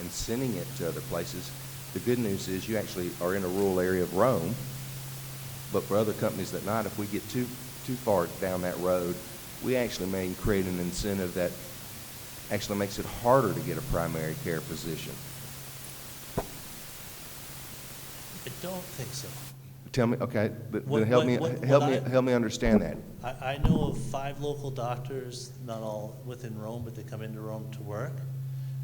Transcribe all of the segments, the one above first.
and sending it to other places. The good news is you actually are in a rural area of Rome, but for other companies that not, if we get too far down that road, we actually may create an incentive that actually makes it harder to get a primary care physician. I don't think so. Tell me, okay, but What- help what help me understand that. I know of 5 local doctors, not all within Rome, but they come into Rome to work.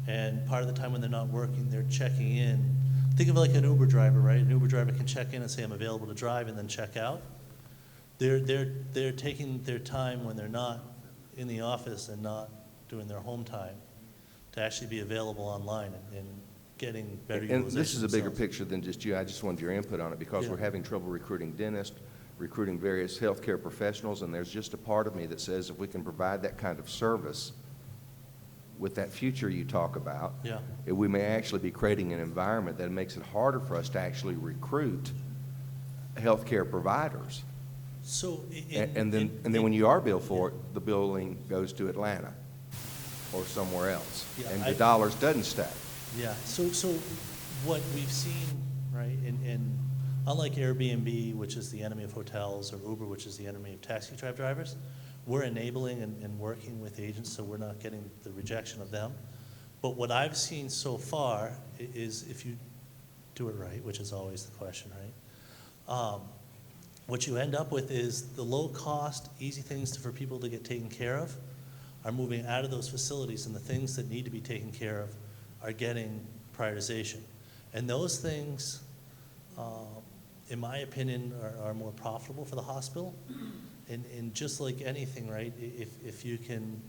And part of the time when they're not working, they're checking in. Think of it like an Uber driver, right? An Uber driver can check in and say, I'm available to drive, and then check out. They're taking their time when they're not in the office and not doing their home time to actually be available online and getting better utilization. And this is a bigger themselves. picture than just you. I just wanted your input on it because Yeah. we're having trouble recruiting dentists, recruiting various healthcare professionals, and there's just a part of me that says if we can provide that kind of service with that future you talk about, Yeah. we may actually be creating an environment that makes it harder for us to actually recruit healthcare providers. So And then when you are billed for it, the billing goes to Atlanta or somewhere else, Yeah, and the dollars doesn't stack. Yeah, so what we've seen, right, and unlike Airbnb, which is the enemy of hotels, or Uber, which is the enemy of taxi cab drivers, we're enabling and working with agents, so we're not getting the rejection of them. But what I've seen so far is if you do it right, which is always the question, right? What you end up with is the low-cost, easy things for people to get taken care of are moving out of those facilities, and the things that need to be taken care of are getting prioritization. And those things, in my opinion, are more profitable for the hospital. And just like anything, right, if you can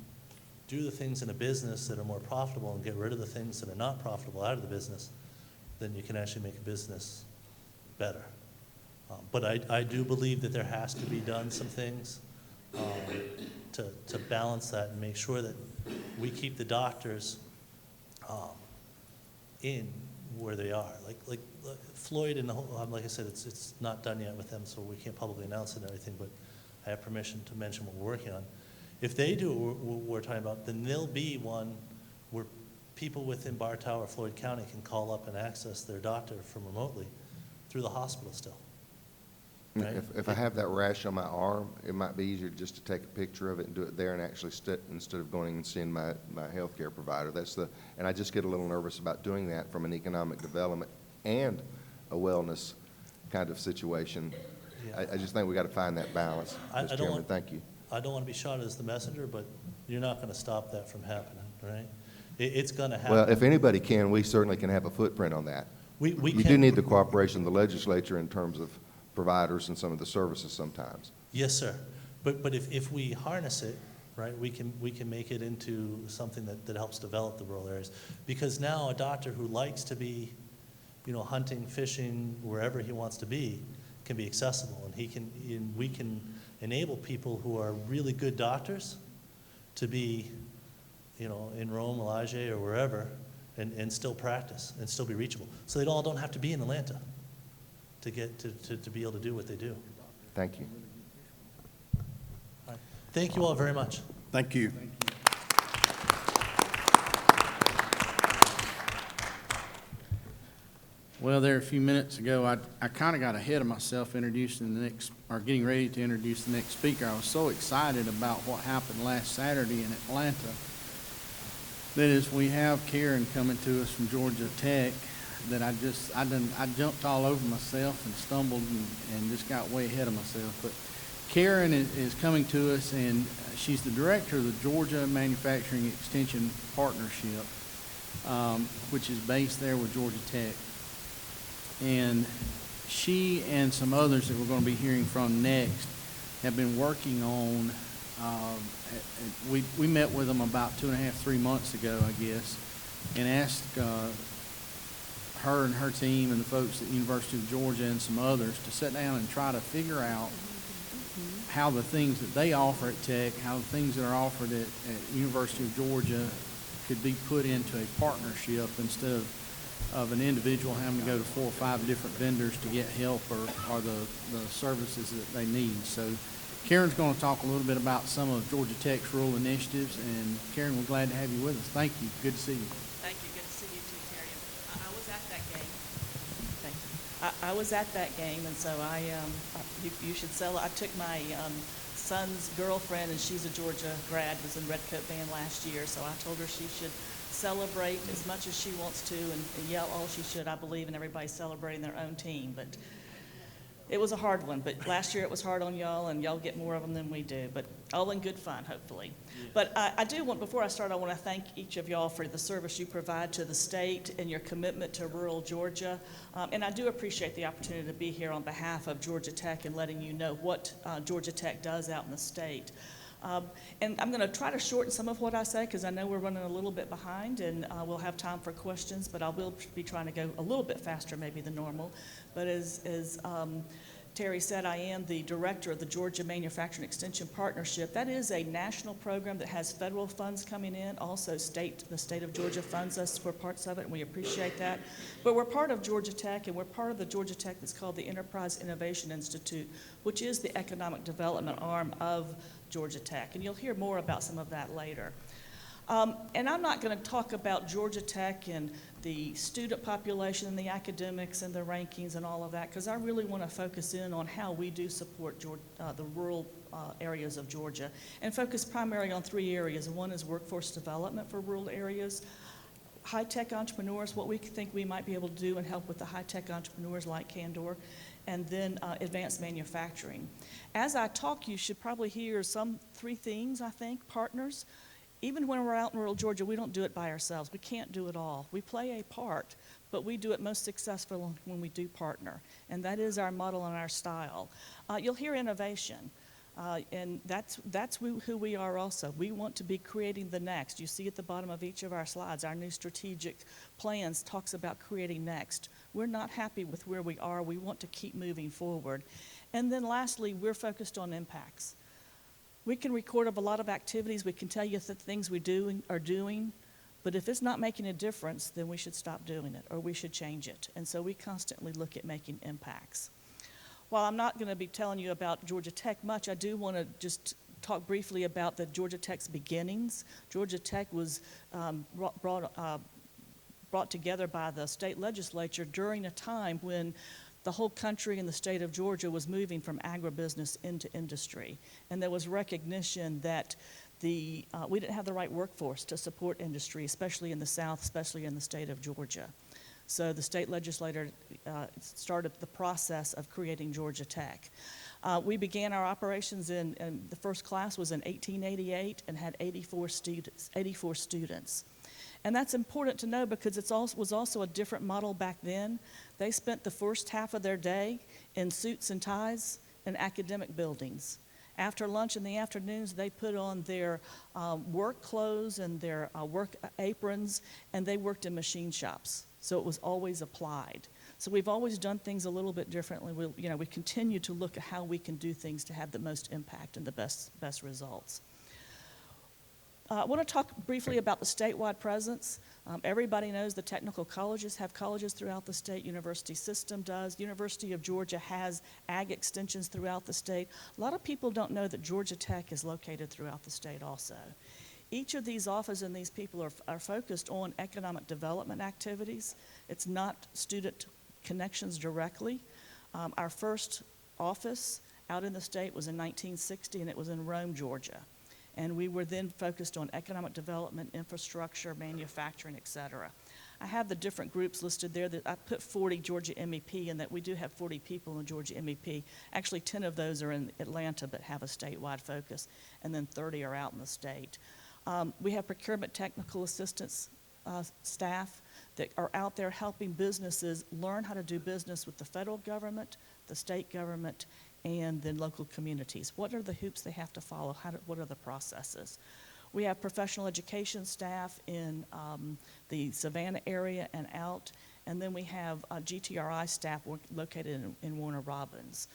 do the things in a business that are more profitable and get rid of the things that are not profitable out of the business, then you can actually make a business better. But I do believe that there has to be done some things to balance that and make sure that we keep the doctors in where they are. Like Floyd and the whole, like I said, it's not done yet with them, so we can't publicly announce it and everything, but I have permission to mention what we're working on. If they do what we're talking about, then there'll be one where people within Bartow or Floyd County can call up and access their doctor from remotely through the hospital still. Right? If I have that rash on my arm, it might be easier just to take a picture of it and do it there and actually instead of going and seeing my healthcare provider. And I just get a little nervous about doing that from an economic development and a wellness kind of situation. Yeah. I just think we got to find that balance. I Mr. don't Chairman, want- thank you. I don't want to be shot as the messenger, but you're not going to stop that from happening, right? It's going to happen. Well, if anybody can, we certainly can have a footprint on that. we You can, do need the cooperation of the legislature in terms of providers and some of the services sometimes. Yes, sir. But if we harness it, right, we can make it into something that helps develop the rural areas. Because now a doctor who likes to be, hunting, fishing, wherever he wants to be, can be accessible, and we can enable people who are really good doctors to be, in Rome, Elijah, or wherever, and still practice and still be reachable. So they all don't have to be in Atlanta to get to be able to do what they do. Thank you. All right. Thank you all very much. Thank you. Well, there a few minutes ago, I kind of got ahead of myself getting ready to introduce the next speaker. I was so excited about what happened last Saturday in Atlanta. That is, we have Karen coming to us from Georgia Tech that I jumped all over myself and stumbled and just got way ahead of myself. But Karen is coming to us, and she's the director of the Georgia Manufacturing Extension Partnership, which is based there with Georgia Tech. And she and some others that we're going to be hearing from next have been working on, we met with them about 2.5, 3 months ago, I guess, and asked her and her team and the folks at the University of Georgia and some others to sit down and try to figure out how the things that they offer at Tech, how the things that are offered at University of Georgia could be put into a partnership instead of an individual having to go to 4 or 5 different vendors to get help or the services that they need. So Karen's going to talk a little bit about some of Georgia Tech's rural initiatives, and Karen, we're glad to have you with us. Thank you. Good to see you. Thank you. Good to see you too, Terry. at that game. Okay. I was at that game, and so you should I took my son's girlfriend, and she's a Georgia grad, was in Red Coat Band last year, so I told her she should celebrate as much as she wants to and yell all she should. I believe in everybody celebrating their own team, but it was a hard one. But last year it was hard on y'all, and y'all get more of them than we do, but all in good fun, hopefully. But I do want, before I start, I want to thank each of y'all for the service you provide to the state and your commitment to rural Georgia. And I do appreciate the opportunity to be here on behalf of Georgia Tech and letting you know what Georgia Tech does out in the state. And I'm going to try to shorten some of what I say because I know we're running a little bit behind, and we'll have time for questions, but I will be trying to go a little bit faster maybe than normal. But as Terry said, I am the director of the Georgia Manufacturing Extension Partnership. That is a national program that has federal funds coming in. Also, the state of Georgia funds us for parts of it, and we appreciate that. But we're part of Georgia Tech, and we're part of the Georgia Tech that's called the Enterprise Innovation Institute, which is the economic development arm of Georgia Tech. And you'll hear more about some of that later. And I'm not going to talk about Georgia Tech and the student population and the academics and the rankings and all of that, because I really want to focus in on how we do support the rural areas of Georgia, and focus primarily on three areas. One is workforce development for rural areas, high-tech entrepreneurs, what we think we might be able to do and help with the high-tech entrepreneurs like Candor, and then advanced manufacturing. As I talk, you should probably hear three themes, I think. Partners. Even when we're out in rural Georgia, we don't do it by ourselves. We can't do it all. We play a part, but we do it most successful when we do partner, and that is our model and our style. You'll hear innovation, and that's who we are also. We want to be creating the next. You see at the bottom of each of our slides, our new strategic plans talks about creating next. We're not happy with where we are. We want to keep moving forward. And then lastly, we're focused on impacts. We can record a lot of activities. We can tell you the things we are doing, but if it's not making a difference, then we should stop doing it or we should change it. And so we constantly look at making impacts. While I'm not going to be telling you about Georgia Tech much, I do want to just talk briefly about the Georgia Tech's beginnings. Georgia Tech was brought together by the state legislature during a time when the whole country and the state of Georgia was moving from agribusiness into industry. And there was recognition that we didn't have the right workforce to support industry, especially in the South, especially in the state of Georgia. So the state legislature started the process of creating Georgia Tech. We began our operations and the first class was in 1888 and had 84 students. And that's important to know because it was also a different model back then. They spent the first half of their day in suits and ties in academic buildings. After lunch in the afternoons, they put on their work clothes and their work aprons, and they worked in machine shops. So it was always applied. So we've always done things a little bit differently. We continue to look at how we can do things to have the most impact and the best results. I want to talk briefly about the statewide presence. Everybody knows the technical colleges have colleges throughout the state. University System does. University of Georgia has ag extensions throughout the state. A lot of people don't know that Georgia Tech is located throughout the state also. Each of these offices and these people are focused on economic development activities. It's not student connections directly. Our first office out in the state was in 1960, and it was in Rome, Georgia. And we were then focused on economic development, infrastructure, manufacturing, et cetera. I have the different groups listed there. That I put 40 Georgia MEP, and that we do have 40 people in the Georgia MEP. Actually, 10 of those are in Atlanta but have a statewide focus, and then 30 are out in the state. We have procurement technical assistance staff that are out there helping businesses learn how to do business with the federal government, the state government, and then local communities. What are the hoops they have to follow? What are the processes? We have professional education staff in the Savannah area and out, and then we have GTRI staff located in Warner Robins.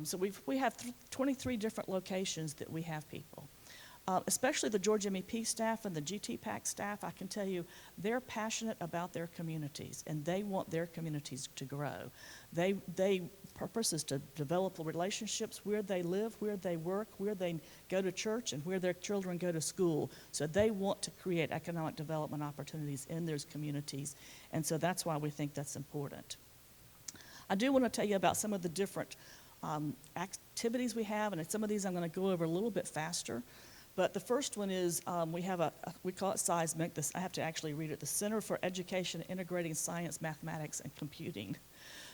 So we have 23 different locations that we have people. Especially the Georgia MEP staff and the GTPAC staff, I can tell you, they're passionate about their communities, and they want their communities to grow. They purpose is to develop relationships where they live, where they work, where they go to church, and where their children go to school. So they want to create economic development opportunities in those communities, and so that's why we think that's important. I do want to tell you about some of the different activities we have, and some of these I'm going to go over a little bit faster. But the first one is we have we call it SEISMIC. I have to actually read it, the Center for Education Integrating Science, Mathematics, and Computing.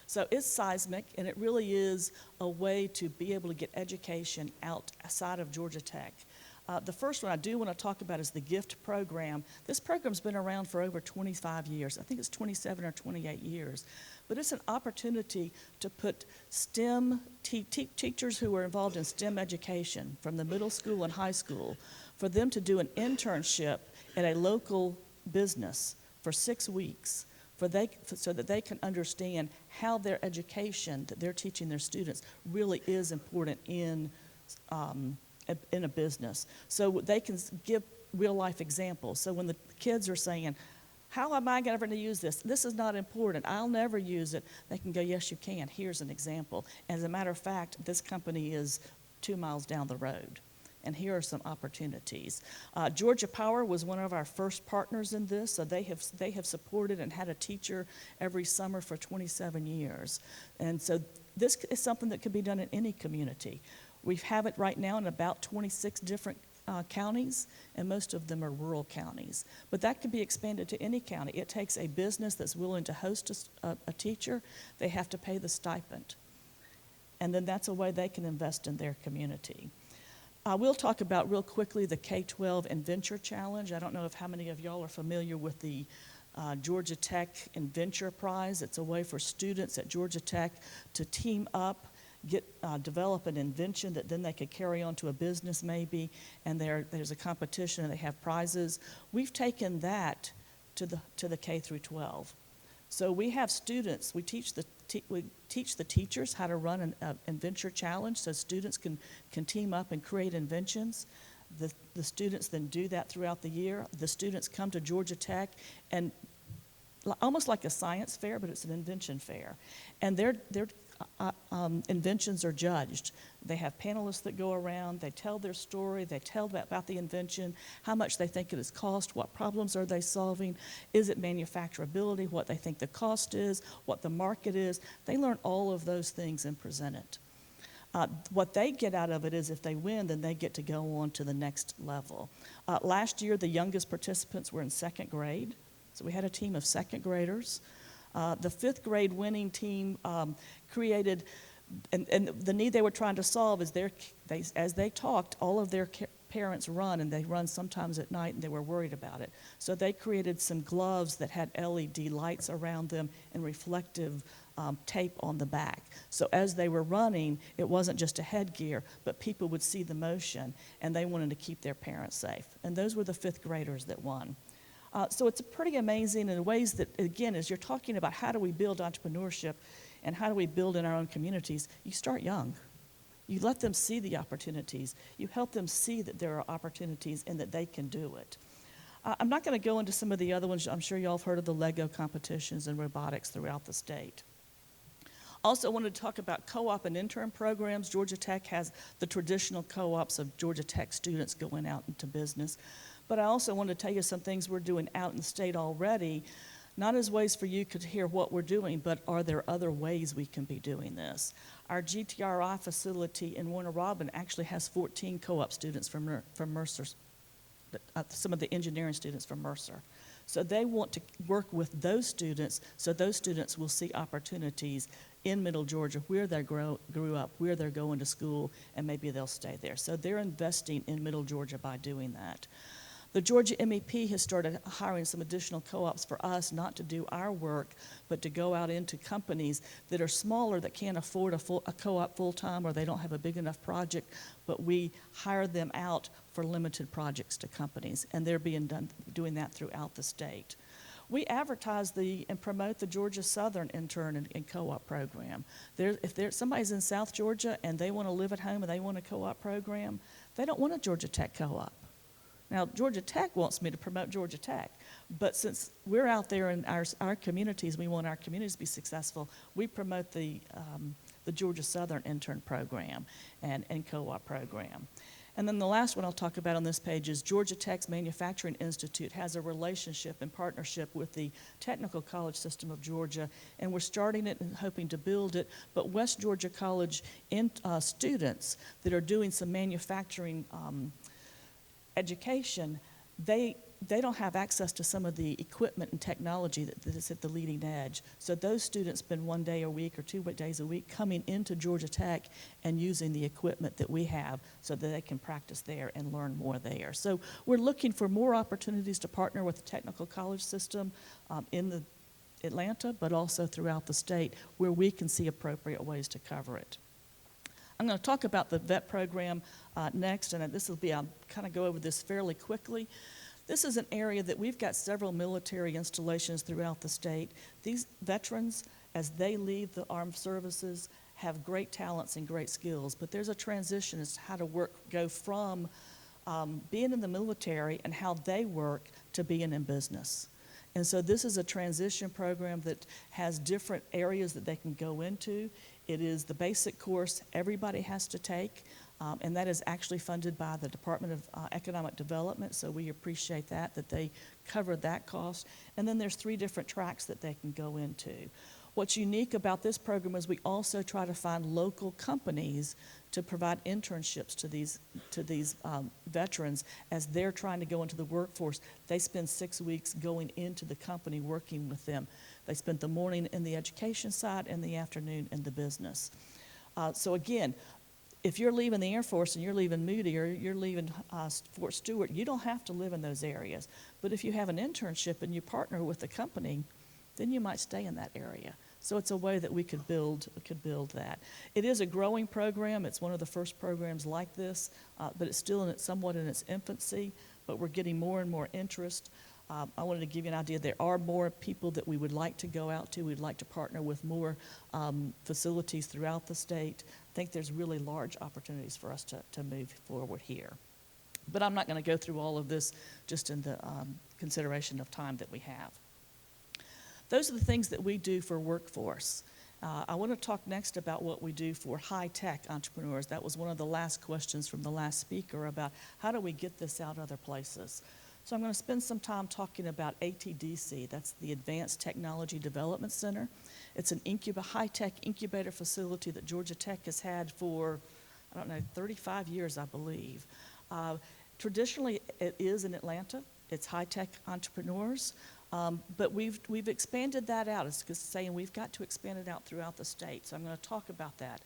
So it's SEISMIC, and it really is a way to be able to get education outside of Georgia Tech. The first one I do want to talk about is the GIFT program. This program's been around for over 25 years. I think it's 27 or 28 years. But it's an opportunity to put STEM teachers who are involved in STEM education from the middle school and high school, for them to do an internship at a local business for 6 weeks so that they can understand how their education that they're teaching their students really is important in a business. So they can give real life examples. So when the kids are saying, how am I ever going to use this? This is not important. I'll never use it. They can go, yes, you can. Here's an example. As a matter of fact, this company is 2 miles down the road. And here are some opportunities. Georgia Power was one of our first partners in this, so they have supported and had a teacher every summer for 27 years. And so this is something that could be done in any community. We have it right now in about 26 different counties, and most of them are rural counties. But that could be expanded to any county. It takes a business that's willing to host a teacher. They have to pay the stipend. And then that's a way they can invest in their community. We'll talk about real quickly the K-12 Inventure Challenge. I don't know if how many of y'all are familiar with the Georgia Tech Inventure Prize. It's a way for students at Georgia Tech to team up, develop an invention that then they could carry on to a business maybe, and there's a competition and they have prizes. We've taken that to the K through 12. So we have students, we teach the teachers how to run an Inventure Challenge so students can team up and create inventions. The students then do that throughout the year. The students come to Georgia Tech and almost like a science fair, but it's an invention fair. And their inventions are judged. They have panelists that go around, they tell their story, they tell about the invention, how much they think it has cost, what problems are they solving, is it manufacturability, what they think the cost is, what the market is. They learn all of those things and present it. What they get out of it is if they win, then they get to go on to the next level. Last year, the youngest participants were in 2nd grade, so we had a team of 2nd graders. The 5th grade winning team created, and the need they were trying to solve is as they talked, all of their parents run, and they run sometimes at night, and they were worried about it. So they created some gloves that had LED lights around them and reflective tape on the back. So as they were running, it wasn't just a headgear, but people would see the motion, and they wanted to keep their parents safe. And those were the 5th graders that won. So it's pretty amazing in ways that, again, as you're talking about how do we build entrepreneurship and how do we build in our own communities, you start young. You let them see the opportunities. You help them see that there are opportunities and that they can do it. I'm not going to go into some of the other ones. I'm sure y'all have heard of the Lego competitions and robotics throughout the state. Also wanted to talk about co-op and intern programs. Georgia Tech has the traditional co-ops of Georgia Tech students going out into business. But I also want to tell you some things we're doing out in the state already, not as ways for you to hear what we're doing, but are there other ways we can be doing this? Our GTRI facility in Warner Robin actually has 14 co-op students from Mercer, some of the engineering students from Mercer. So they want to work with those students so those students will see opportunities in Middle Georgia where they grew up, where they're going to school, and maybe they'll stay there. So they're investing in Middle Georgia by doing that. The Georgia MEP has started hiring some additional co-ops for us, not to do our work, but to go out into companies that are smaller that can't afford a co-op full-time or they don't have a big enough project, but we hire them out for limited projects to companies, and they're doing that throughout the state. We advertise and promote the Georgia Southern Intern and Co-op Program. If somebody's in South Georgia and they want to live at home and they want a co-op program, they don't want a Georgia Tech co-op. Now, Georgia Tech wants me to promote Georgia Tech, but since we're out there in our communities, we want our communities to be successful, we promote the the Georgia Southern Intern Program and co-op program. And then the last one I'll talk about on this page is Georgia Tech's Manufacturing Institute has a relationship and partnership with the Technical College System of Georgia, and we're starting it and hoping to build it. But West Georgia College students that are doing some manufacturing education, they don't have access to some of the equipment and technology that is at the leading edge. So those students spend 1 day a week or 2 days a week coming into Georgia Tech and using the equipment that we have so that they can practice there and learn more there. So we're looking for more opportunities to partner with the technical college system in the Atlanta, but also throughout the state where we can see appropriate ways to cover it. I'm going to talk about the VET program next, and this will be, I'll kind of go over this fairly quickly. This is an area that we've got several military installations throughout the state. These veterans, as they leave the armed services, have great talents and great skills, but there's a transition as to how to go from being in the military and how they work to being in business. And so this is a transition program that has different areas that they can go into. It is the basic course everybody has to take. And that is actually funded by the Department of Economic Development, so we appreciate that they cover that cost. And then there's 3 different tracks that they can go into. What's unique about this program is we also try to find local companies to provide internships to these veterans as they're trying to go into the workforce. They spend 6 weeks going into the company working with them. They spend the morning in the education side and the afternoon in the business. So again, if you're leaving the Air Force and you're leaving Moody or you're leaving Fort Stewart, you don't have to live in those areas. But if you have an internship and you partner with the company, then you might stay in that area. So it's a way that we could build that. It is a growing program. It's one of the first programs like this, but it's still somewhat in its infancy, but we're getting more and more interest. I wanted to give you an idea. There are more people that we would like to go out to. We'd like to partner with more facilities throughout the state. I think there's really large opportunities for us to move forward here. But I'm not going to go through all of this just in the consideration of time that we have. Those are the things that we do for workforce. I want to talk next about what we do for high-tech entrepreneurs. That was one of the last questions from the last speaker about how do we get this out other places. So I'm going to spend some time talking about ATDC. That's the Advanced Technology Development Center. It's an high-tech incubator facility that Georgia Tech has had for, 35 years, I believe. Traditionally, it is in Atlanta. It's high-tech entrepreneurs. But we've expanded that out. It's saying we've got to expand it out throughout the state. So I'm going to talk about that.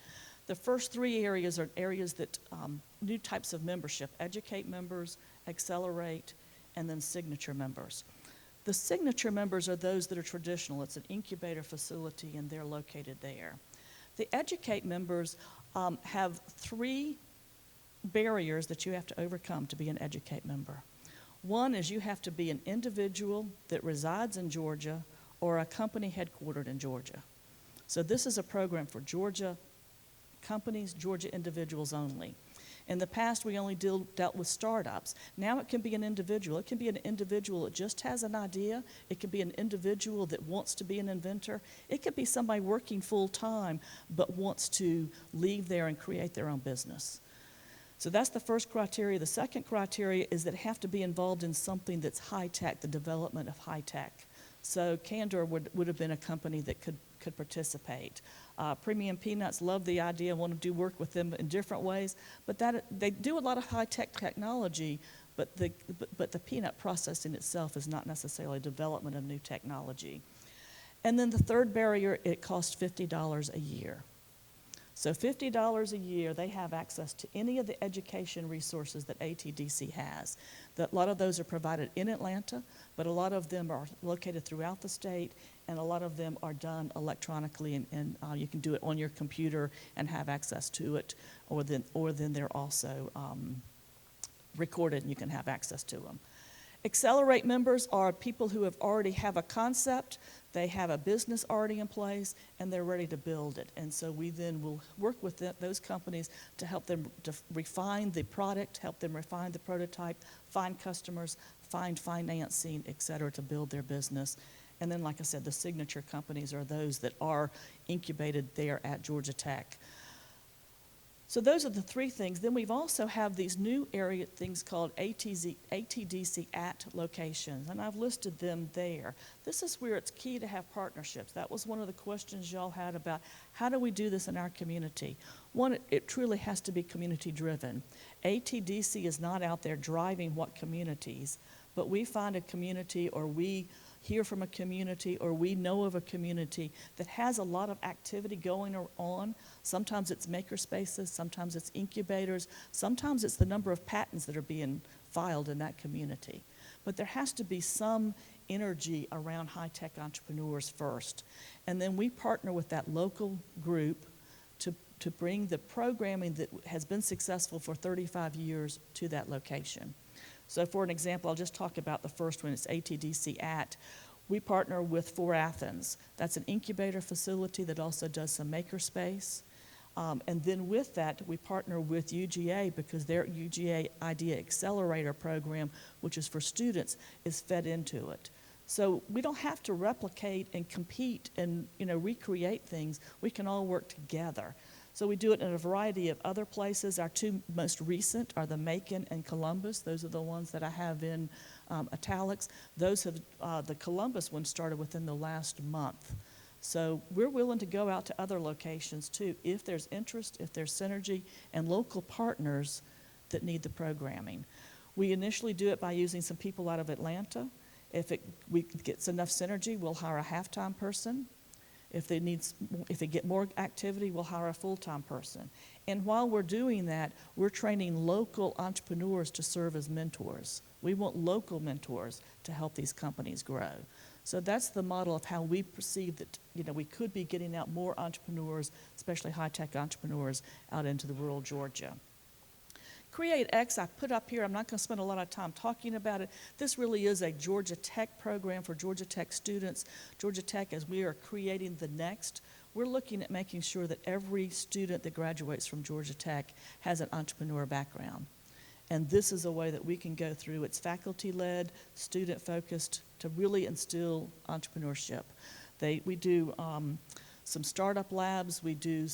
The first 3 areas are areas that new types of membership: educate members, accelerate, and then signature members. The signature members are those that are traditional. It's an incubator facility, and they're located there. The educate members have 3 barriers that you have to overcome to be an educate member. One is you have to be an individual that resides in Georgia or a company headquartered in Georgia. So this is a program for Georgia companies, Georgia individuals only. In the past, we only dealt with startups. Now it can be an individual. It can be an individual that just has an idea. It can be an individual that wants to be an inventor. It could be somebody working full-time but wants to leave there and create their own business. So that's the first criteria. The second criteria is that they have to be involved in something that's high-tech, the development of high-tech. So Candor would have been a company that could participate. Premium Peanuts love the idea, want to do work with them in different ways, but they do a lot of high-tech technology, but the peanut processing itself is not necessarily development of new technology. And then the third barrier, it costs $50 a year. So $50 a year, they have access to any of the education resources that ATDC has. A lot of those are provided in Atlanta, but a lot of them are located throughout the state, and a lot of them are done electronically, and you can do it on your computer and have access to it, or then they're also recorded and you can have access to them. Accelerate members are people who already have a concept, they have a business already in place, and they're ready to build it. And so we then will work with those companies to help them to refine the product, help them refine the prototype, find customers, find financing, et cetera, to build their business. And then, like I said, the signature companies are those that are incubated there at Georgia Tech. So those are the three things. Then we've also have these new area things called ATDC at locations, and I've listed them there. This is where it's key to have partnerships. That was one of the questions y'all had about how do we do this in our community. One, it truly has to be community driven. ATDC is not out there driving what communities, but we find a community, or we hear from a community, or we know of a community that has a lot of activity going on. Sometimes it's maker spaces, sometimes it's incubators, sometimes it's the number of patents that are being filed in that community. But there has to be some energy around high-tech entrepreneurs first. And then we partner with that local group to bring the programming that has been successful for 35 years to that location. So for an example, I'll just talk about the first one. It's ATDC at. We partner with For Athens. That's an incubator facility that also does some makerspace. And then with that, we partner with UGA because their UGA Idea Accelerator program, which is for students, is fed into it. So we don't have to replicate and compete and recreate things. We can all work together. So we do it in a variety of other places. Our two most recent are the Macon and Columbus. Those are the ones that I have in italics. Those have the Columbus one started within the last month. So we're willing to go out to other locations too if there's interest, if there's synergy, and local partners that need the programming. We initially do it by using some people out of Atlanta. If it gets enough synergy, we'll hire a half-time person. If they get more activity, we'll hire a full-time person. And while we're doing that, we're training local entrepreneurs to serve as mentors. We want local mentors to help these companies grow. So that's the model of how we perceive that, we could be getting out more entrepreneurs, especially high-tech entrepreneurs, out into the rural Georgia. CreateX, I put up here, I'm not going to spend a lot of time talking about it. This really is a Georgia Tech program for Georgia Tech students. Georgia Tech, as we are creating the next, we're looking at making sure that every student that graduates from Georgia Tech has an entrepreneur background. And this is a way that we can go through. It's faculty-led, student-focused, to really instill entrepreneurship. We do some startup labs. They do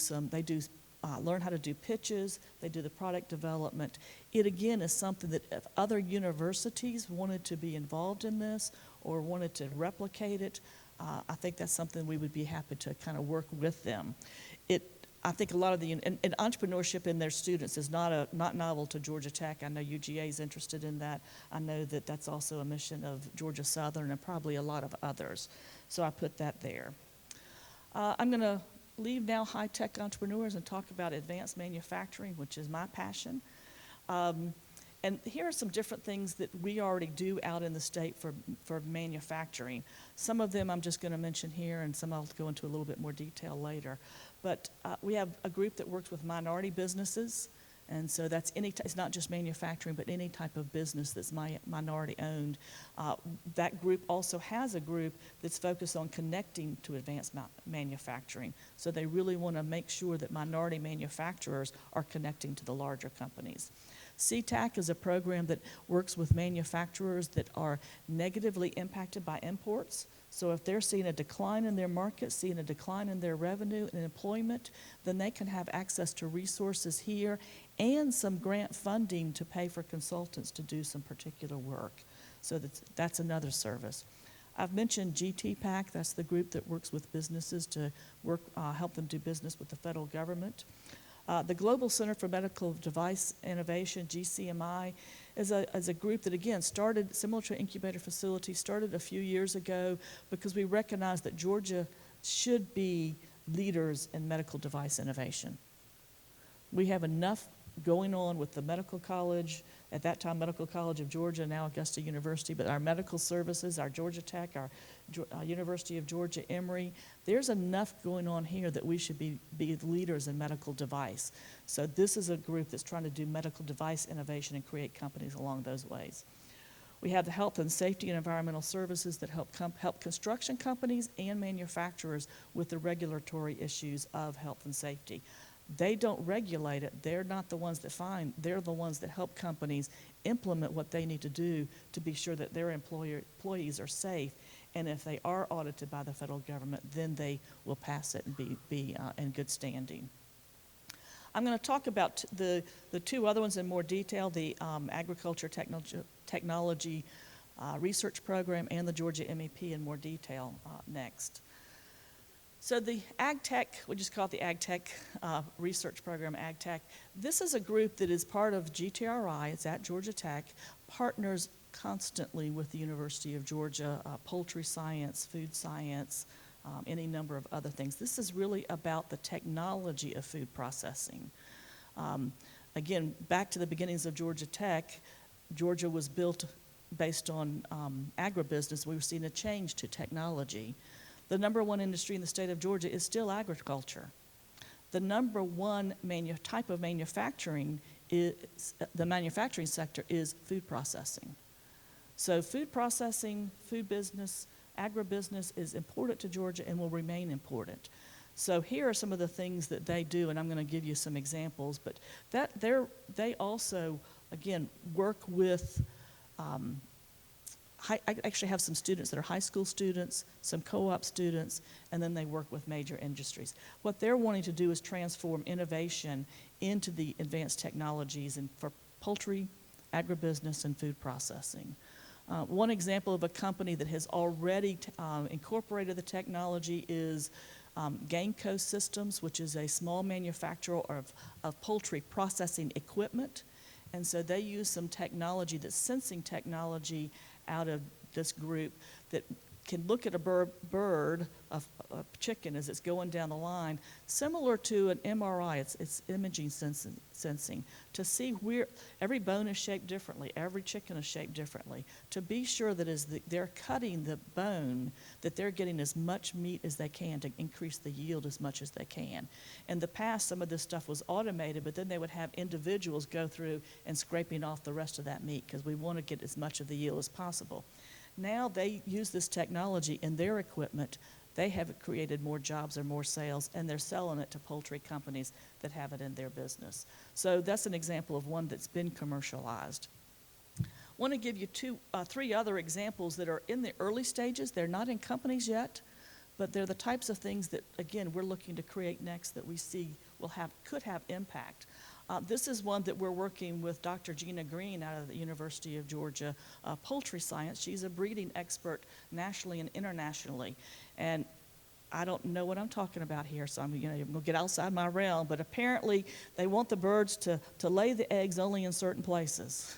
learn how to do pitches. They do the product development. It, again, is something that if other universities wanted to be involved in this or wanted to replicate it, I think that's something we would be happy to kind of work with them. I think a lot of and entrepreneurship in their students is not novel to Georgia Tech. I know UGA is interested in that. I know that that's also a mission of Georgia Southern and probably a lot of others. So I put that there. I'm going to leave now high-tech entrepreneurs and talk about advanced manufacturing, which is my passion. And here are some different things that we already do out in the state for manufacturing. Some of them I'm just going to mention here, and some I'll go into a little bit more detail later. But we have a group that works with minority businesses, and so that's it's not just manufacturing, but any type of business that's minority owned. That group also has a group that's focused on connecting to advanced manufacturing. So they really want to make sure that minority manufacturers are connecting to the larger companies. CTAC is a program that works with manufacturers that are negatively impacted by imports. So if they're seeing a decline in their market, seeing a decline in their revenue and employment, then they can have access to resources here and some grant funding to pay for consultants to do some particular work. So that's another service. I've mentioned GTPAC. That's the group that works with businesses to help them do business with the federal government. The Global Center for Medical Device Innovation, GCMI, is a group that, again, started similar to incubator facility, started a few years ago because we recognize that Georgia should be leaders in medical device innovation. We have enough going on with the medical college, at that time Medical College of Georgia, now Augusta University, but our medical services, our Georgia Tech, our University of Georgia, Emory, there's enough going on here that we should be leaders in medical device. So this is a group that's trying to do medical device innovation and create companies along those ways. We have the health and safety and environmental services that help construction companies and manufacturers with the regulatory issues of health and safety. They don't regulate it. They're not the ones that fine. They're the ones that help companies implement what they need to do to be sure that their employees are safe And if they are audited by the federal government, then they will pass it and be in good standing. I'm going to talk about the two other ones in more detail, the Agriculture Technology Research Program and the Georgia MEP in more detail next. So the AgTech, we just call it the AgTech Research Program, AgTech. This is a group that is part of GTRI, it's at Georgia Tech, partners constantly with the University of Georgia, poultry science, food science, any number of other things. This is really about the technology of food processing. Again, back to the beginnings of Georgia Tech, Georgia was built based on agribusiness. We were seeing a change to technology. The number one industry in the state of Georgia is still agriculture. The number one type of manufacturing is, the manufacturing sector is food processing. So food processing, food business, agribusiness is important to Georgia and will remain important. So here are some of the things that they do, and I'm going to give you some examples, but they also, again, work with, I actually have some students that are high school students, some co-op students, and then they work with major industries. What they're wanting to do is transform innovation into the advanced technologies and for poultry, agribusiness, and food processing. One example of a company that has already incorporated the technology is Gameco Systems, which is a small manufacturer of poultry processing equipment. And so they use some technology, that's sensing technology out of this group that can look at a bird, a chicken as it's going down the line, similar to an MRI, it's imaging sensing, to see where every bone is shaped differently, every chicken is shaped differently, to be sure that as they're cutting the bone, that they're getting as much meat as they can to increase the yield as much as they can. In the past, some of this stuff was automated, but then they would have individuals go through and scraping off the rest of that meat because we want to get as much of the yield as possible. Now they use this technology in their equipment. They have created more jobs or more sales, and they're selling it to poultry companies that have it in their business. So that's an example of one that's been commercialized. I want to give you three other examples that are in the early stages. They're not in companies yet, but they're the types of things that, again, we're looking to create next that we see could have impact. This is one that we're working with Dr. Gina Green out of the University of Georgia, poultry science. She's a breeding expert nationally and internationally. And I don't know what I'm talking about here, so I'm going to get outside my realm, but apparently they want the birds to lay the eggs only in certain places.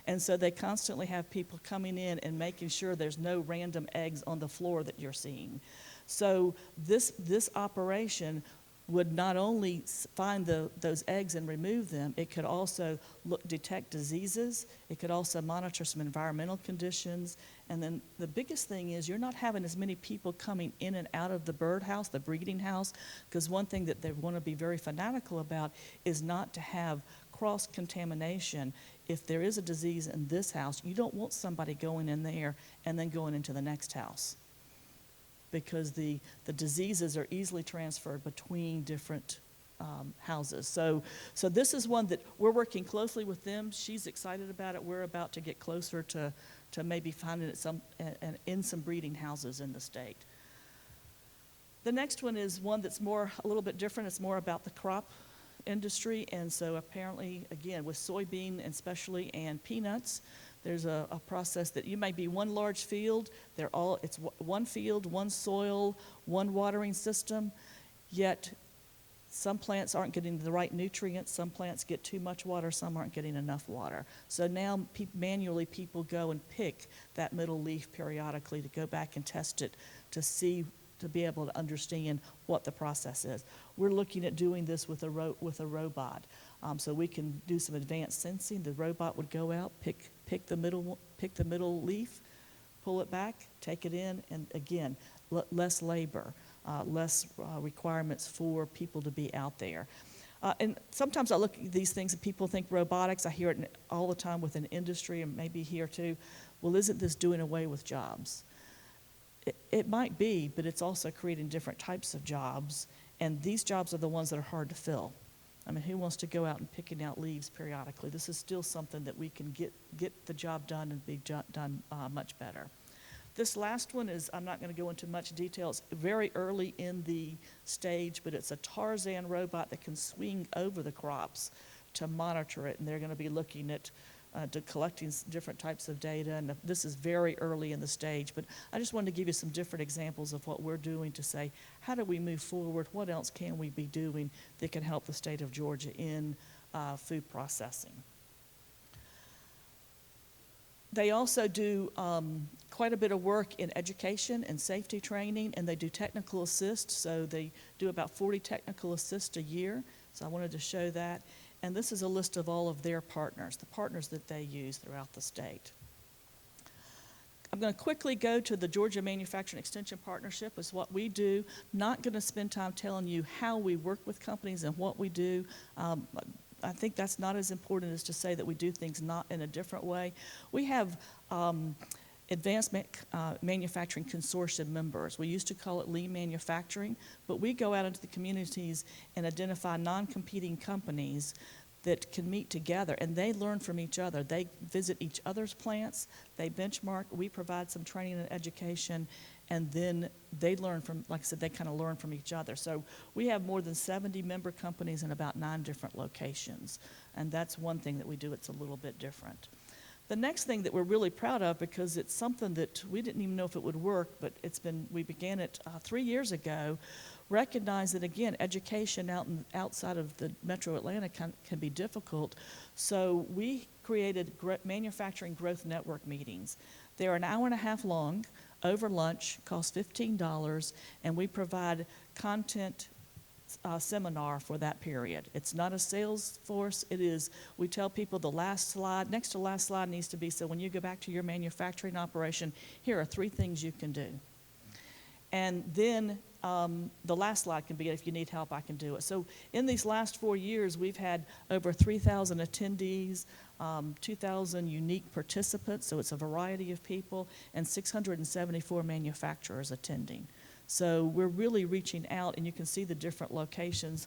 And so they constantly have people coming in and making sure there's no random eggs on the floor that you're seeing. So this operation would not only find those eggs and remove them, it could also detect diseases. It could also monitor some environmental conditions. And then the biggest thing is you're not having as many people coming in and out of the birdhouse, the breeding house, because one thing that they want to be very fanatical about is not to have cross-contamination. If there is a disease in this house, you don't want somebody going in there and then going into the next house, because the diseases are easily transferred between different houses. So this is one that we're working closely with them. She's excited about it. We're about to get closer to maybe finding it in some breeding houses in the state. The next one is one that's a little bit different. It's more about the crop industry. And so apparently, again, with soybean especially and peanuts, there's a process that you may be one large field, it's one field, one soil, one watering system, yet some plants aren't getting the right nutrients, some plants get too much water, some aren't getting enough water. So now manually people go and pick that middle leaf periodically to go back and test it to be able to understand what the process is. We're looking at doing this with a robot. So we can do some advanced sensing. The robot would go out, pick the middle leaf, pull it back, take it in, and again, less labor, less requirements for people to be out there. And sometimes I look at these things and people think robotics. I hear it all the time within industry and maybe here too. Well, isn't this doing away with jobs? It might be, but it's also creating different types of jobs, and these jobs are the ones that are hard to fill. I mean, who wants to go out and picking out leaves periodically? This is still something that we can get the job done and be done much better. This last one is, I'm not going to go into much detail. It's very early in the stage, but it's a Tarzan robot that can swing over the crops to monitor it, and they're going to be looking at collecting different types of data, and this is very early in the stage, but I just wanted to give you some different examples of what we're doing to say, how do we move forward? What else can we be doing that can help the state of Georgia in food processing? They also do quite a bit of work in education and safety training, and they do technical assist, so they do about 40 technical assists a year, so I wanted to show that. And this is a list of all of their partners, the partners that they use throughout the state. I'm going to quickly go to the Georgia Manufacturing Extension Partnership, is what we do. Not going to spend time telling you how we work with companies and what we do. I think that's not as important as to say that we do things not in a different way. We have Advanced Manufacturing Consortium members. We used to call it lean manufacturing, but we go out into the communities and identify non-competing companies that can meet together, and they learn from each other. They visit each other's plants, they benchmark, we provide some training and education, and then they learn from, like I said, they kind of learn from each other. So we have more than 70 member companies in about 9 different locations, and that's one thing that we do. It's a little bit different. The next thing that we're really proud of, because it's something that we didn't even know if it would work, but we began it 3 years ago, recognize that, again, education outside of the metro Atlanta can be difficult. So we created manufacturing growth network meetings. They're an hour and a half long, over lunch, cost $15, and we provide content seminar for that period. It's not a sales force. It is, we tell people the last slide, next to last slide needs to be, so when you go back to your manufacturing operation, here are 3 things you can do. And then the last slide can be, if you need help, I can do it. So in these last 4 years, we've had over 3,000 attendees, 2,000 unique participants, so it's a variety of people, and 674 manufacturers attending. So we're really reaching out, and you can see the different locations.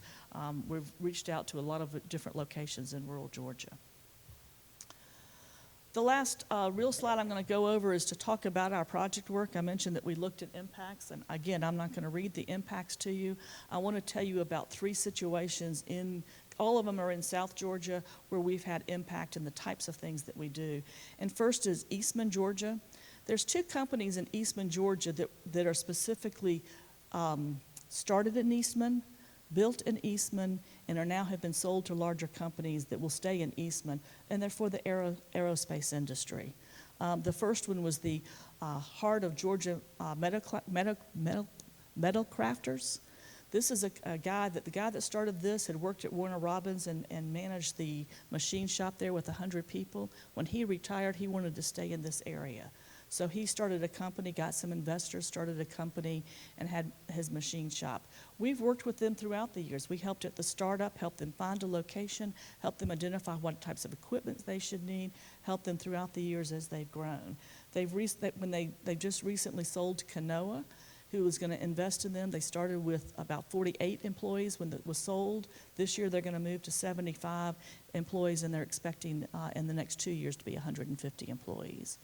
We've reached out to a lot of different locations in rural Georgia. The last real slide I'm going to go over is to talk about our project work. I mentioned that we looked at impacts, and again, I'm not going to read the impacts to you. I want to tell you about 3 situations all of them are in South Georgia, where we've had impact in the types of things that we do. And first is Eastman, Georgia. There's 2 companies in Eastman, Georgia that are specifically started in Eastman, built in Eastman, and now have been sold to larger companies that will stay in Eastman, and they're for the aerospace industry. The first one was the Heart of Georgia Metal Crafters. This is the guy that started this had worked at Warner Robins and managed the machine shop there with 100 people. When he retired, he wanted to stay in this area. So he started a company, got some investors, started a company, and had his machine shop. We've worked with them throughout the years. We helped at the startup, helped them find a location, helped them identify what types of equipment they should need, helped them throughout the years as they've grown. They just recently sold to Kanoa, who was going to invest in them. They started with about 48 employees when it was sold. This year they're going to move to 75 employees, and they're expecting in the next 2 years to be 150 employees.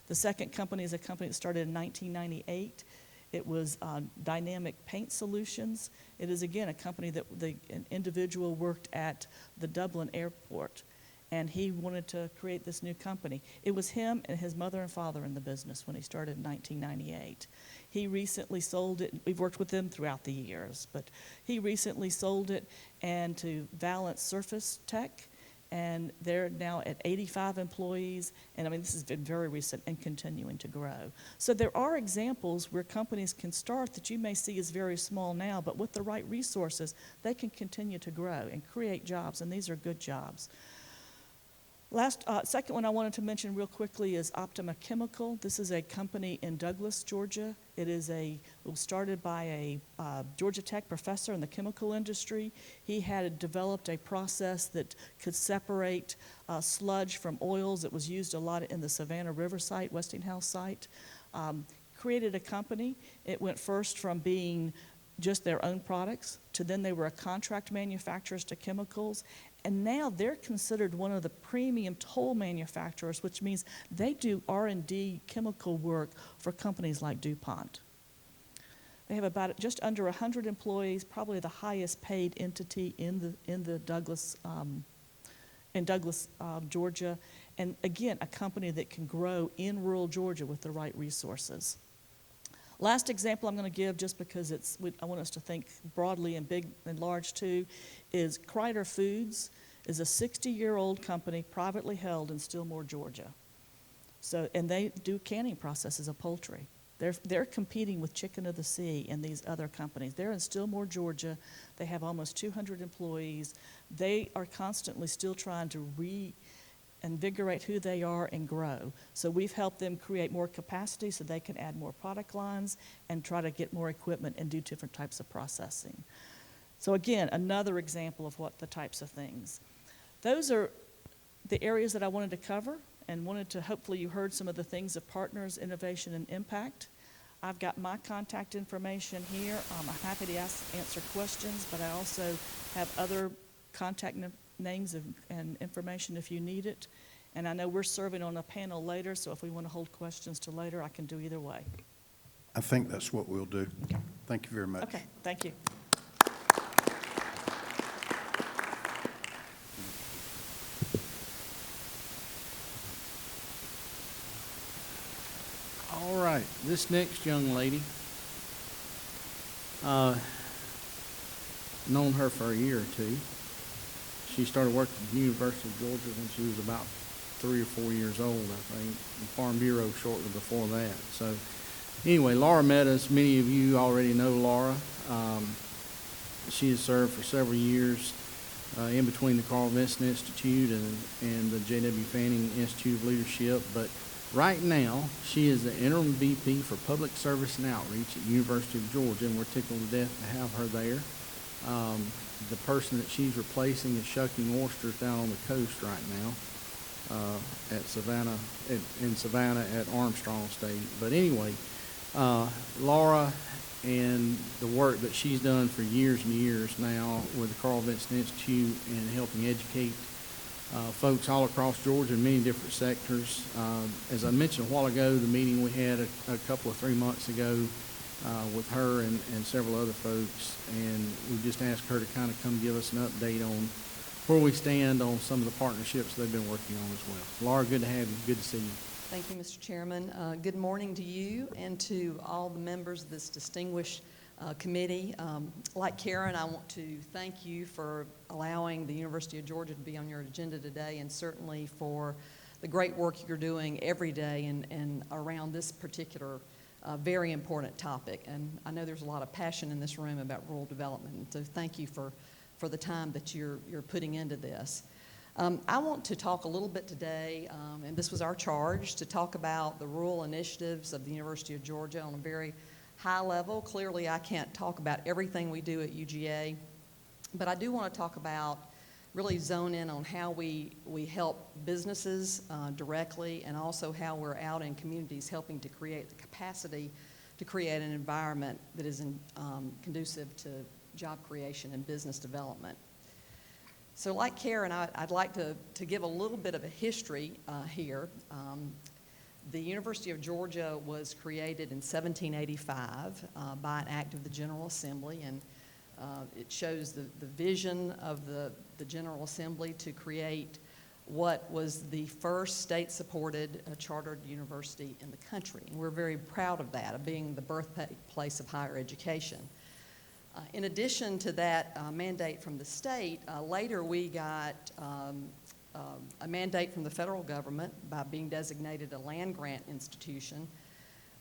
The second company is a company that started in 1998. It was Dynamic Paint Solutions. It is, again, a company that an individual worked at the Dublin airport, and he wanted to create this new company. It was him and his mother and father in the business when he started in 1998. He recently sold it. We've worked with them throughout the years, but he recently sold it and to Valence Surface Tech, and they're now at 85 employees, and I mean, this has been very recent and continuing to grow. So there are examples where companies can start that you may see as very small now, but with the right resources, they can continue to grow and create jobs, and these are good jobs. Second one I wanted to mention real quickly is Optima Chemical. This is a company in Douglas, Georgia. It was started by a Georgia Tech professor in the chemical industry. He had developed a process that could separate sludge from oils. It was used a lot in the Savannah River site, Westinghouse site. Created a company. It went first from being just their own products, to then they were a contract manufacturers to chemicals, and now they're considered one of the premium toll manufacturers, which means they do R&D chemical work for companies like DuPont. They have about just under 100 employees, probably the highest paid entity in Douglas, Georgia, and again, a company that can grow in rural Georgia with the right resources. Last example I'm going to give, just because I want us to think broadly and big and large too, is Kreider Foods is a 60-year-old company privately held in Stillmore, Georgia. So, and they do canning processes of poultry. They're competing with Chicken of the Sea and these other companies. They're in Stillmore, Georgia. They have almost 200 employees. They are constantly still trying to reinvigorate who they are and grow. So we've helped them create more capacity so they can add more product lines and try to get more equipment and do different types of processing. So again, another example of what the types of things. Those are the areas that I wanted to cover, and wanted to, hopefully you heard some of the things of partners, innovation, and impact. I've got my contact information here. I'm happy to answer questions, but I also have other contact names and information if you need it. And I know we're serving on a panel later, so if we want to hold questions to later, I can do either way. I think that's what we'll do. Thank you very much. Okay, thank you. All right, this next young lady, known her for a year or two. She started working at the University of Georgia when she was about 3 or 4 years old, I think, and Farm Bureau shortly before that. So anyway, Laura Meadows, many of you already know Laura. She has served for several years in between the Carl Vinson Institute and the J.W. Fanning Institute of Leadership, but right now, she is the interim VP for Public Service and Outreach at the University of Georgia, and we're tickled to death to have her there. The person that she's replacing is shucking oysters down on the coast right now at Savannah, in Savannah at Armstrong State. But anyway, Laura and the work that she's done for years and years now with the Carl Vinson Institute and helping educate folks all across Georgia in many different sectors. As I mentioned a while ago, the meeting we had a couple of 3 months ago with her and several other folks, and we just asked her to kind of come give us an update on where we stand on some of the partnerships they've been working on as well. Laura, good to have you. Good to see you. Thank you, Mr. Chairman. Good morning to you and to all the members of this distinguished committee. Like Karen, I want to thank you for allowing the University of Georgia to be on your agenda today, and certainly for the great work you're doing every day and around this particular very important topic. And I know there's a lot of passion in this room about rural development, and so thank you for the time that you're putting into this. I want to talk a little bit today, and this was our charge, to talk about the rural initiatives of the University of Georgia on a very high level. Clearly, I can't talk about everything we do at UGA, but I do want to talk about, really zone in on how we help businesses directly, and also how we're out in communities helping to create the capacity to create an environment that is conducive to job creation and business development. So like Karen, I'd like to give a little bit of a history here. The University of Georgia was created in 1785 by an act of the General Assembly, and it shows the vision of the General Assembly to create what was the first state-supported chartered university in the country. And we're very proud of that, of being the birthplace of higher education. In addition to that mandate from the state, later we got a mandate from the federal government by being designated a land-grant institution,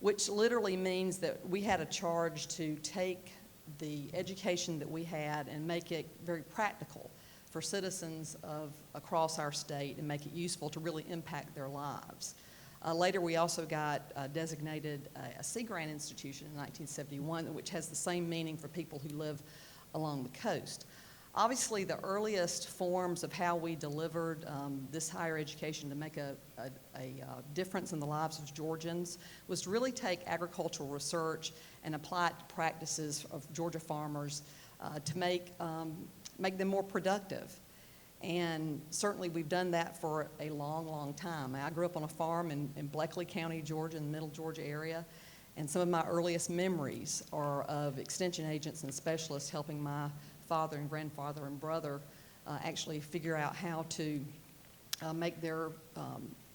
which literally means that we had a charge to take the education that we had and make it very practical for citizens across our state and make it useful to really impact their lives. Later, we also got designated a Sea Grant institution in 1971, which has the same meaning for people who live along the coast. Obviously, the earliest forms of how we delivered this higher education to make a difference in the lives of Georgians was to really take agricultural research and apply it to practices of Georgia farmers to make them more productive. And certainly we've done that for a long, long time. I grew up on a farm in Bleckley County, Georgia, in the middle Georgia area, and some of my earliest memories are of extension agents and specialists helping my father and grandfather and brother actually figure out how to make their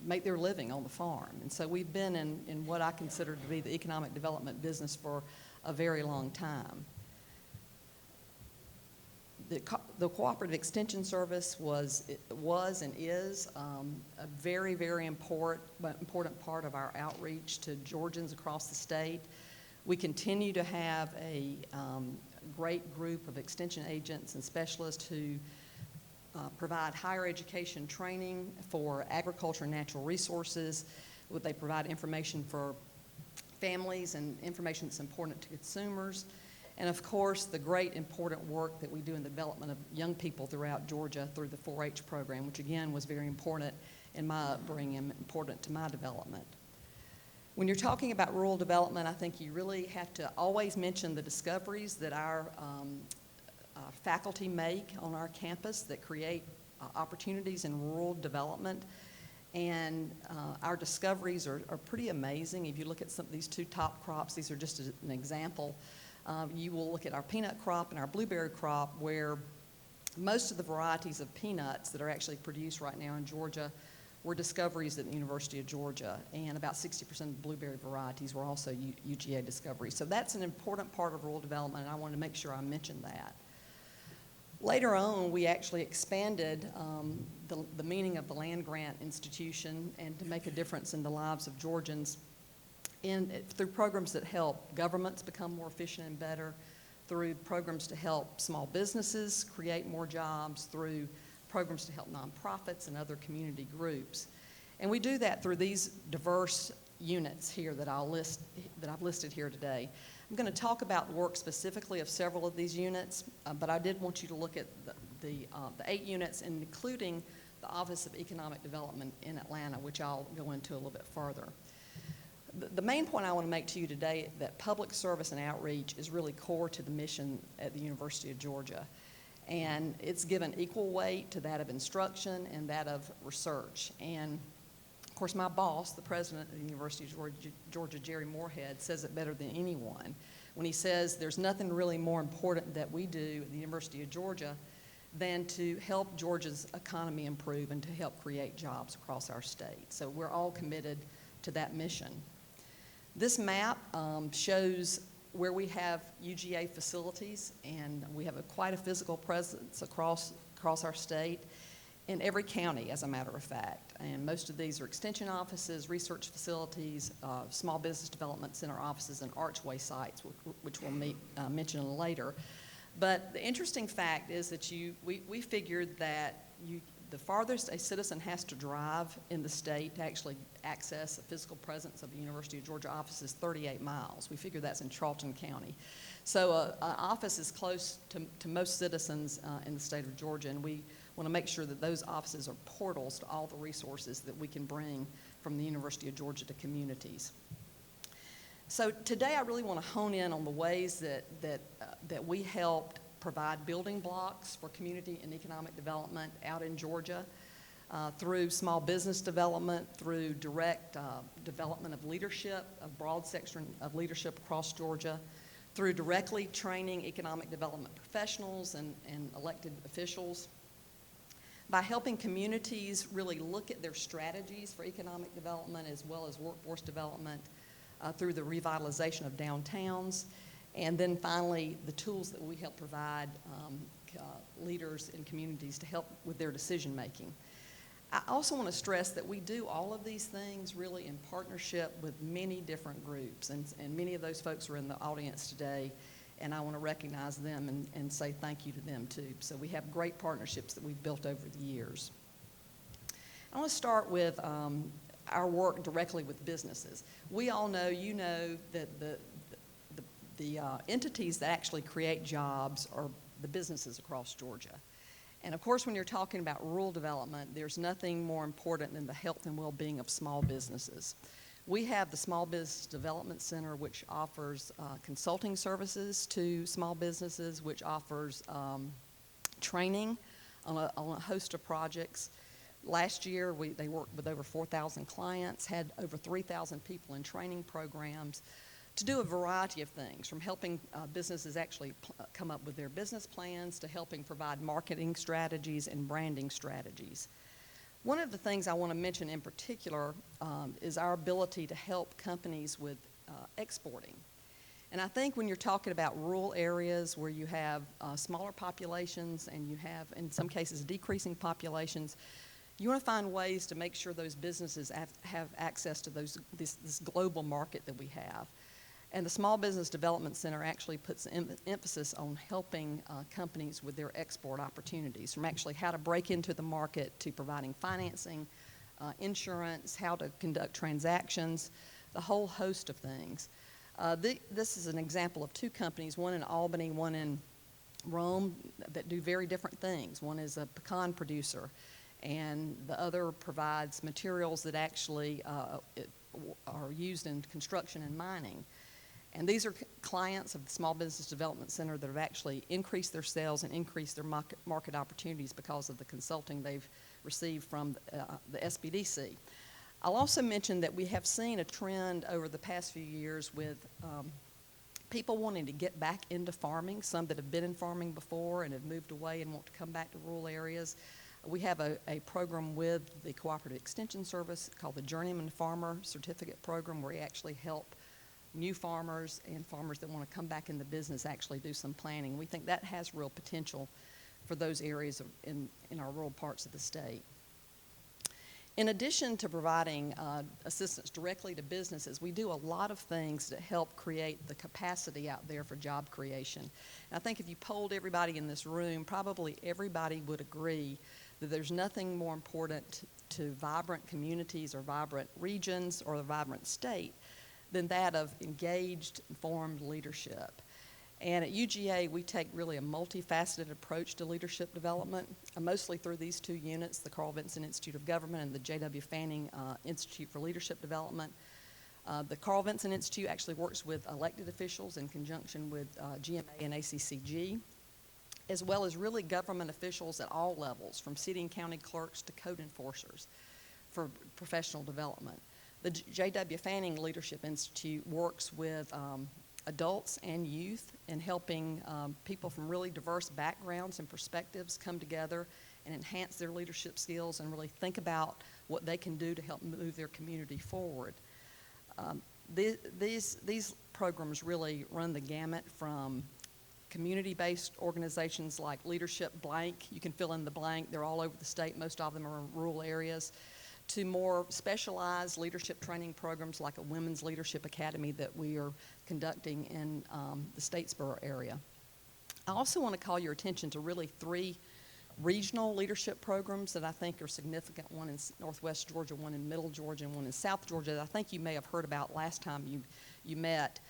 living on the farm. And so we've been in what I consider to be the economic development business for a very long time. The Cooperative Extension Service was and is a very, very important part of our outreach to Georgians across the state. We continue to have a great group of extension agents and specialists who provide higher education training for agriculture and natural resources. They provide information for families and information that's important to consumers. And of course, the great important work that we do in the development of young people throughout Georgia through the 4-H program, which again was very important in my upbringing and important to my development. When you're talking about rural development, I think you really have to always mention the discoveries that our faculty make on our campus that create opportunities in rural development. And our discoveries are pretty amazing. If you look at some of these two top crops, these are just an example. You will look at our peanut crop and our blueberry crop, where most of the varieties of peanuts that are actually produced right now in Georgia were discoveries at the University of Georgia, and about 60% of the blueberry varieties were also UGA discoveries. So that's an important part of rural development, and I wanted to make sure I mentioned that. Later on, we actually expanded the meaning of the land-grant institution and to make a difference in the lives of Georgians through programs that help governments become more efficient and better, through programs to help small businesses create more jobs, through programs to help nonprofits and other community groups. And we do that through these diverse units here that I've listed here today. I'm going to talk about the work specifically of several of these units, but I did want you to look at the 8 units, including the Office of Economic Development in Atlanta, which I'll go into a little bit further. The main point I want to make to you today that public service and outreach is really core to the mission at the University of Georgia. And it's given equal weight to that of instruction and that of research. And of course, my boss, the president of the University of Georgia, Jerry Moorhead, says it better than anyone when he says there's nothing really more important that we do at the University of Georgia than to help Georgia's economy improve and to help create jobs across our state. So we're all committed to that mission. This map shows where we have UGA facilities, and we have quite a physical presence across our state in every county, as a matter of fact. And most of these are extension offices, research facilities, small business development center offices, and archway sites, which we'll mention later. But the interesting fact is that we figured that the farthest a citizen has to drive in the state to actually access a physical presence of the University of Georgia office is 38 miles. We figure that's in Charlton County. So an office is close to most citizens in the state of Georgia, and we want to make sure that those offices are portals to all the resources that we can bring from the University of Georgia to communities. So today I really want to hone in on the ways that we helped provide building blocks for community and economic development out in Georgia through small business development, through direct development of leadership, a broad section of leadership across Georgia, through directly training economic development professionals and elected officials, by helping communities really look at their strategies for economic development as well as workforce development through the revitalization of downtowns, and then finally the tools that we help provide leaders in communities to help with their decision making. I also want to stress that we do all of these things really in partnership with many different groups, and many of those folks are in the audience today, and I want to recognize them and say thank you to them too. So we have great partnerships that we've built over the years. I want to start with our work directly with businesses. We all know, you know, that the entities that actually create jobs are the businesses across Georgia. And of course, when you're talking about rural development, there's nothing more important than the health and well-being of small businesses. We have the Small Business Development Center, which offers consulting services to small businesses, which offers training on a host of projects. Last year, they worked with over 4,000 clients, had over 3,000 people in training programs to do a variety of things, from helping businesses actually come up with their business plans to helping provide marketing strategies and branding strategies. One of the things I want to mention in particular is our ability to help companies with exporting. And I think when you're talking about rural areas where you have smaller populations and you have, in some cases, decreasing populations, you want to find ways to make sure those businesses have access to this global market that we have. And the Small Business Development Center actually puts emphasis on helping companies with their export opportunities, from actually how to break into the market to providing financing, insurance, how to conduct transactions, the whole host of things. This is an example of two companies, one in Albany, one in Rome, that do very different things. One is a pecan producer, and the other provides materials that actually are used in construction and mining. And these are clients of the Small Business Development Center that have actually increased their sales and increased their market opportunities because of the consulting they've received from the SBDC. I'll also mention that we have seen a trend over the past few years with people wanting to get back into farming, some that have been in farming before and have moved away and want to come back to rural areas. We have a program with the Cooperative Extension Service called the Journeyman Farmer Certificate Program, where we actually help new farmers and farmers that want to come back in the business actually do some planning. We think that has real potential for those areas in our rural parts of the state. In addition to providing assistance directly to businesses, we do a lot of things to help create the capacity out there for job creation. And I think if you polled everybody in this room, probably everybody would agree that there's nothing more important to vibrant communities or vibrant regions or a vibrant state than that of engaged, informed leadership. And at UGA, we take really a multifaceted approach to leadership development, mostly through these two units, the Carl Vinson Institute of Government and the J.W. Fanning Institute for Leadership Development. The Carl Vinson Institute actually works with elected officials in conjunction with GMA and ACCG, as well as really government officials at all levels, from city and county clerks to code enforcers, for professional development. The J.W. Fanning Leadership Institute works with adults and youth in helping people from really diverse backgrounds and perspectives come together and enhance their leadership skills and really think about what they can do to help move their community forward. These programs really run the gamut from community-based organizations like Leadership Blank, you can fill in the blank, they're all over the state, most of them are in rural areas, to more specialized leadership training programs like a Women's Leadership Academy that we are conducting in the Statesboro area. I also want to call your attention to really 3 regional leadership programs that I think are significant, one in Northwest Georgia, one in Middle Georgia, and one in South Georgia that I think you may have heard about last time you met.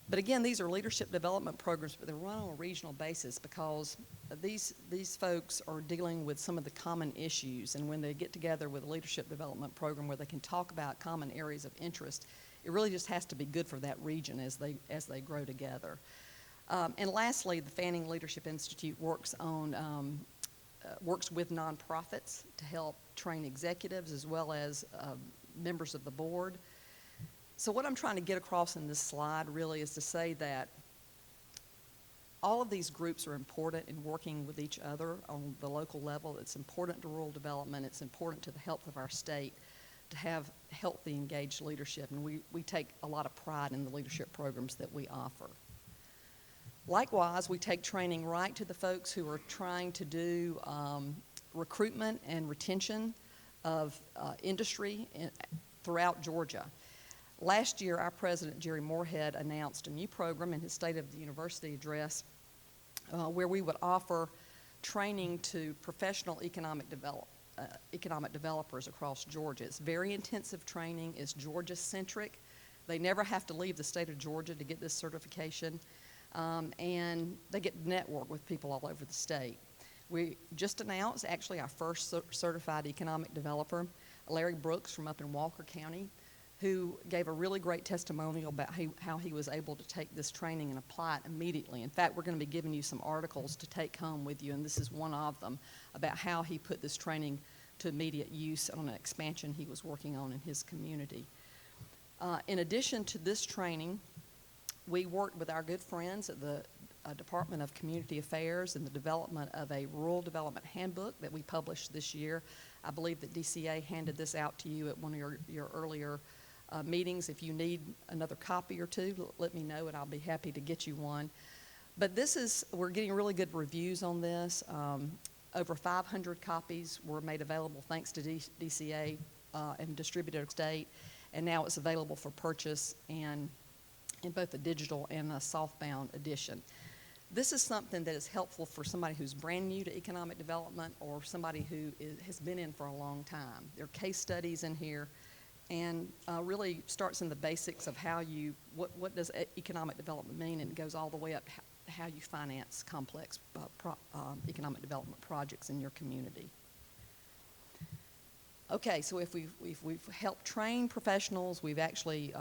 But again, these are leadership development programs, but they're run on a regional basis because these folks are dealing with some of the common issues. And when they get together with a leadership development program where they can talk about common areas of interest, it really just has to be good for that region as they grow together. And lastly, the Fanning Leadership Institute works with nonprofits to help train executives as well as members of the board. So what I'm trying to get across in this slide really is to say that all of these groups are important in working with each other on the local level. It's important to rural development. It's important to the health of our state to have healthy, engaged leadership, and we take a lot of pride in the leadership programs that we offer. Likewise, we take training right to the folks who are trying to do recruitment and retention of industry throughout Georgia. Last year, our president, Jerry Moorhead, announced a new program in his State of the University address where we would offer training to professional economic developers across Georgia. It's very intensive training. It's Georgia-centric. They never have to leave the state of Georgia to get this certification. and they get to network with people all over the state. We just announced actually our first certified economic developer, Larry Brooks from up in Walker County, who gave a really great testimonial about how he was able to take this training and apply it immediately. In fact, we're going to be giving you some articles to take home with you, and this is one of them, about how he put this training to immediate use on an expansion he was working on in his community. In addition to this training, we worked with our good friends at the Department of Community Affairs in the development of a rural development handbook that we published this year. I believe that DCA handed this out to you at one of your earlier meetings. If you need another copy or two, let me know and I'll be happy to get you one. But we're getting really good reviews on this. Over 500 copies were made available thanks to DCA and distributed to state, and now it's available for purchase in both a digital and a softbound edition. This is something that is helpful for somebody who's brand new to economic development or somebody who has been in for a long time. There are case studies in here, and really starts in the basics of what does economic development mean, and it goes all the way up how you finance complex economic development projects in your community. Okay, so if we've helped train professionals, we've actually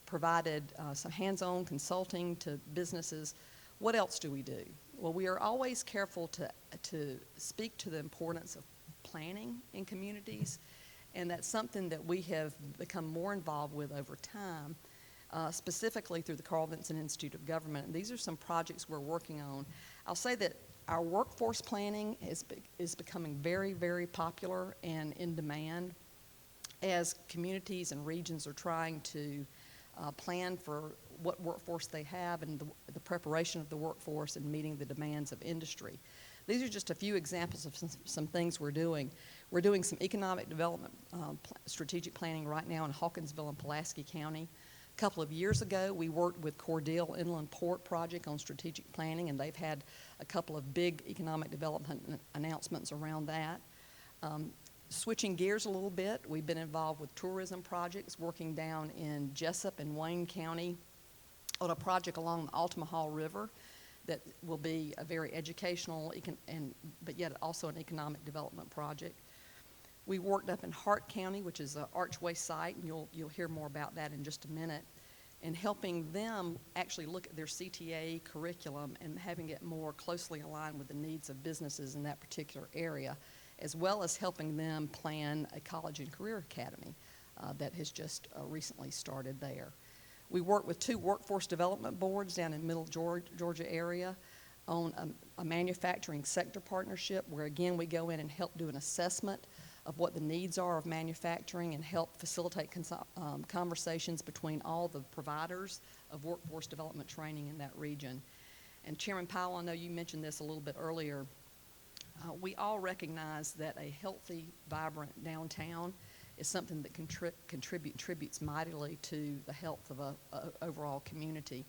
provided some hands-on consulting to businesses. What else do we do? Well, we are always careful to speak to the importance of planning in communities, and that's something that we have become more involved with over time, specifically through the Carl Vinson Institute of Government. And these are some projects we're working on. I'll say that our workforce planning is becoming very, very popular and in demand as communities and regions are trying to plan for what workforce they have and the preparation of the workforce and meeting the demands of industry. These are just a few examples of some things we're doing. We're doing some economic development strategic planning right now in Hawkinsville and Pulaski County. A couple of years ago, we worked with Cordele Inland Port Project on strategic planning, and they've had a couple of big economic development announcements around that. Switching gears a little bit, we've been involved with tourism projects, working down in Jessup and Wayne County on a project along the Altamaha River that will be a very educational, but yet also an economic development project. We worked up in Hart County, which is an Archway site, and you'll hear more about that in just a minute, and helping them actually look at their CTA curriculum and having it more closely aligned with the needs of businesses in that particular area, as well as helping them plan a college and career academy that has just recently started there. We work with 2 workforce development boards down in Middle Georgia area on a manufacturing sector partnership where, again, we go in and help do an assessment of what the needs are of manufacturing and help facilitate conversations between all the providers of workforce development training in that region. And Chairman Powell, I know you mentioned this a little bit earlier. We all recognize that a healthy, vibrant downtown is something that contributes mightily to the health of an overall community.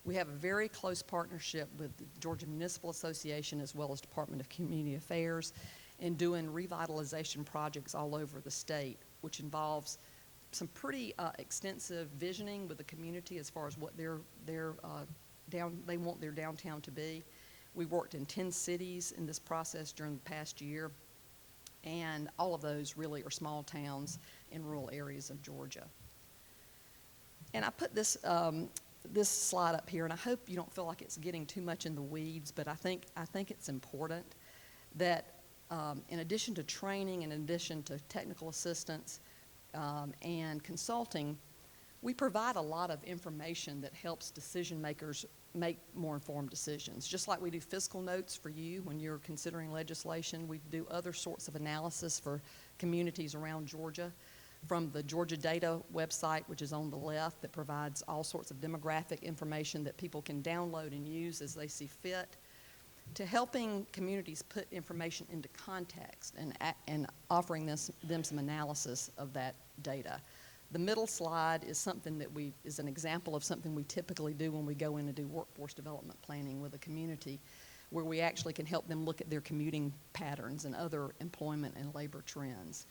We have a very close partnership with the Georgia Municipal Association as well as Department of Community Affairs in doing revitalization projects all over the state, which involves some pretty extensive visioning with the community as far as what they want their downtown to be. We worked in 10 cities in this process during the past year, and all of those really are small towns in rural areas of Georgia. And I put this slide up here, and I hope you don't feel like it's getting too much in the weeds, but I think it's important that in addition to training, in addition to technical assistance and consulting, we provide a lot of information that helps decision makers make more informed decisions. Just like we do fiscal notes for you when you're considering legislation, we do other sorts of analysis for communities around Georgia, from the Georgia Data website, which is on the left, that provides all sorts of demographic information that people can download and use as they see fit, to helping communities put information into context and offering them some analysis of that data. The middle slide is something that is an example of something we typically do when we go in and do workforce development planning with a community, where we actually can help them look at their commuting patterns and other employment and labor trends.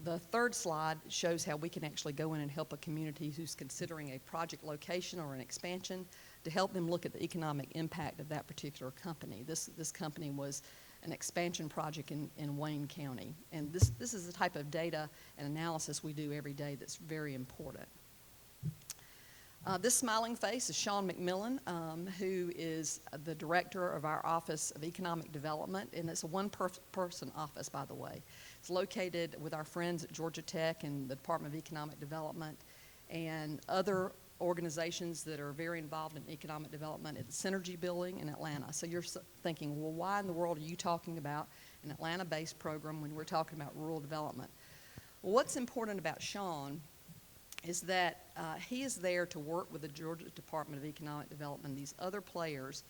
The third slide shows how we can actually go in and help a community who's considering a project location or an expansion to help them look at the economic impact of that particular company. This company was an expansion project in Wayne County. And this is the type of data and analysis we do every day that's very important. This smiling face is Sean McMillan, who is the director of our Office of Economic Development, and it's a one-person office, by the way. It's located with our friends at Georgia Tech and the Department of Economic Development and other organizations that are very involved in economic development at the Synergy Building in Atlanta. So you're thinking, well, why in the world are you talking about an Atlanta-based program when we're talking about rural development? Well, what's important about Sean is that he is there to work with the Georgia Department of Economic Development and these other players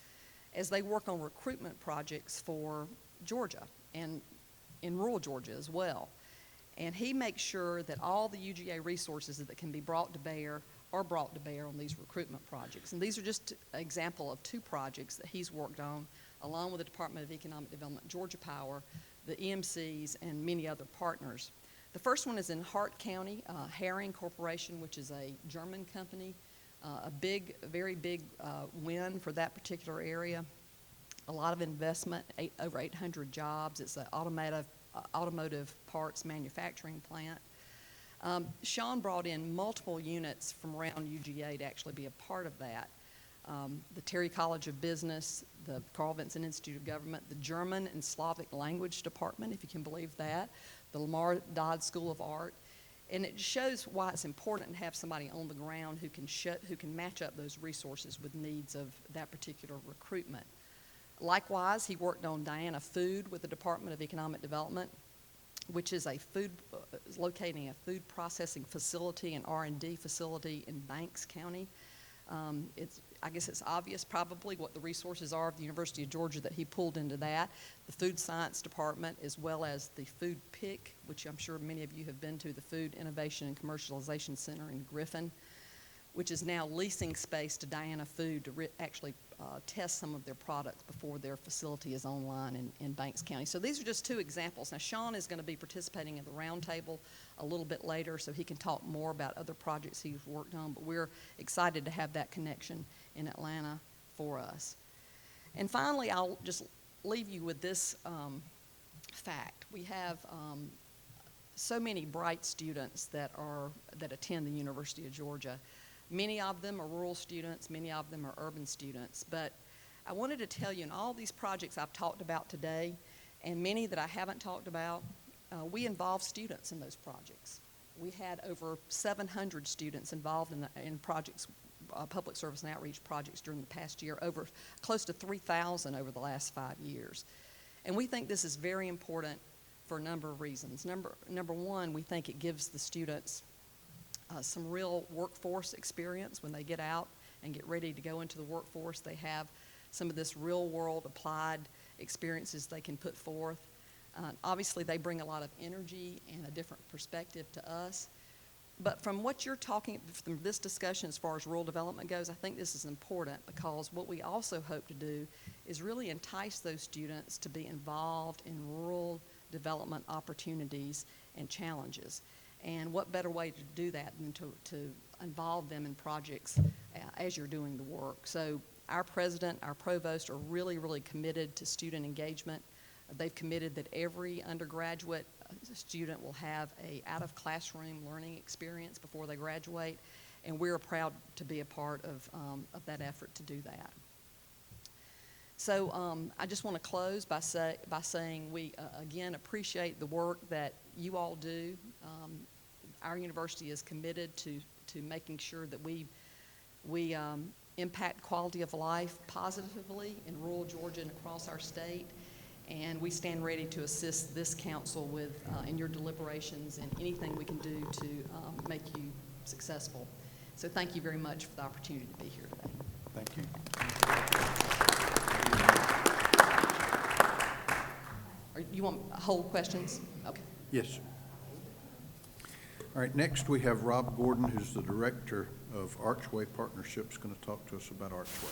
as they work on recruitment projects for Georgia and in rural Georgia as well. And he makes sure that all the UGA resources that can be brought to bear are brought to bear on these recruitment projects. And these are just an example of 2 projects that he's worked on along with the Department of Economic Development, Georgia Power, the EMCs, and many other partners. The first one is in Hart County, Herring Corporation, which is a German company, a very big win for that particular area. A lot of investment, over 800 jobs. It's an automotive parts manufacturing plant. Sean brought in multiple units from around UGA to actually be a part of that. The Terry College of Business, the Carl Vinson Institute of Government, the German and Slavic Language Department, if you can believe that, the Lamar Dodd School of Art. And it shows why it's important to have somebody on the ground who can match up those resources with needs of that particular recruitment. Likewise, he worked on Diana Food with the Department of Economic Development, which is locating a food processing facility and R&D facility in Banks County. I guess it's obvious probably what the resources are of the University of Georgia that he pulled into that. The Food Science Department, as well as the Food PIC, which I'm sure many of you have been to, the Food Innovation and Commercialization Center in Griffin, which is now leasing space to Diana Food to actually test some of their products before their facility is online in Banks County. So these are just 2 examples. Now, Sean is going to be participating in the roundtable a little bit later, so he can talk more about other projects he's worked on, but we're excited to have that connection in Atlanta for us. And finally, I'll just leave you with this fact. We have so many bright students that attend the University of Georgia. Many of them are rural students, many of them are urban students, but I wanted to tell you in all these projects I've talked about today, and many that I haven't talked about, we involve students in those projects. We had over 700 students involved in projects, public service and outreach projects during the past year, over close to 3,000 over the last 5 years. And we think this is very important for a number of reasons. Number one, we think it gives the students some real workforce experience when they get out and get ready to go into the workforce. They have some of this real-world applied experiences they can put forth. Obviously, they bring a lot of energy and a different perspective to us. But from what you're talking, from this discussion as far as rural development goes, I think this is important because what we also hope to do is really entice those students to be involved in rural development opportunities and challenges. And what better way to do that than to involve them in projects as you're doing the work. So our president, our provost are really, really committed to student engagement. They've committed that every undergraduate student will have a out-of-classroom learning experience before they graduate, and we're proud to be a part of that effort to do that. So I just want to close by saying we, again, appreciate the work that you all do. Our university is committed to making sure that we impact quality of life positively in rural Georgia and across our state. And we stand ready to assist this council with in your deliberations and anything we can do to make you successful. So thank you very much for the opportunity to be here today. Thank you. You want whole questions? Okay. Yes. All right, next we have Rob Gordon, who's the Director of Archway Partnerships, going to talk to us about Archway.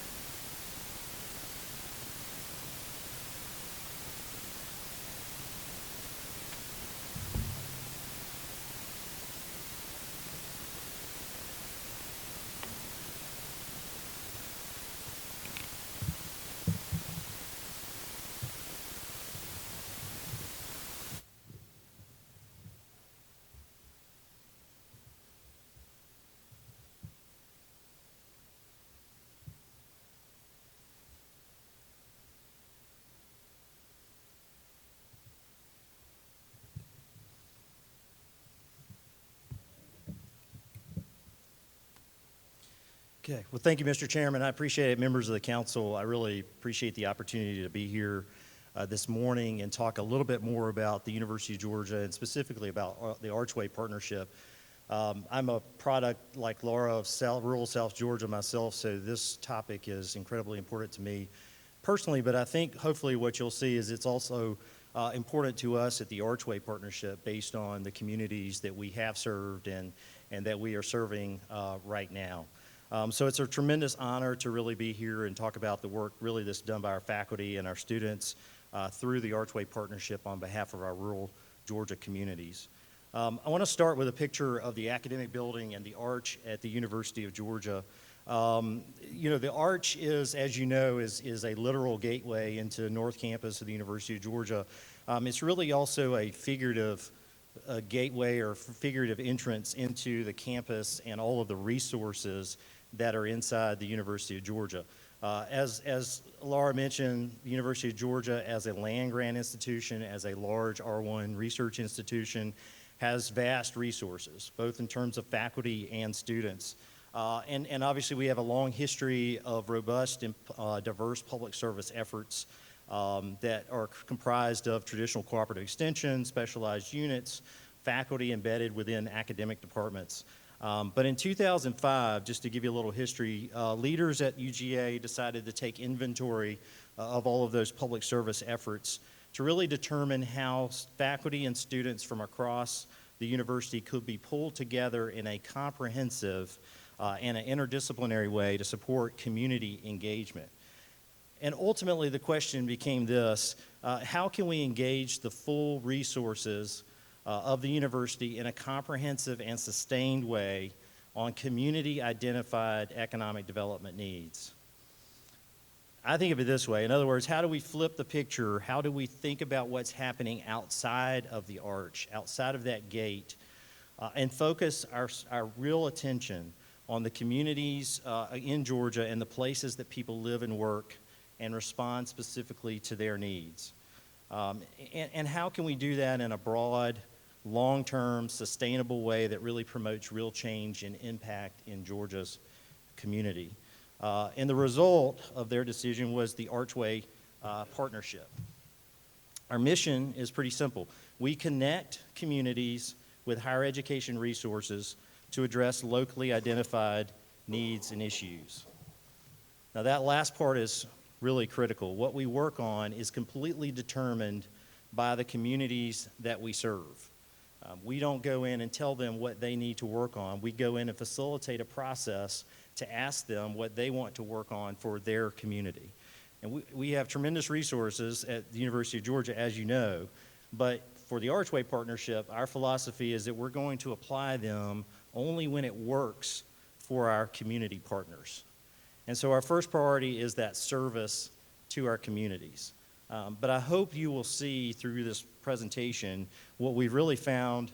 Okay, well, thank you, Mr. Chairman. I appreciate it, members of the council. I really appreciate the opportunity to be here this morning and talk a little bit more about the University of Georgia and specifically about the Archway Partnership. I'm a product, like Laura, of rural South Georgia myself, so this topic is incredibly important to me personally, but I think hopefully what you'll see is it's also important to us at the Archway Partnership based on the communities that we have served and that we are serving right now. So it's a tremendous honor to really be here and talk about the work really that's done by our faculty and our students through the Archway Partnership on behalf of our rural Georgia communities. I want to start with a picture of the academic building and the arch at the University of Georgia. You know, the arch is, as you know, is a literal gateway into North Campus of the University of Georgia. It's really also a figurative gateway or figurative entrance into the campus and all of the resources that are inside the University of Georgia. As Laura mentioned, the University of Georgia as a land-grant institution, as a large R1 research institution, has vast resources, both in terms of faculty and students. And obviously we have a long history of robust and diverse public service efforts that are comprised of traditional cooperative extension, specialized units, faculty embedded within academic departments. But in 2005, just to give you a little history, leaders at UGA decided to take inventory of all of those public service efforts to really determine how faculty and students from across the university could be pulled together in a comprehensive and an interdisciplinary way to support community engagement. And ultimately the question became this: how can we engage the full resources of the university in a comprehensive and sustained way on community-identified economic development needs? I think of it this way. In other words, how do we flip the picture? How do we think about what's happening outside of the arch, outside of that gate, and focus our real attention on the communities in Georgia and the places that people live and work and respond specifically to their needs? And how can we do that in a broad, long-term, sustainable way that really promotes real change and impact in Georgia's community? And the result of their decision was the Archway Partnership. Our mission is pretty simple. We connect communities with higher education resources to address locally identified needs and issues. Now that last part is really critical. What we work on is completely determined by the communities that we serve. We don't go in and tell them what they need to work on. We go in and facilitate a process to ask them what they want to work on for their community. And we have tremendous resources at the University of Georgia, as you know, but for the Archway Partnership, our philosophy is that we're going to apply them only when it works for our community partners. And so our first priority is that service to our communities. But I hope you will see through this presentation what we've really found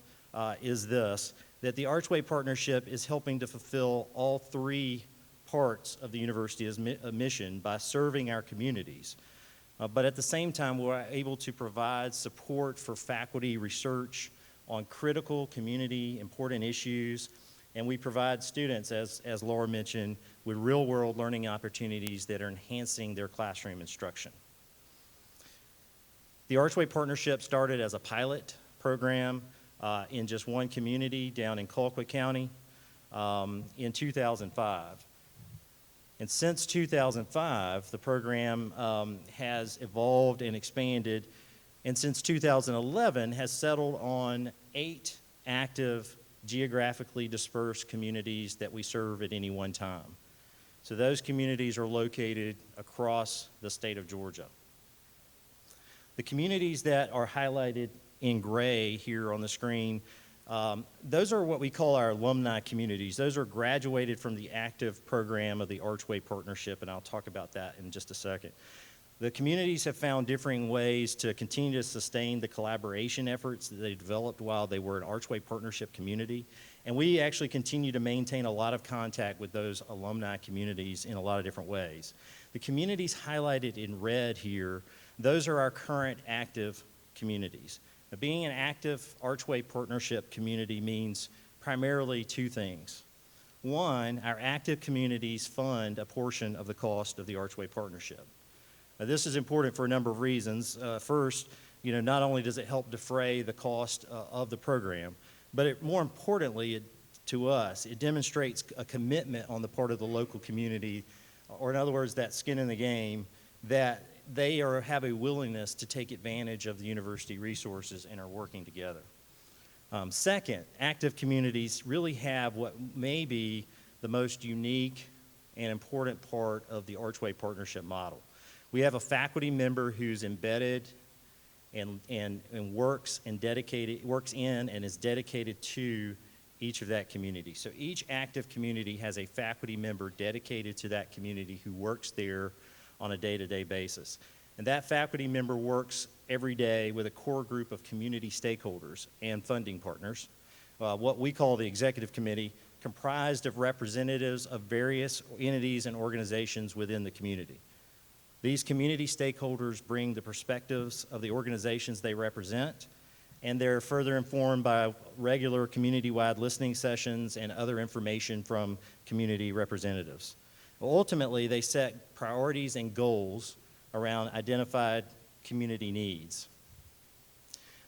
is this, that the Archway Partnership is helping to fulfill all three parts of the university's mission by serving our communities. But at the same time, we're able to provide support for faculty research on critical community important issues, and we provide students, as Laura mentioned, with real-world learning opportunities that are enhancing their classroom instruction. The Archway Partnership started as a pilot program in just one community down in Colquitt County in 2005. And since 2005, the program has evolved and expanded, and since 2011 has settled on 8 active geographically dispersed communities that we serve at any one time. So those communities are located across the state of Georgia. The communities that are highlighted in gray here on the screen, those are what we call our alumni communities. Those are graduated from the active program of the Archway Partnership, and I'll talk about that in just a second. The communities have found differing ways to continue to sustain the collaboration efforts that they developed while they were an Archway Partnership community, and we actually continue to maintain a lot of contact with those alumni communities in a lot of different ways. The communities highlighted in red here, those are our current active communities. Now, being an active Archway Partnership community means primarily 2 things. One, our active communities fund a portion of the cost of the Archway Partnership. Now, this is important for a number of reasons. First, not only does it help defray the cost of the program, but more importantly, to us, it demonstrates a commitment on the part of the local community, or in other words, that skin in the game, that they have a willingness to take advantage of the university resources and are working together. Second, active communities really have what may be the most unique and important part of the Archway Partnership model. We have a faculty member who's embedded and works in and is dedicated to each of that community. So each active community has a faculty member dedicated to that community who works there on a day-to-day basis. And that faculty member works every day with a core group of community stakeholders and funding partners, what we call the executive committee, comprised of representatives of various entities and organizations within the community. These community stakeholders bring the perspectives of the organizations they represent, and they're further informed by regular community-wide listening sessions and other information from community representatives. Ultimately, they set priorities and goals around identified community needs.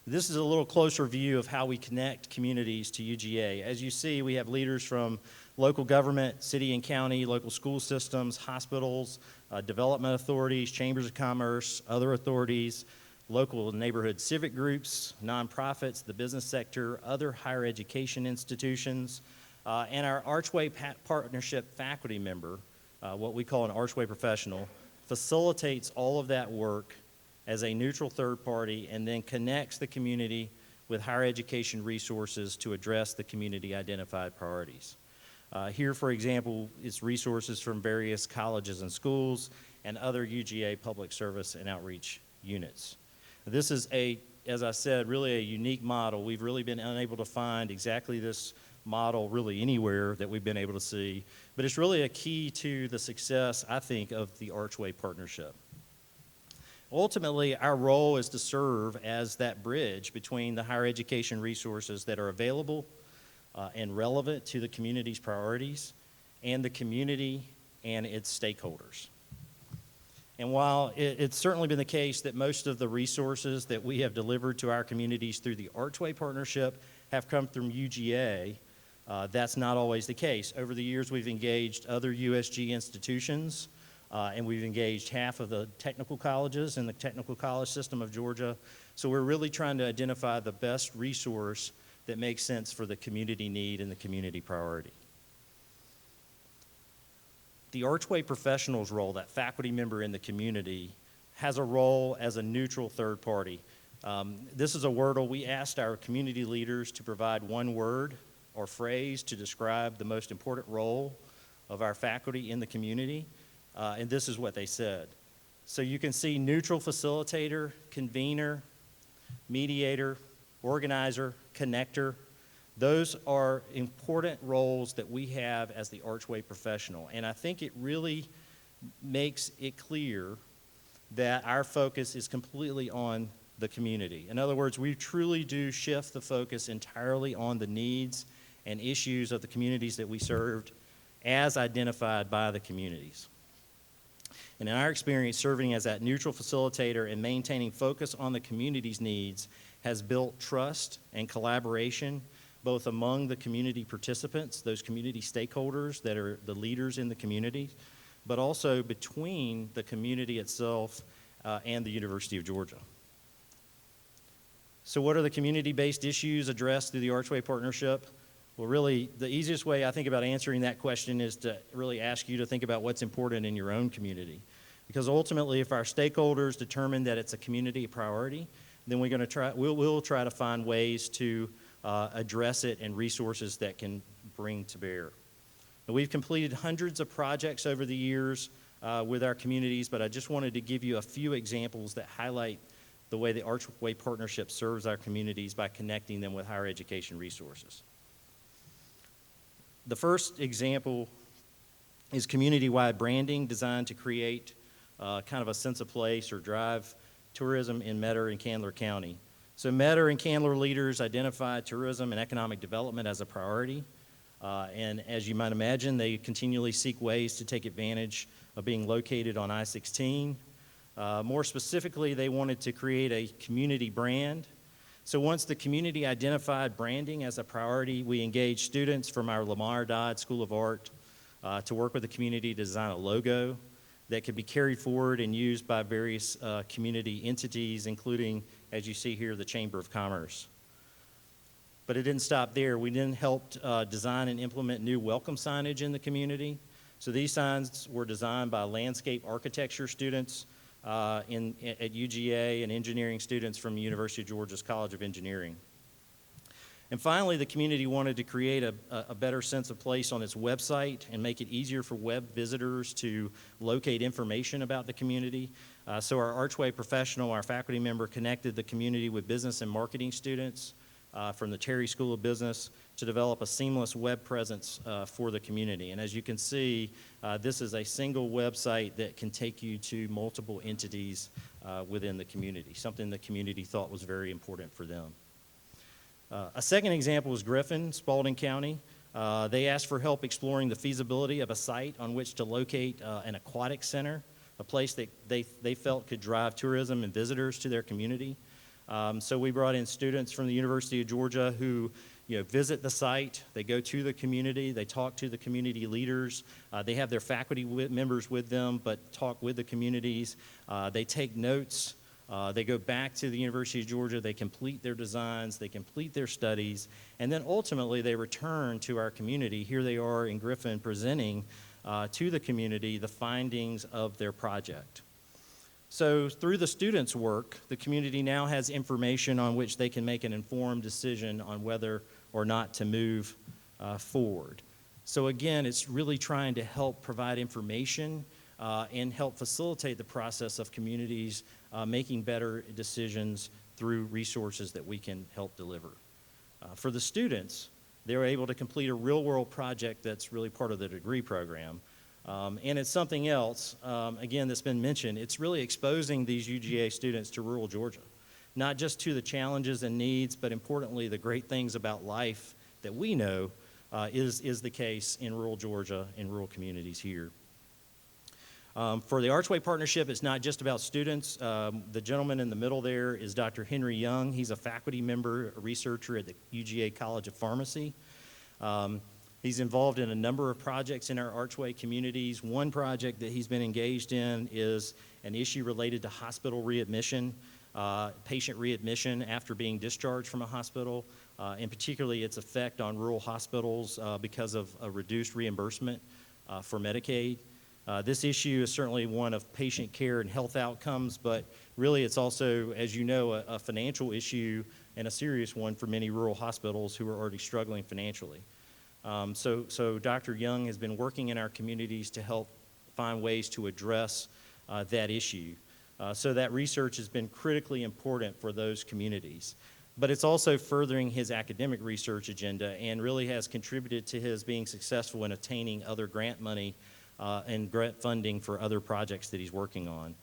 This is a little closer view of how we connect communities to UGA. As you see, we have leaders from local government, city and county, local school systems, hospitals, development authorities, chambers of commerce, other authorities, local neighborhood civic groups, nonprofits, the business sector, other higher education institutions, and our Archway Partnership faculty member, what we call an Archway professional, facilitates all of that work as a neutral third party and then connects the community with higher education resources to address the community identified priorities. Here, for example, is resources from various colleges and schools and other UGA public service and outreach units. This is as I said, really a unique model. We've really been unable to find exactly this model really anywhere that we've been able to see, but it's really a key to the success, I think, of the Archway Partnership. Ultimately, our role is to serve as that bridge between the higher education resources that are available and relevant to the community's priorities and the community and its stakeholders. And while it's certainly been the case that most of the resources that we have delivered to our communities through the Archway Partnership have come from UGA, that's not always the case. Over the years, we've engaged other USG institutions, and we've engaged half of the technical colleges in the technical college system of Georgia. So we're really trying to identify the best resource that makes sense for the community need and the community priority. The Archway professional's role, that faculty member in the community, has a role as a neutral third party. This is a wordle. We asked our community leaders to provide one word or phrase to describe the most important role of our faculty in the community, and this is what they said. So you can see neutral facilitator, convener, mediator, organizer, connector. Those are important roles that we have as the Archway professional, and I think it really makes it clear that our focus is completely on the community. In other words, we truly do shift the focus entirely on the needs and issues of the communities that we served as identified by the communities. And in our experience, serving as that neutral facilitator and maintaining focus on the community's needs has built trust and collaboration both among the community participants, those community stakeholders that are the leaders in the community, but also between the community itself and the University of Georgia. So what are the community-based issues addressed through the Archway Partnership? Well, really, the easiest way I think about answering that question is to really ask you to think about what's important in your own community. Because ultimately, if our stakeholders determine that it's a community priority, then we'll try to find ways to address it and resources that can bring to bear. Now, we've completed hundreds of projects over the years with our communities, but I just wanted to give you a few examples that highlight the way the Archway Partnership serves our communities by connecting them with higher education resources. The first example is community-wide branding designed to create kind of a sense of place or drive tourism in Metter and Candler County. So Metter and Candler leaders identified tourism and economic development as a priority. And as you might imagine, they continually seek ways to take advantage of being located on I-16. More specifically, they wanted to create a community brand. So once the community identified branding as a priority, we engaged students from our Lamar Dodd School of Art to work with the community to design a logo that could be carried forward and used by various community entities, including, as you see here, the Chamber of Commerce. But it didn't stop there. We then helped design and implement new welcome signage in the community. So these signs were designed by landscape architecture students at UGA and engineering students from the University of Georgia's College of Engineering. And finally, the community wanted to create a better sense of place on its website and make it easier for web visitors to locate information about the community. So our Archway professional, our faculty member, connected the community with business and marketing students from the Terry School of Business to develop a seamless web presence for the community. And as you can see, this is a single website that can take you to multiple entities within the community, something the community thought was very important for them. A second example was Griffin, Spalding County. They asked for help exploring the feasibility of a site on which to locate an aquatic center, a place that they felt could drive tourism and visitors to their community. So we brought in students from the University of Georgia who visit the site, they go to the community, they talk to the community leaders, they have their faculty members with them, but talk with the communities, they take notes. They go back to the University of Georgia, they complete their designs, they complete their studies, and then ultimately they return to our community. Here they are in Griffin presenting to the community the findings of their project. So through the students' work, the community now has information on which they can make an informed decision on whether or not to move forward. So again, it's really trying to help provide information and help facilitate the process of communities making better decisions through resources that we can help deliver. For the students, they were able to complete a real-world project that's really part of the degree program. And it's something else, again, that's been mentioned. It's really exposing these UGA students to rural Georgia, not just to the challenges and needs, but importantly, the great things about life that we know is the case in rural Georgia, in rural communities here. For the Archway Partnership, it's not just about students. The gentleman in the middle there is Dr. Henry Young. He's a faculty member, a researcher at the UGA College of Pharmacy. He's involved in a number of projects in our Archway communities. One project that he's been engaged in is an issue related to hospital readmission, patient readmission after being discharged from a hospital, and particularly its effect on rural hospitals because of a reduced reimbursement for Medicaid. This issue is certainly one of patient care and health outcomes, but really it's also, as you know, a financial issue and a serious one for many rural hospitals who are already struggling financially. So Dr. Young has been working in our communities to help find ways to address that issue. So that research has been critically important for those communities. But it's also furthering his academic research agenda and really has contributed to his being successful in attaining other grant money and grant funding for other projects that he's working on.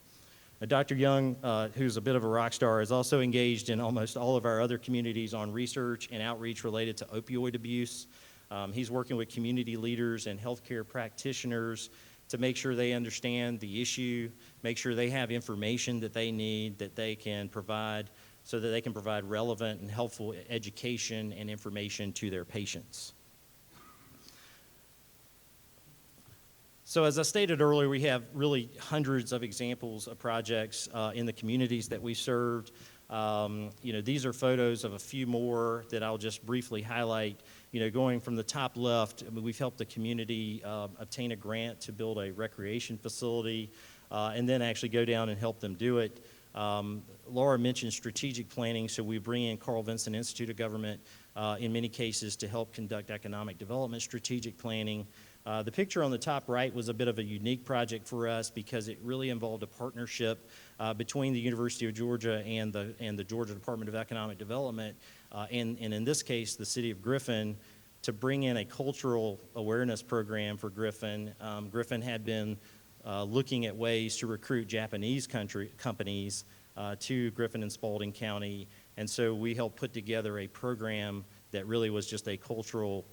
Dr. Young, who's a bit of a rock star, is also engaged in almost all of our other communities on research and outreach related to opioid abuse. He's working with community leaders and healthcare practitioners to make sure they understand the issue, make sure they have information that they need, that they can provide, so that they can provide relevant and helpful education and information to their patients. So as I stated earlier, we have really hundreds of examples of projects in the communities that we served. These are photos of a few more that I'll just briefly highlight. Going from the top left, we've helped the community obtain a grant to build a recreation facility and then actually go down and help them do it. Laura mentioned strategic planning, so we bring in Carl Vinson Institute of Government in many cases to help conduct economic development strategic planning. The picture on the top right was a bit of a unique project for us because it really involved a partnership between the University of Georgia and the Georgia Department of Economic Development, and in this case, the city of Griffin, to bring in a cultural awareness program for Griffin. Griffin had been looking at ways to recruit Japanese companies to Griffin and Spalding County, and so we helped put together a program that really was just a cultural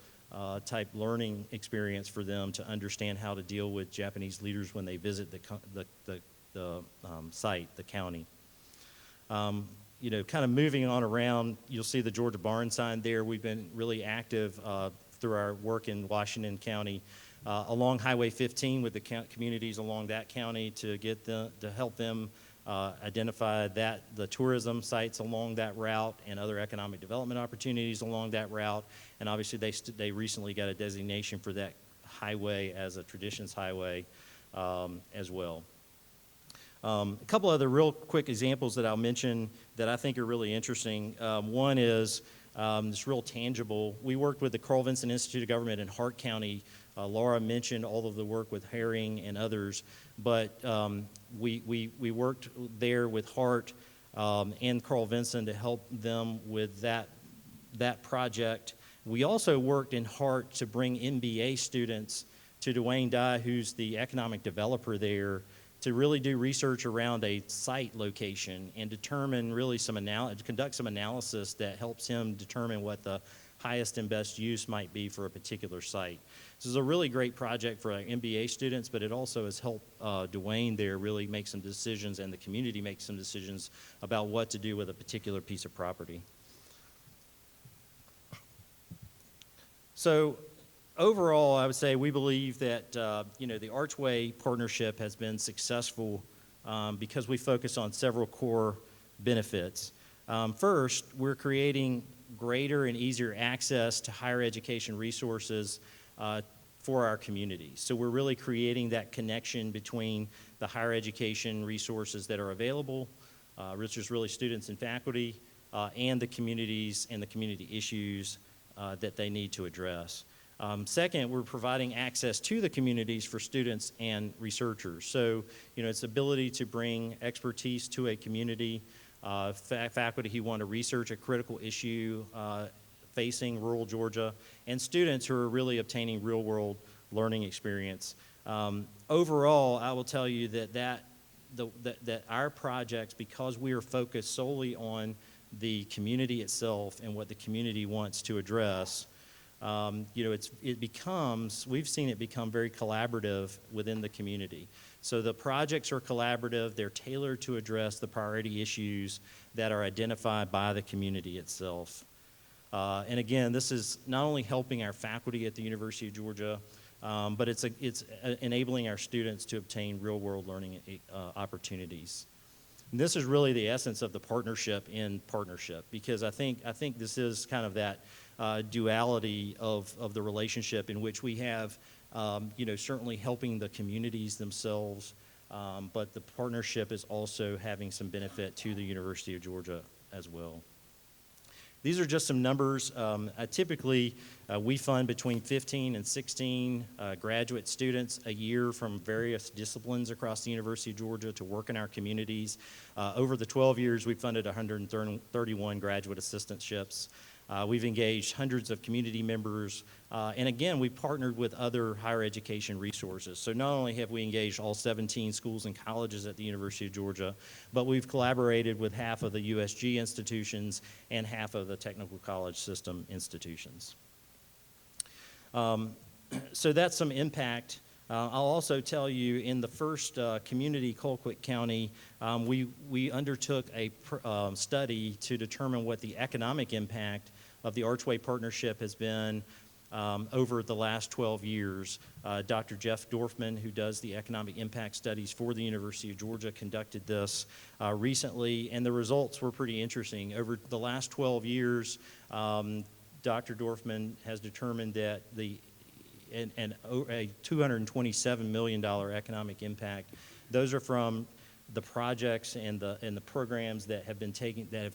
type learning experience for them to understand how to deal with Japanese leaders when they visit the site, the county. You know, kind of moving on around, you'll see the Georgia Barn sign there. We've been really active through our work in Washington County along Highway 15 with the communities along that county to help them identify the tourism sites along that route and other economic development opportunities along that route. And obviously, they recently got a designation for that highway as a Traditions Highway as well. A couple other real quick examples that I'll mention that I think are really interesting. One is this real tangible. We worked with the Carl Vinson Institute of Government in Hart County. Laura mentioned all of the work with Herring and others, but we worked there with Hart and Carl Vinson to help them with that project. We also worked in Hart to bring MBA students to Dwayne Dye, who's the economic developer there, to really do research around a site location and determine really conduct some analysis that helps him determine what the highest and best use might be for a particular site. This is a really great project for our MBA students, but it also has helped Dwayne there really make some decisions and the community make some decisions about what to do with a particular piece of property. So overall, I would say we believe that the Archway partnership has been successful because we focus on several core benefits. First, we're creating greater and easier access to higher education resources for our communities. So we're really creating that connection between the higher education resources that are available, which is really students and faculty, and the communities and the community issues that they need to address. Second, we're providing access to the communities for students and researchers. So, it's ability to bring expertise to a community, faculty who want to research a critical issue facing rural Georgia, and students who are really obtaining real-world learning experience. Overall, I will tell you that our projects, because we are focused solely on the community itself and what the community wants to address, we've seen it become very collaborative within the community. So the projects are collaborative, they're tailored to address the priority issues that are identified by the community itself. And again, this is not only helping our faculty at the University of Georgia, but it's enabling our students to obtain real-world learning opportunities. And this is really the essence of the partnership in partnership, because I think this is kind of that duality of the relationship in which we have, certainly helping the communities themselves, but the partnership is also having some benefit to the University of Georgia as well. These are just some numbers. Typically, we fund between 15 and 16 graduate students a year from various disciplines across the University of Georgia to work in our communities. Over the 12 years, we've funded 131 graduate assistantships. We've engaged hundreds of community members, and again, we've partnered with other higher education resources. So not only have we engaged all 17 schools and colleges at the University of Georgia, but we've collaborated with half of the USG institutions and half of the technical college system institutions. So that's some impact. I'll also tell you, in the first community, Colquitt County, we undertook a study to determine what the economic impact of the Archway Partnership has been over the last 12 years. Dr. Jeff Dorfman, who does the economic impact studies for the University of Georgia, conducted this recently, and the results were pretty interesting. Over the last 12 years, Dr. Dorfman has determined that a $227 million economic impact. Those are from the projects and the programs that have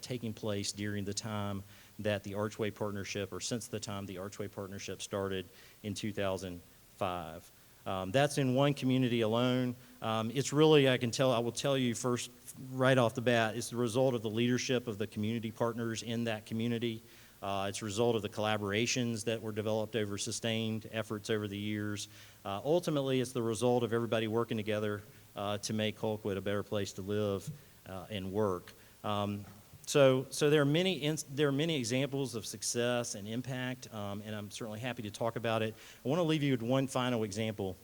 taken place during the time that the Archway Partnership, or since the time the Archway Partnership started in 2005. That's in one community alone. It's really, I will tell you first, right off the bat, it's the result of the leadership of the community partners in that community. It's a result of the collaborations that were developed over sustained efforts over the years. Ultimately, it's the result of everybody working together to make Colquitt a better place to live and work. So there are many examples of success and impact, and I'm certainly happy to talk about it. I want to leave you with one final example.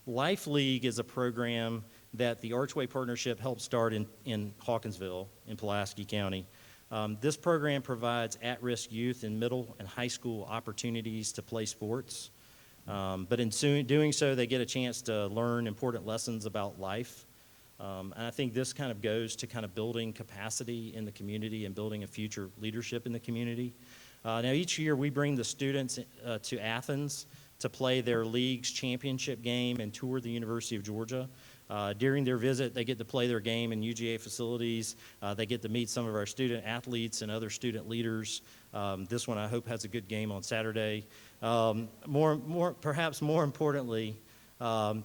Life League is a program that the Archway Partnership helped start in Hawkinsville in Pulaski County. This program provides at-risk youth in middle and high school opportunities to play sports. But in doing so, they get a chance to learn important lessons about life. And I think this kind of goes to kind of building capacity in the community and building a future leadership in the community. Now, each year we bring the students to Athens to play their league's championship game and tour the University of Georgia. During their visit, they get to play their game in UGA facilities. They get to meet some of our student athletes and other student leaders. This one, I hope, has a good game on Saturday. Perhaps more importantly,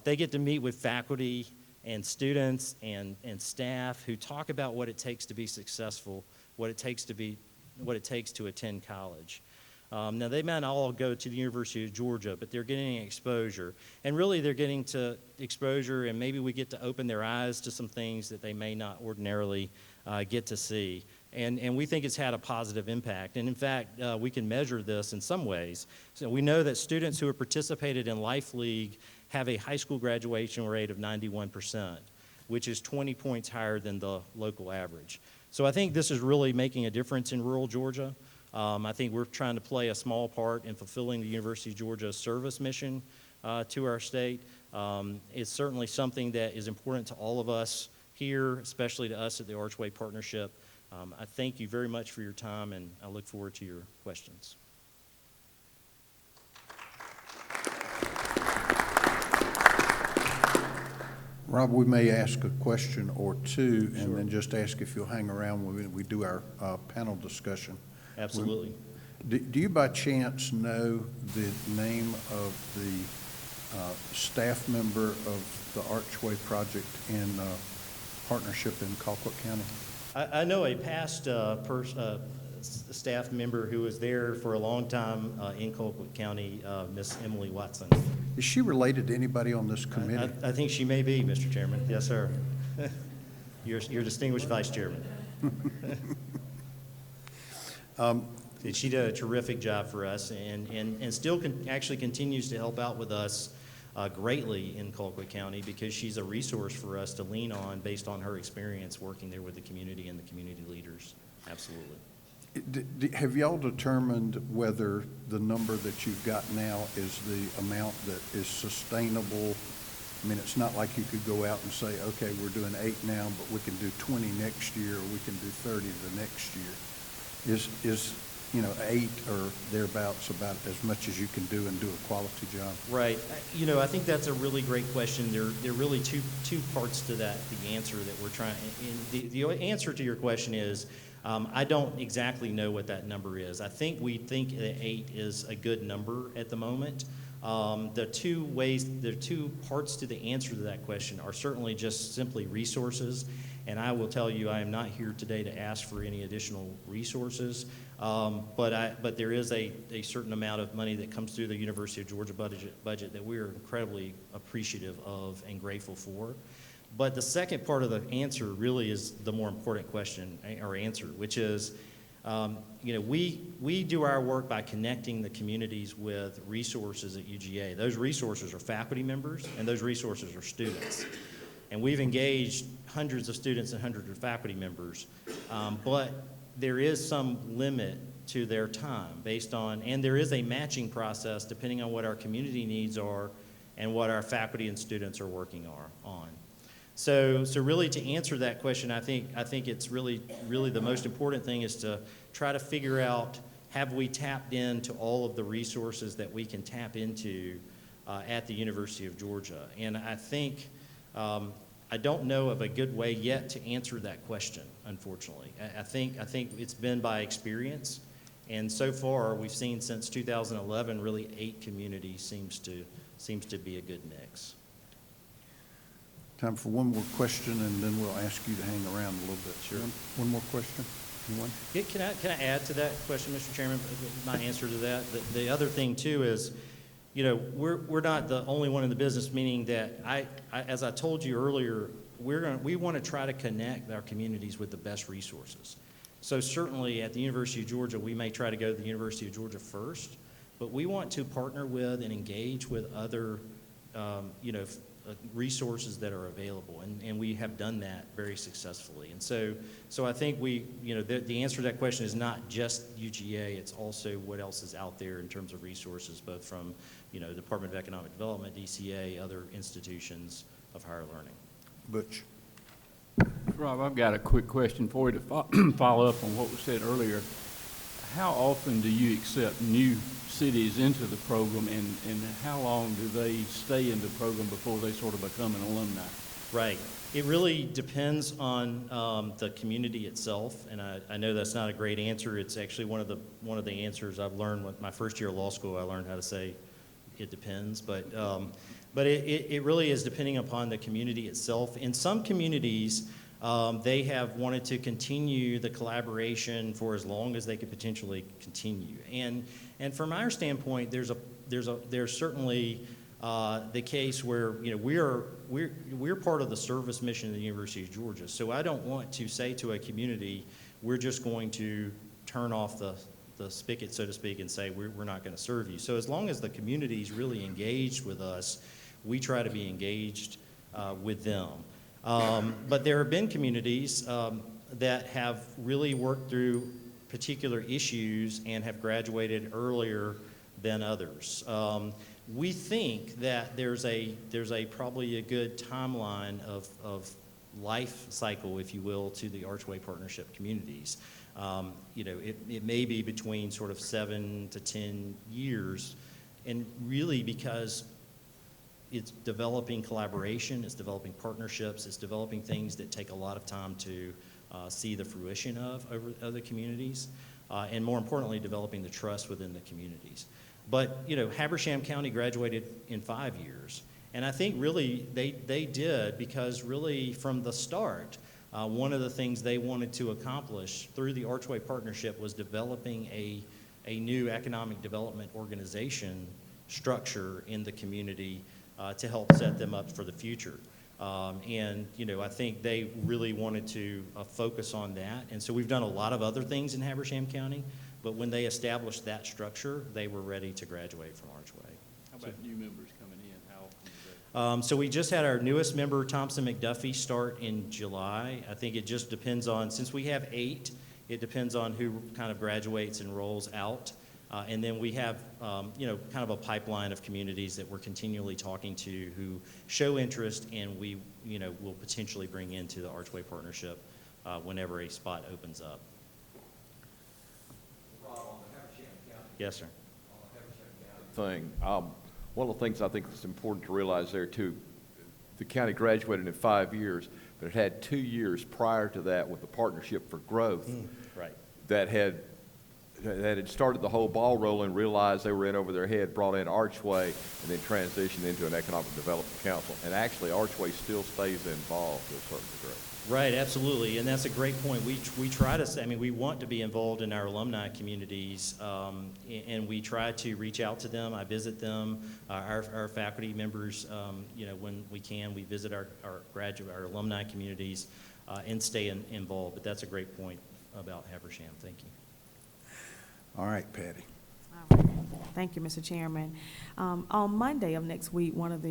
they get to meet with faculty and students and staff who talk about what it takes to be successful, what it takes to attend college. Now, they might not all go to the University of Georgia, but they're getting exposure. And really, they're getting to exposure, and maybe we get to open their eyes to some things that they may not ordinarily get to see. And we think it's had a positive impact. And in fact, we can measure this in some ways. So we know that students who have participated in Life League have a high school graduation rate of 91%, which is 20 points higher than the local average. So I think this is really making a difference in rural Georgia. I think we're trying to play a small part in fulfilling the University of Georgia's service mission to our state. It's certainly something that is important to all of us here, especially to us at the Archway Partnership. I thank you very much for your time, and I look forward to your questions. Rob, we may ask a question or two, and then just ask if you'll hang around when we do our panel discussion. Absolutely. Do you by chance know the name of the staff member of the Archway Project in partnership in Colquitt County? I know a past staff member who was there for a long time in Colquitt County, Miss Emily Watson. Is she related to anybody on this committee? I think she may be, Mr. Chairman. Yes, sir. Your distinguished vice chairman. She did a terrific job for us and still actually continues to help out with us greatly in Colquitt County because she's a resource for us to lean on based on her experience working there with the community and the community leaders. Absolutely. Have y'all determined whether the number that you've got now is the amount that is sustainable? I mean, it's not like you could go out and say, okay, we're doing 8 now, but we can do 20 next year, or we can do 30 the next year. Is 8 or thereabouts about as much as you can do and do a quality job? Right. I think that's a really great question. There are really two parts to that, the answer that we're trying. The answer to your question is, I don't exactly know what that number is. I think we think that 8 is a good number at the moment. The two parts to the answer to that question are certainly just simply resources, and I will tell you I am not here today to ask for any additional resources, but there is a certain amount of money that comes through the University of Georgia budget that we are incredibly appreciative of and grateful for. But the second part of the answer really is the more important question or answer, which is, we do our work by connecting the communities with resources at UGA. Those resources are faculty members, and those resources are students. And we've engaged hundreds of students and hundreds of faculty members, but there is some limit to their time based on, and there is a matching process depending on what our community needs are and what our faculty and students are working on. So really to answer that question, I think it's really the most important thing is to try to figure out, have we tapped into all of the resources that we can tap into at the University of Georgia? And I think, I don't know of a good way yet to answer that question, unfortunately. I think it's been by experience, and so far we've seen since 2011 really 8 communities seems to be a good mix. Time for one more question, and then we'll ask you to hang around a little bit. Sure. One more question? Anyone? Can I add to that question, Mr. Chairman, my answer to that? The other thing, too, is, we're not the only one in the business, meaning that as I told you earlier, we want to try to connect our communities with the best resources. So certainly at the University of Georgia, we may try to go to the University of Georgia first, but we want to partner with and engage with other, resources that are available, and we have done that very successfully. And so I think the answer to that question is not just UGA, it's also what else is out there in terms of resources, both from, the Department of Economic Development, DCA, other institutions of higher learning. Butch? Rob, I've got a quick question for you to follow up on what was said earlier. How often do you accept new cities into the program, and how long do they stay in the program before they sort of become an alumni? Right. It really depends on the community itself, and I know that's not a great answer. It's actually one of the answers I've learned with my first year of law school. I learned how to say it depends, but it really is depending upon the community itself. In some communities, they have wanted to continue the collaboration for as long as they could potentially continue. And from our standpoint, there's certainly the case where we're part of the service mission of the University of Georgia. So I don't want to say to a community, we're just going to turn off the spigot, so to speak, and say we're not going to serve you. So as long as the community is really engaged with us, we try to be engaged with them. But there have been communities that have really worked through particular issues and have graduated earlier than others. We think that there's probably a good timeline of life cycle, if you will, to the Archway Partnership communities. It may be between sort of 7 to 10 years, and really because it's developing collaboration, it's developing partnerships, it's developing things that take a lot of time to see the fruition of over other communities, and more importantly, developing the trust within the communities. But, Habersham County graduated in 5 years, and I think really they did because really from the start, one of the things they wanted to accomplish through the Archway Partnership was developing a new economic development organization structure in the community to help set them up for the future. I think they really wanted to focus on that. And so we've done a lot of other things in Habersham County, but when they established that structure, they were ready to graduate from Archway. How about new members coming in? How often is that? So we just had our newest member, Thompson McDuffie, start in July. I think it just depends on, since we have 8, it depends on who kind of graduates and rolls out. And then we have, kind of a pipeline of communities that we're continually talking to who show interest, and we, will potentially bring into the Archway Partnership whenever a spot opens up. Rob, on the Habersham County. Yes, sir. On the Habersham County thing, one of the things I think that's important to realize there too, the county graduated in 5 years, but it had 2 years prior to that with the Partnership for Growth Right. that had started the whole ball rolling, realized they were in over their head, brought in Archway, and then transitioned into an Economic Development Council. And actually, Archway still stays involved to a certain degree. Right, absolutely, and that's a great point. We try to say, we want to be involved in our alumni communities, and we try to reach out to them. I visit them, our faculty members, when we can, we visit our alumni communities and stay involved. But that's a great point about Habersham. Thank you. All right, Patty. All right. Thank you, Mr. Chairman. On Monday of next week, one of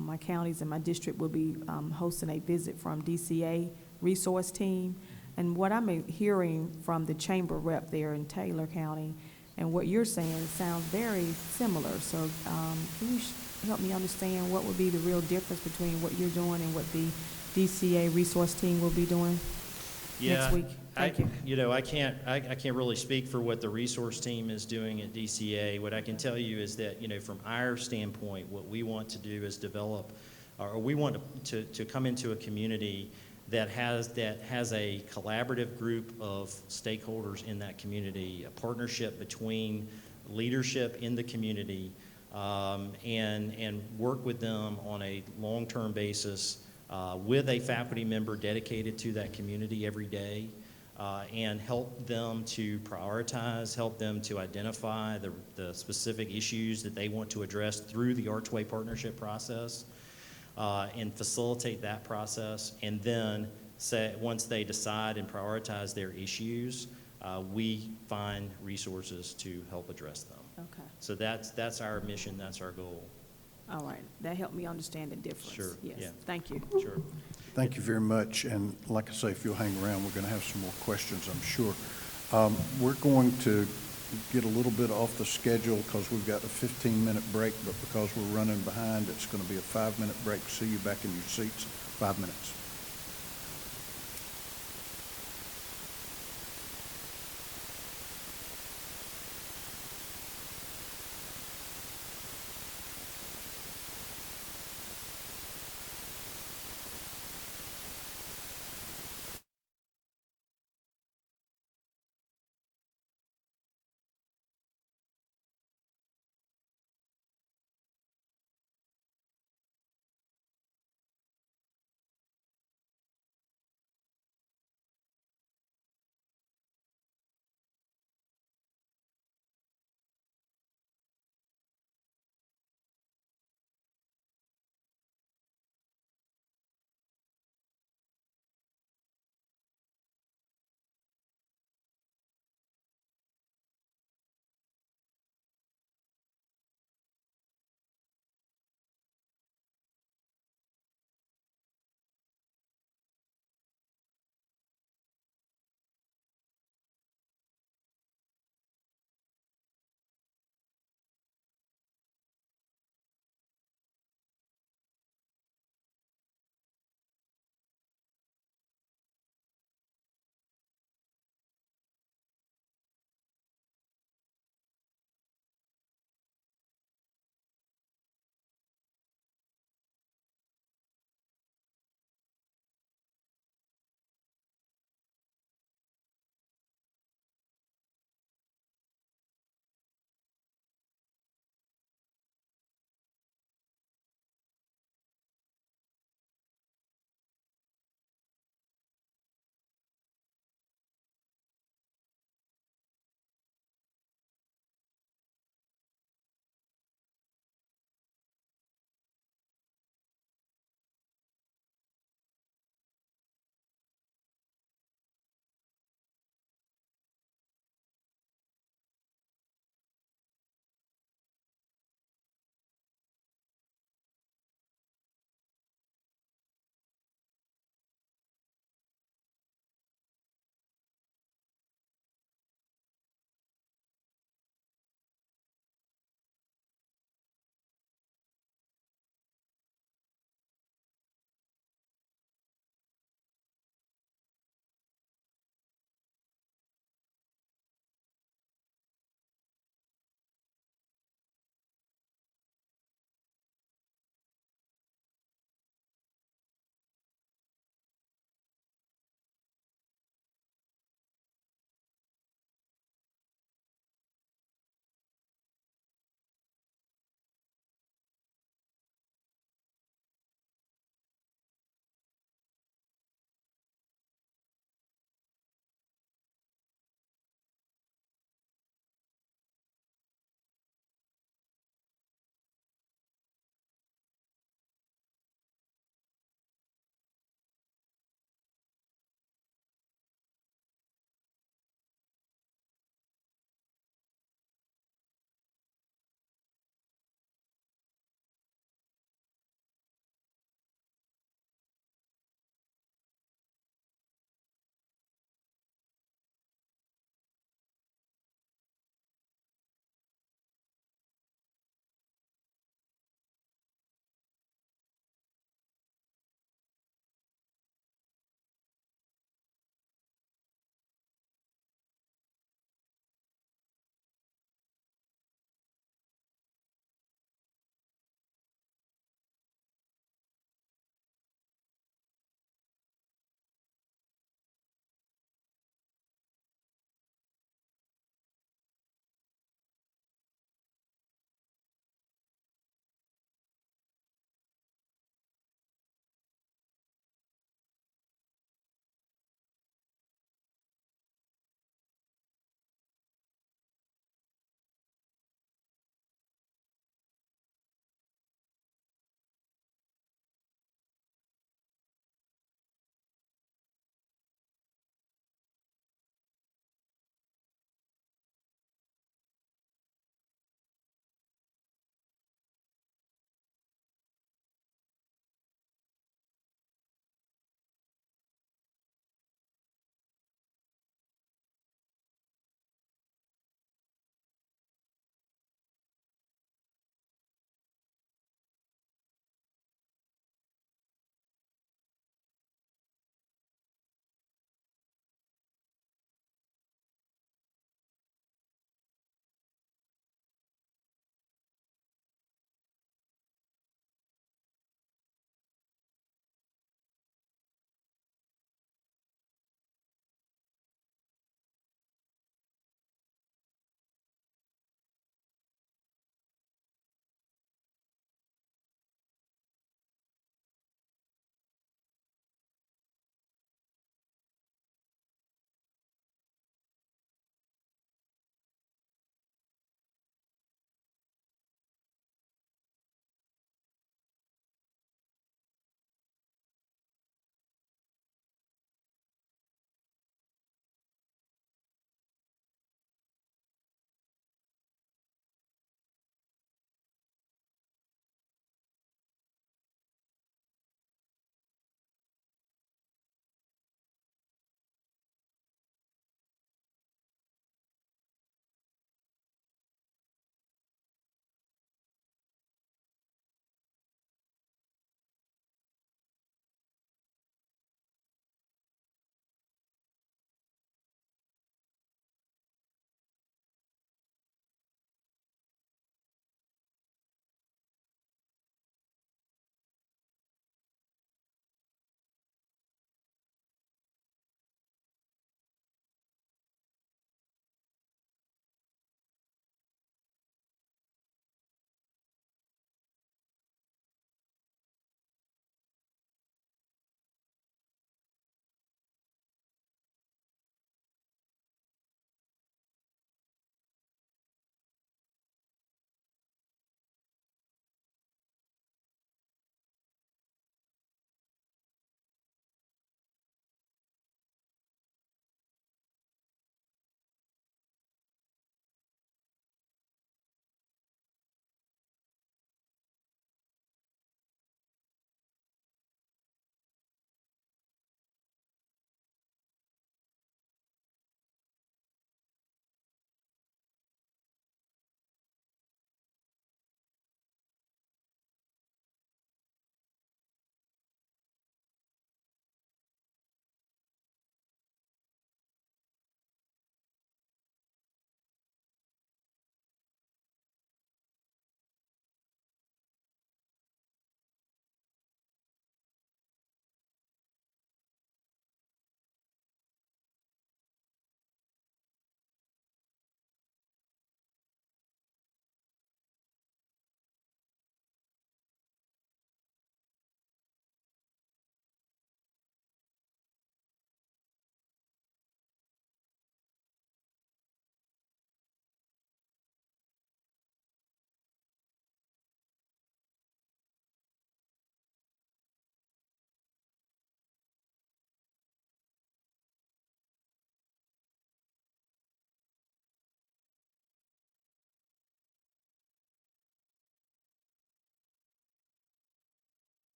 my counties in my district will be hosting a visit from DCA resource team. And what I'm hearing from the chamber rep there in Taylor County and what you're saying sounds very similar. So can you help me understand what would be the real difference between what you're doing and what the DCA resource team will be doing next week? Thank you. I can't really speak for what the resource team is doing at DCA. What I can tell you is that, from our standpoint, what we want to do is develop, or we want to come into a community that has a collaborative group of stakeholders in that community, a partnership between leadership in the community, and work with them on a long-term basis with a faculty member dedicated to that community every day. And help them to prioritize, help them to identify the specific issues that they want to address through the Archway Partnership process. and facilitate that process. And then once they decide and prioritize their issues, we find resources to help address them. Okay, So that's our mission, that's our goal. all right. That helped me understand the difference. Sure, yeah. Yes, thank you. Sure. Thank you very much, and like I say, if you'll hang around, we're going to have some more questions, I'm sure. We're going to get a little bit off the schedule because we've got a 15-minute break, but because we're running behind, it's going to be a 5-minute break. See you back in your seats, 5 minutes.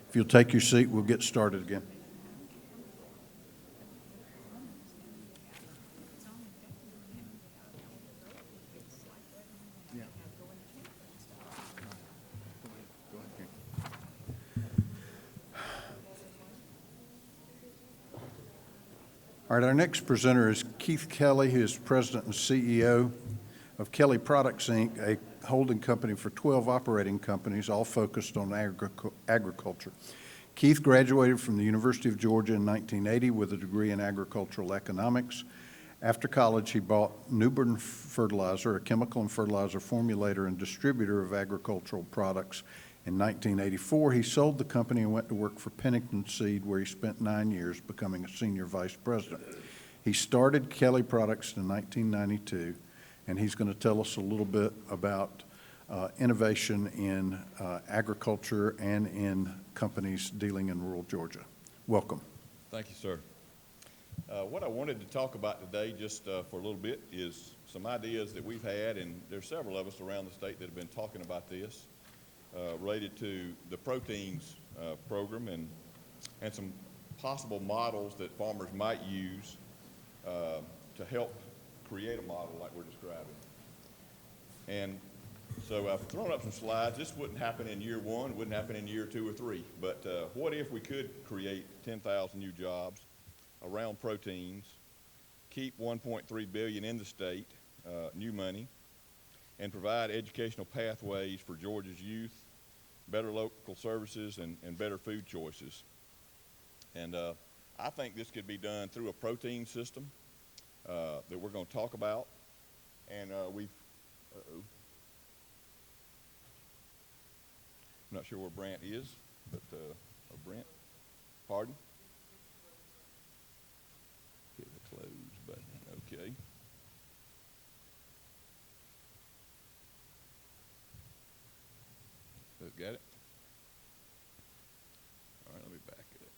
If you'll take your seat, we'll get started again. All right, our next presenter is Keith Kelly, who is President and CEO of Kelly Products, Inc., a holding company for 12 operating companies, all focused on agriculture. Keith graduated from the University of Georgia in 1980 with a degree in agricultural economics. After college, he bought Newbern Fertilizer, a chemical and fertilizer formulator and distributor of agricultural products. In 1984, he sold the company and went to work for Pennington Seed, where he spent 9 years becoming a senior vice president. He started Kelly Products in 1992, and he's going to tell us a little bit about innovation in agriculture and in companies dealing in rural Georgia. Welcome. Thank you, sir. What I wanted to talk about today, just for a little bit, is some ideas that we've had, and there's several of us around the state that have been talking about this, related to the proteins program and some possible models that farmers might use to help create a model like we're describing. And so I've thrown up some slides. This wouldn't happen in year one, wouldn't happen in year 2 or 3, but what if we could create 10,000 new jobs around proteins, keep $1.3 billion in the state, new money, and provide educational pathways for Georgia's youth, better local services, and better food choices. And I think this could be done through a protein system that we're going to talk about. And I'm not sure where Brant is, but, Brant, pardon? Hit the close button, okay. Got it? All right, let me back it up.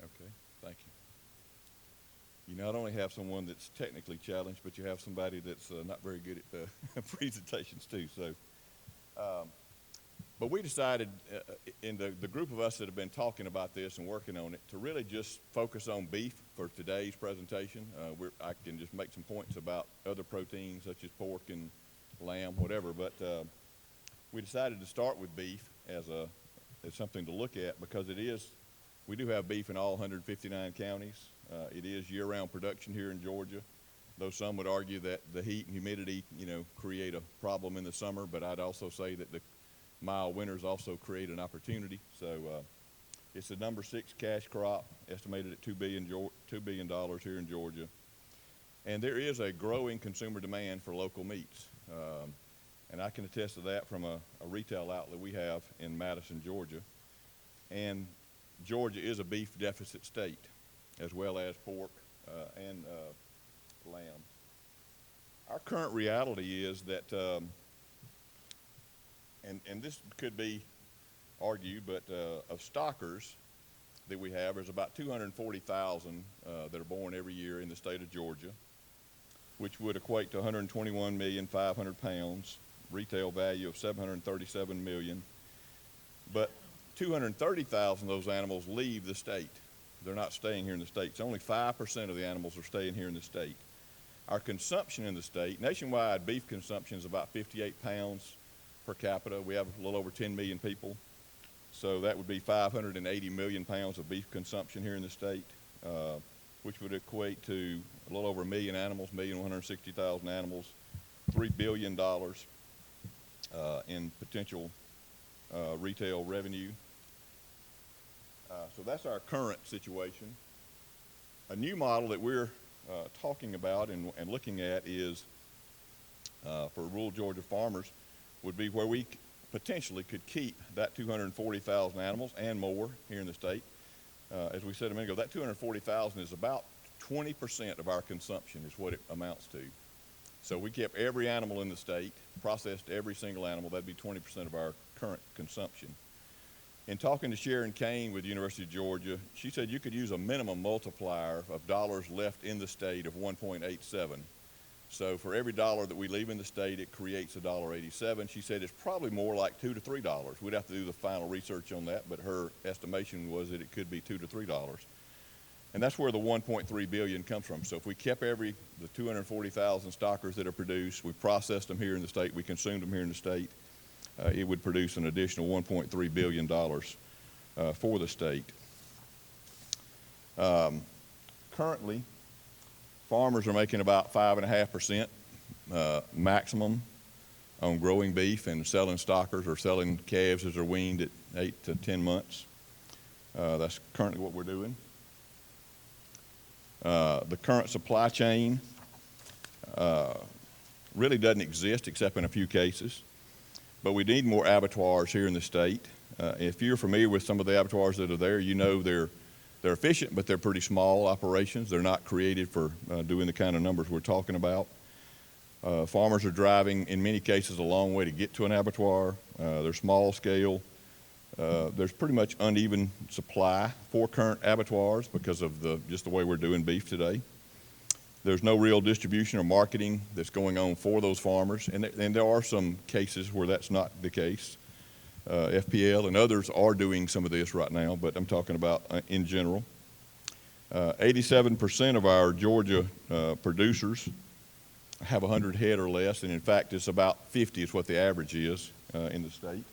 Okay, thank you. You not only have someone that's technically challenged, but you have somebody that's not very good at presentations too. So, but we decided in the group of us that have been talking about this and working on it to really just focus on beef for today's presentation. I can just make some points about other proteins such as pork and lamb, whatever, but we decided to start with beef as something to look at because we do have beef in all 159 counties. It is year-round production here in Georgia, though some would argue that the heat and humidity, create a problem in the summer, but I'd also say that the mild winters also create an opportunity. So it's the number 6 cash crop, estimated at $2 billion here in Georgia. And there is a growing consumer demand for local meats. And I can attest to that from a retail outlet we have in Madison, Georgia. And Georgia is a beef deficit state, as well as pork and lamb. Our current reality is that and this could be argued, but of stockers that we have, there's about 240,000 that are born every year in the state of Georgia, which would equate to 121,500,000 pounds, retail value of $737 million. But 230,000 of those animals leave the state. They're not staying here in the state. So only 5% of the animals are staying here in the state. Our consumption in the state, nationwide beef consumption is about 58 pounds per capita. We have a little over 10 million people. So that would be 580 million pounds of beef consumption here in the state, which would equate to a little over 1 million animals, 1,160,000 animals, $3 billion in potential retail revenue. So that's our current situation. A new model that we're talking about and looking at is for rural Georgia farmers would be where we potentially could keep that 240,000 animals and more here in the state. As we said a minute ago, that 240,000 is about 20% of our consumption is what it amounts to. So we kept every animal in the state, processed every single animal, that'd be 20% of our current consumption. In talking to Sharon Kane with the University of Georgia, she said you could use a minimum multiplier of dollars left in the state of 1.87 So for every dollar that we leave in the state, it creates $1.87. She said it's probably more like $2 to $3. We'd have to do the final research on that, but her estimation was that it could be $2 to $3. And that's where the $1.3 billion comes from. So if we kept the 240,000 stockers that are produced, we processed them here in the state, we consumed them here in the state, it would produce an additional $1.3 billion for the state. Currently, farmers are making about 5.5% maximum on growing beef and selling stockers or selling calves as they're weaned at 8 to 10 months. That's currently what we're doing. The current supply chain really doesn't exist except in a few cases, but we need more abattoirs here in the state. If you're familiar with some of the abattoirs that are there, you know they're efficient, but they're pretty small operations. They're not created for doing the kind of numbers we're talking about. Farmers are driving, in many cases, a long way to get to an abattoir. They're small scale. There's pretty much uneven supply for current abattoirs because of just the way we're doing beef today. There's no real distribution or marketing that's going on for those farmers, and there are some cases where that's not the case. FPL and others are doing some of this right now, but I'm talking about in general. 87% of our Georgia producers have 100 head or less, and in fact it's about 50 is what the average is in the state.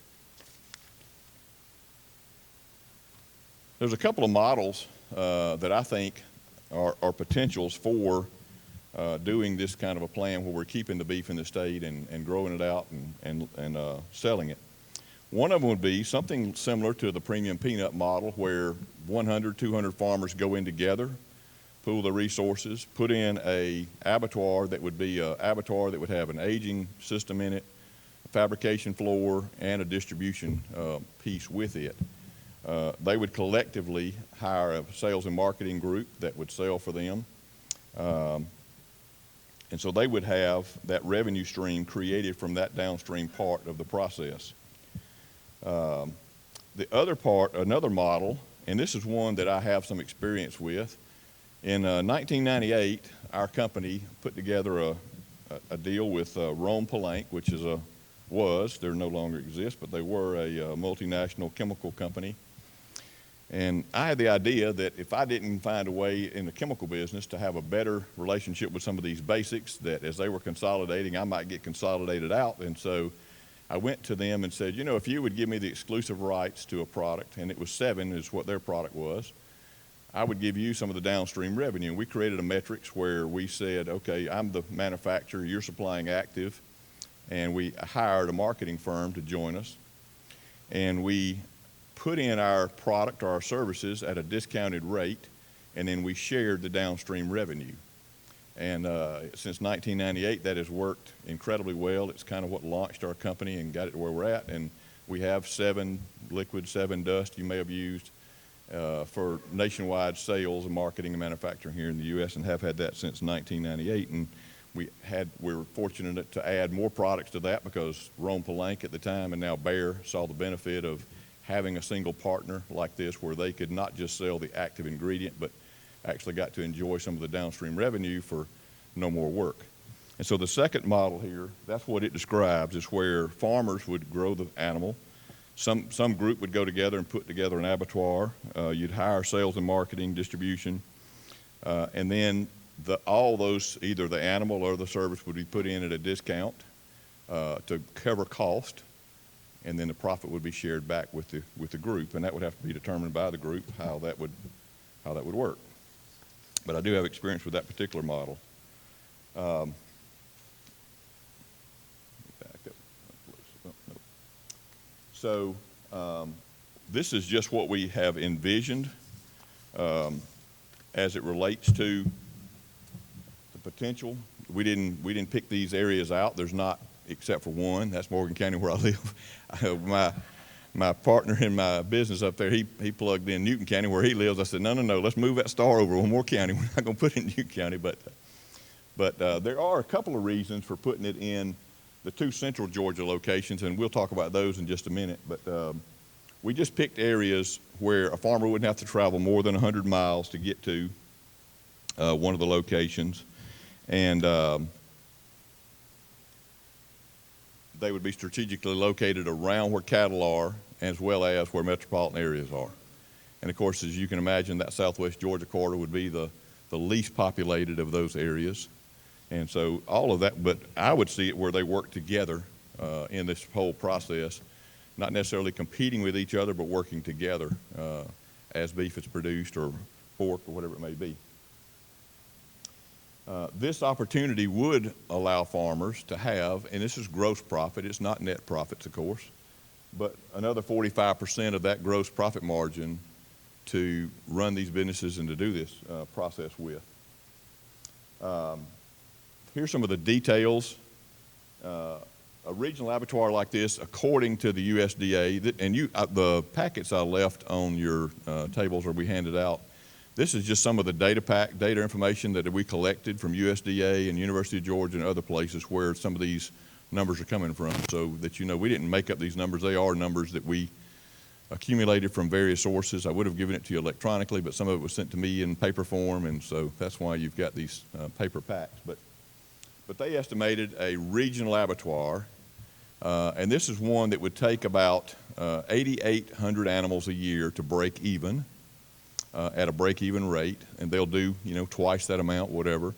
There's a couple of models that I think are potentials for doing this kind of a plan where we're keeping the beef in the state and growing it out and selling it. One of them would be something similar to the premium peanut model where 100, 200 farmers go in together, pool their resources, put in a abattoir that would be an abattoir that would have an aging system in it, a fabrication floor, and a distribution piece with it. They would collectively hire a sales and marketing group that would sell for them. And so they would have that revenue stream created from that downstream part of the process. The other part, another model, and this is one that I have some experience with. In 1998, our company put together a deal with Rhone-Poulenc, which they no longer exist, but they were a multinational chemical company. And I had the idea that if I didn't find a way in the chemical business to have a better relationship with some of these basics, that as they were consolidating, I might get consolidated out. And so I went to them and said, you know, if you would give me the exclusive rights to a product, and it was 7 is what their product was, I would give you some of the downstream revenue. And we created a metrics where we said, okay, I'm the manufacturer, you're supplying active, and we hired a marketing firm to join us. And we put in our product or our services at a discounted rate, and then we shared the downstream revenue. And since 1998, that has worked incredibly well. It's kind of what launched our company and got it to where we're at. And we have 7 liquid, 7 dust you may have used for nationwide sales and marketing and manufacturing here in the U.S. and have had that since 1998. And we were fortunate to add more products to that because Rhone-Poulenc at the time and now Bayer saw the benefit of having a single partner like this where they could not just sell the active ingredient but actually got to enjoy some of the downstream revenue for no more work. And so the second model here, that's what it describes, is where farmers would grow the animal. Some group would go together and put together an abattoir. You'd hire sales and marketing, distribution, and then all those, either the animal or the service would be put in at a discount to cover cost, and then the profit would be shared back with the group, and that would have to be determined by the group how that would work. But I do have experience with that particular model. Back up. So this is just what we have envisioned as it relates to the potential. We didn't pick these areas out. There's not, except for one. That's Morgan County where I live. My partner in my business up there, he plugged in Newton County where he lives. I said, no, let's move that star over one more county. We're not going to put it in Newton County. But there are a couple of reasons for putting it in the 2 central Georgia locations, and we'll talk about those in just a minute. But we just picked areas where a farmer wouldn't have to travel more than 100 miles to get to one of the locations. And they would be strategically located around where cattle are, as well as where metropolitan areas are. And of course, as you can imagine, that Southwest Georgia corridor would be the least populated of those areas. And so all of that, but I would see it where they work together in this whole process, not necessarily competing with each other, but working together as beef is produced or pork or whatever it may be. This opportunity would allow farmers to have, and this is gross profit, it's not net profits, of course, but another 45% of that gross profit margin to run these businesses and to do this process with. Here's some of the details. A regional abattoir like this, according to the USDA, and the packets I left on your tables or we handed out, this is just some of the data information that we collected from USDA and University of Georgia and other places where some of these numbers are coming from, so that you know we didn't make up these numbers. They are numbers that we accumulated from various sources. I would have given it to you electronically, but some of it was sent to me in paper form, and so that's why you've got these paper packs. But they estimated a regional abattoir, and this is one that would take about 8,800 animals a year to break even at a break-even rate, and they'll do, you know, twice that amount, whatever,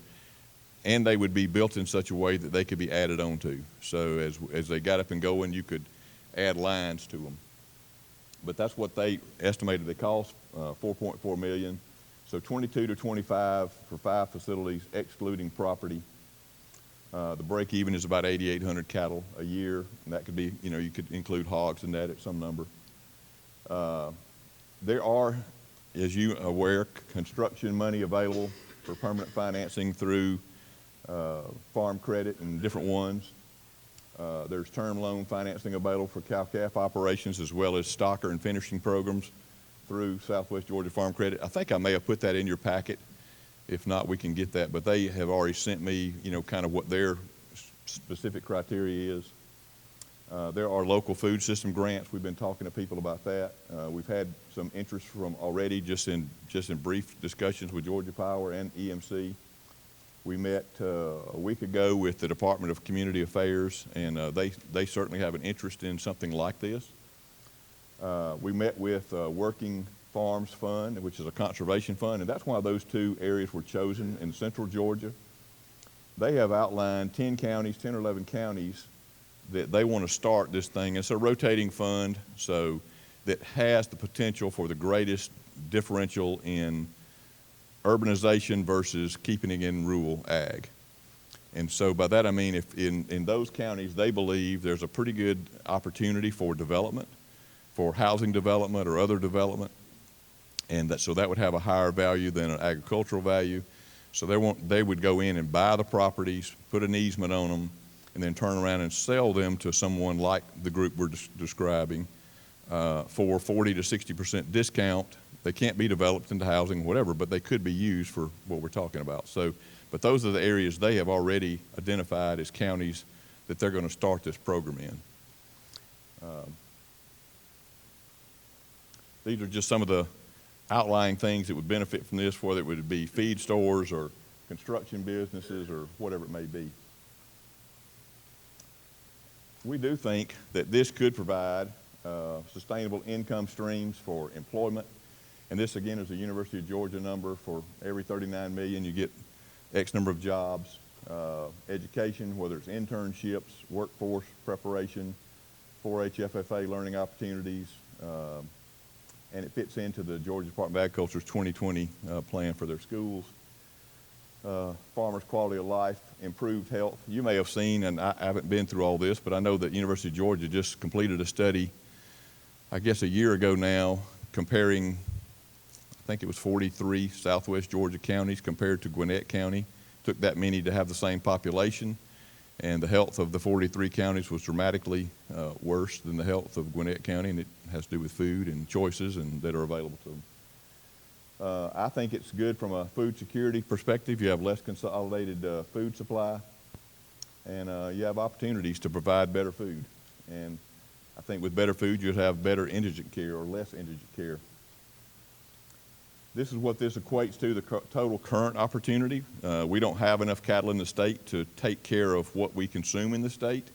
and they would be built in such a way that they could be added onto. So as they got up and going, you could add lines to them. But that's what they estimated they cost, $4.4 million. So 22 to 25 for 5 facilities, excluding property. The break-even is about 8,800 cattle a year, and that could be, you know, you could include hogs in that at some number. There are, as you are aware, construction money available for permanent financing through Farm Credit and different ones. There's term loan financing available for cow-calf operations, as well as stocker and finishing programs through Southwest Georgia Farm Credit. I think I may have put that in your packet. If not, we can get that, but they have already sent me, you know, kind of what their specific criteria is. There are local food system grants. We've been talking to people about that. We've had some interest from already just in brief discussions with Georgia Power and EMC. We met a week ago with the Department of Community Affairs, and they certainly have an interest in something like this. We met with Working Farms Fund, which is a conservation fund, and that's why those two areas were chosen in central Georgia. They have outlined 10 counties, 10 or 11 counties that they want to start this thing. It's a rotating fund, so that has the potential for the greatest differential in urbanization versus keeping it in rural ag. And so by that I mean if in those counties they believe there's a pretty good opportunity for development, for housing development or other development, and so that would have a higher value than an agricultural value. So they would go in and buy the properties, put an easement on them, and then turn around and sell them to someone like the group we're describing for 40 to 60% discount. They can't be developed into housing, whatever, but they could be used for what we're talking about. So, but those are the areas they have already identified as counties that they're going to start this program in. These are just some of the outlying things that would benefit from this, whether it would be feed stores or construction businesses or whatever it may be. We do think that this could provide sustainable income streams for employment. And this, again, is a University of Georgia number. For every 39 million, you get X number of jobs. Education, whether it's internships, workforce preparation, 4-H FFA learning opportunities, and it fits into the Georgia Department of Agriculture's 2020 plan for their schools. Farmers' quality of life, improved health. You may have seen, and I haven't been through all this, but I know that University of Georgia just completed a study, I guess a year ago now, comparing, I think it was 43 Southwest Georgia counties compared to Gwinnett County. Took that many to have the same population, and the health of the 43 counties was dramatically worse than the health of Gwinnett County, and it has to do with food and choices and that are available to them. I think it's good from a food security perspective. You have less consolidated food supply, and you have opportunities to provide better food. And I think with better food, you'd have better indigent care or less indigent care. This is what this equates to, the total current opportunity. We don't have enough cattle in the state to take care of what we consume in the state.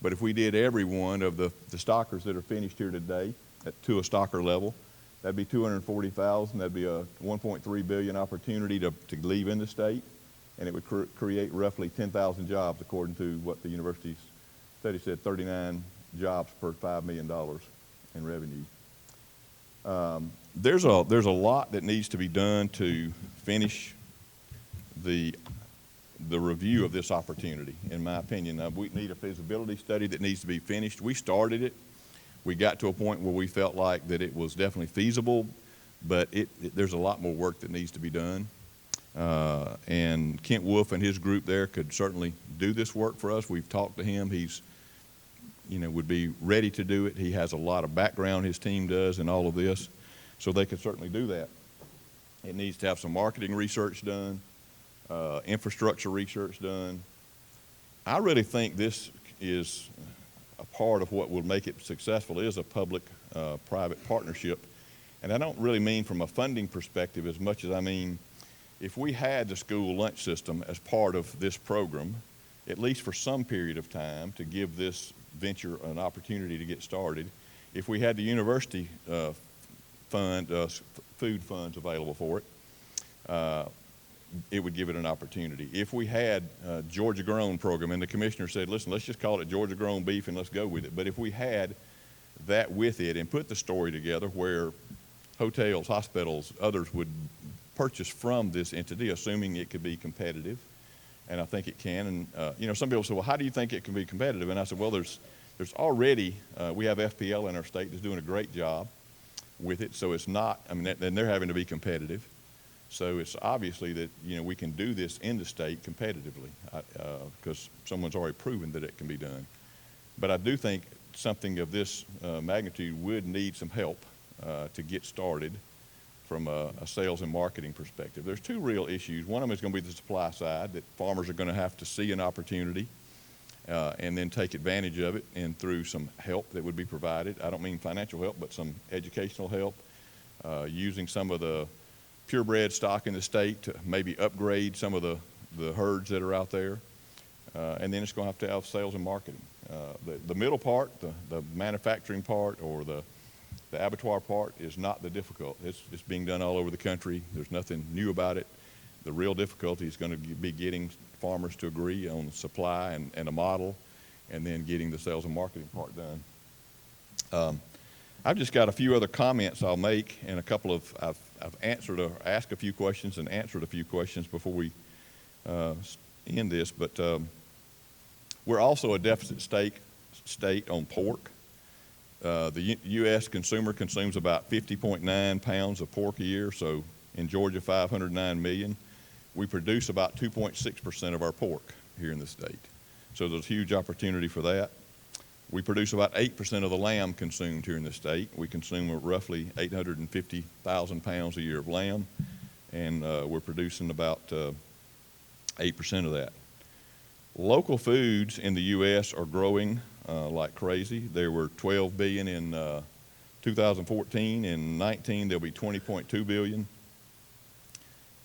But if we did every one of the stockers that are finished here today to a stocker level, that'd be 240,000. That'd be a 1.3 billion opportunity to leave in the state, and it would create roughly 10,000 jobs, according to what the university's study said, 39 jobs per $5 million in revenue. There's a lot that needs to be done to finish the review of this opportunity, in my opinion. We need a feasibility study that needs to be finished. We started it. We got to a point where we felt like that it was definitely feasible, but there's a lot more work that needs to be done. And Kent Wolf and his group there could certainly do this work for us. We've talked to him. He's, would be ready to do it. He has a lot of background, his team does, in all of this, so they could certainly do that. It needs to have some marketing research done, infrastructure research done. I really think this is a part of what will make it successful is a public-private partnership. And I don't really mean from a funding perspective as much as I mean if we had the school lunch system as part of this program, at least for some period of time to give this venture an opportunity to get started, if we had the university food funds available for it, it would give it an opportunity. If we had Georgia Grown program and the commissioner said, listen, let's just call it Georgia Grown beef and let's go with it. But if we had that with it and put the story together where hotels, hospitals, others would purchase from this entity, assuming it could be competitive, and I think it can. And some people say, well, how do you think it can be competitive? And I said, well, there's already, we have FPL in our state that's doing a great job with it, so it's not, and they're having to be competitive. So it's obviously that, we can do this in the state competitively because someone's already proven that it can be done. But I do think something of this magnitude would need some help to get started from a sales and marketing perspective. There's two real issues. One of them is going to be the supply side, that farmers are going to have to see an opportunity and then take advantage of it, and through some help that would be provided. I don't mean financial help, but some educational help, using some of the purebred stock in the state to maybe upgrade some of the herds that are out there. And then it's going to have sales and marketing. The middle part, the manufacturing part or the abattoir part is not the difficult. It's being done all over the country. There's nothing new about it. The real difficulty is going to be getting farmers to agree on supply and a model, and then getting the sales and marketing part done. I've just got a few other comments I'll make, and a couple of, I've asked a few questions and answered a few questions before we end this, but we're also a deficit state on pork. The U.S. consumer consumes about 50.9 pounds of pork a year, so in Georgia, 509 million. We produce about 2.6% of our pork here in the state. So there's a huge opportunity for that. We produce about 8% of the lamb consumed here in the state. We consume roughly 850,000 pounds a year of lamb, and we're producing about 8% of that. Local foods in the U.S. are growing like crazy. There were 12 billion in 2014. In 19, there'll be 20.2 billion.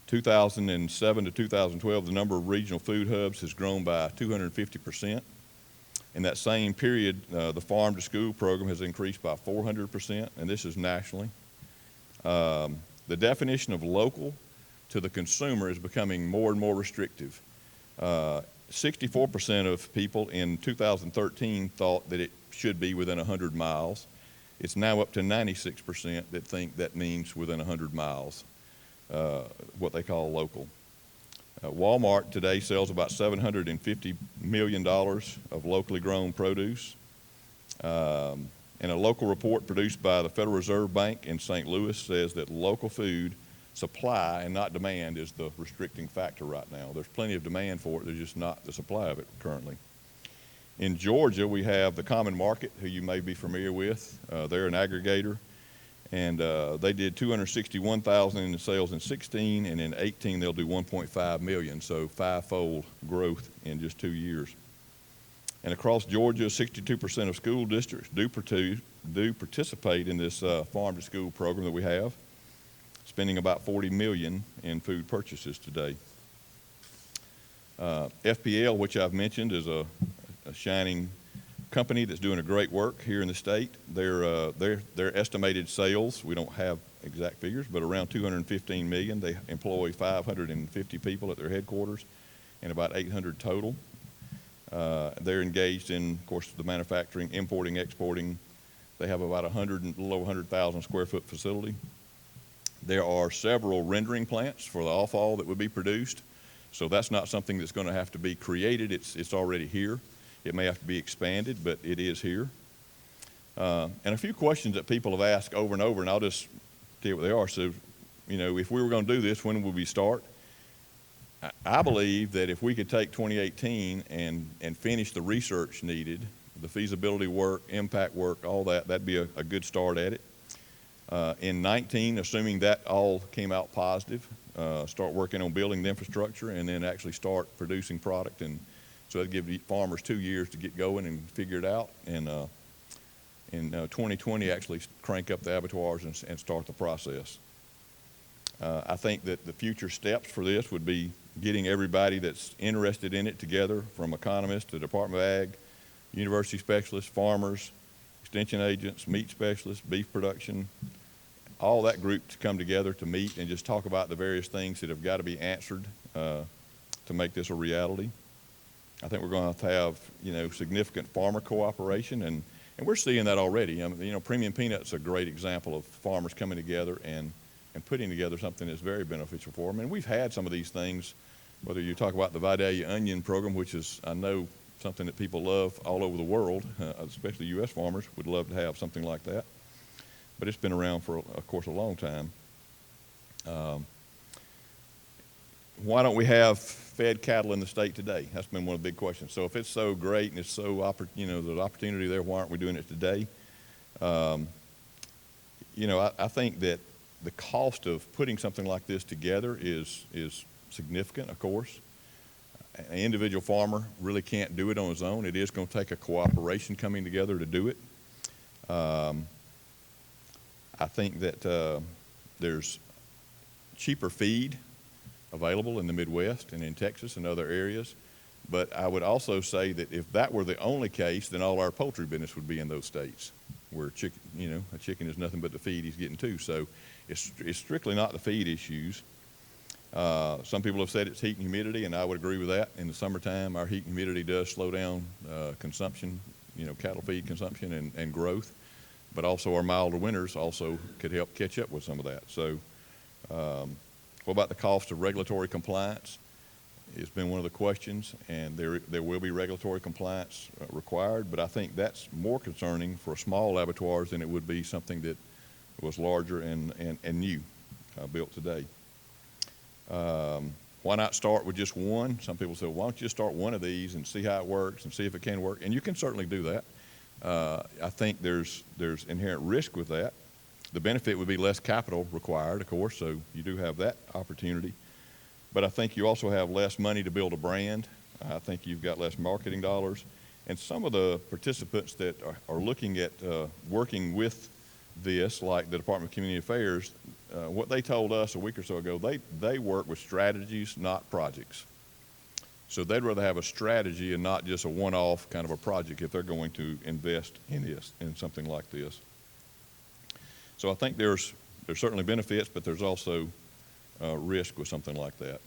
2007 to 2012, the number of regional food hubs has grown by 250%. In that same period, the Farm to School program has increased by 400%, and this is nationally. The definition of local to the consumer is becoming more and more restrictive. 64% of people in 2013 thought that it should be within 100 miles. It's now up to 96% that think that means within 100 miles, what they call local. Walmart today sells about $750 million of locally grown produce. And a local report produced by the Federal Reserve Bank in St. Louis says that local food supply and not demand is the restricting factor right now. There's plenty of demand for it, there's just not the supply of it currently. In Georgia, we have the Common Market, who you may be familiar with. They're an aggregator, and they did 261,000 in sales in 16, and in 18 they'll do 1.5 million, so five-fold growth in just 2 years. And across Georgia, 62% of school districts do participate in this Farm to School program that we have, spending about $40 million in food purchases today. FPL, which I've mentioned, is a shining company that's doing a great work here in the state. Their estimated sales, we don't have exact figures, but around $215 million. They employ 550 people at their headquarters and about 800 total. They're engaged in, of course, the manufacturing, importing, exporting. They have about a little over 100,000 square foot facility. There are several rendering plants for the offal that would be produced. So that's not something that's going to have to be created. It's already here. It may have to be expanded, but it is here. And a few questions that people have asked over and over, and I'll just tell you what they are. So, you know, if we were going to do this, when would we start? I believe that if we could take 2018 and finish the research needed, the feasibility work, impact work, all that, that'd be a good start at it. In 19, assuming that all came out positive, start working on building the infrastructure and then actually start producing product. And so that'd give the farmers 2 years to get going and figure it out. And in 2020, actually crank up the abattoirs and start the process. I think that the future steps for this would be getting everybody that's interested in it together, from economists to Department of Ag, university specialists, farmers, extension agents, meat specialists, beef production, all that group to come together to meet and just talk about the various things that have got to be answered to make this a reality. I think we're going to have, you know, significant farmer cooperation, and we're seeing that already. I mean, you know, Premium Peanut's a great example of farmers coming together and putting together something that's very beneficial for them. And we've had some of these things, whether you talk about the Vidalia onion program, which is, I know, something that people love all over the world, especially U.S. farmers would love to have something like that. But it's been around for, of course, a long time. Why don't we have fed cattle in the state today? That's been one of the big questions. So if it's so great and it's so, you know, there's opportunity there, why aren't we doing it today? You know, I think that the cost of putting something like this together is significant, of course. An individual farmer really can't do it on his own. It is going to take a cooperation coming together to do it. I think that there's cheaper feed available in the Midwest and in Texas and other areas. But I would also say that if that were the only case, then all our poultry business would be in those states where chicken, you know, a chicken is nothing but the feed he's getting to. So it's strictly not the feed issues. Some people have said it's heat and humidity, and I would agree with that. In the summertime, our heat and humidity does slow down consumption, you know, cattle feed consumption and growth. But also our milder winters also could help catch up with some of that. So what about the cost of regulatory compliance? It's been one of the questions, and there will be regulatory compliance required, but I think that's more concerning for small abattoirs than it would be something that was larger and new, built today. Why not start with just one? Some people say, well, why don't you just start one of these and see how it works and see if it can work? And you can certainly do that. I think there's inherent risk with that. The benefit would be less capital required, of course, so you do have that opportunity. But I think you also have less money to build a brand. I think you've got less marketing dollars. And some of the participants that are looking at working with this, like the Department of Community Affairs, what they told us a week or so ago, they work with strategies, not projects. So they'd rather have a strategy and not just a one-off kind of a project if they're going to invest in this, in something like this. So I think there's certainly benefits, but there's also risk with something like that.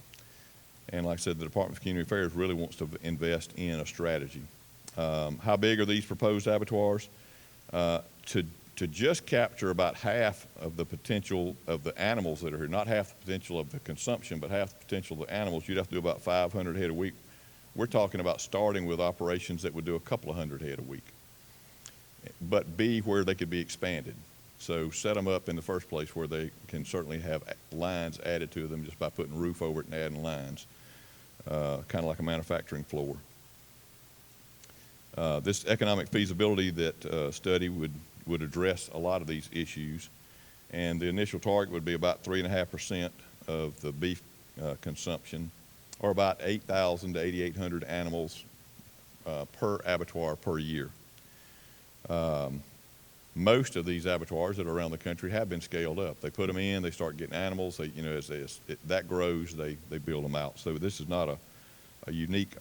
And like I said, the Department of Community Affairs really wants to invest in a strategy. How big are these proposed abattoirs? To just capture about half of the potential of the animals that are here, not half the potential of the consumption, but half the potential of the animals, you'd have to do about 500 head a week. We're talking about starting with operations that would do a couple of hundred head a week, but be where they could be expanded. So set them up in the first place where they can certainly have lines added to them just by putting a roof over it and adding lines, kind of like a manufacturing floor. This economic feasibility that study would address a lot of these issues, and the initial target would be about 3.5% of the beef consumption, or about 8,000 to 8,800 animals per abattoir per year. Most of these abattoirs that are around the country have been scaled up. They put them in, they start getting animals. They, you know, as that grows, they build them out. So this is not a unique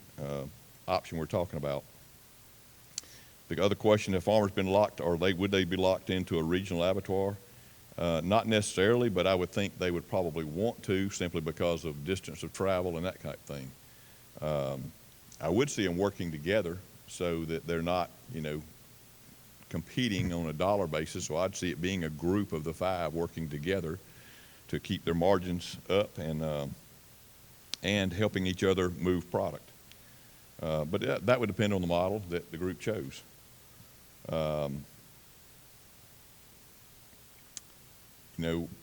option we're talking about. The other question, have farmers been locked, or would they be locked into a regional abattoir? Not necessarily, but I would think they would probably want to, simply because of distance of travel and that kind of thing. I would see them working together so that they're not, competing on a dollar basis. So I'd see it being a group of the 5 working together to keep their margins up and helping each other move product. But that would depend on the model that the group chose.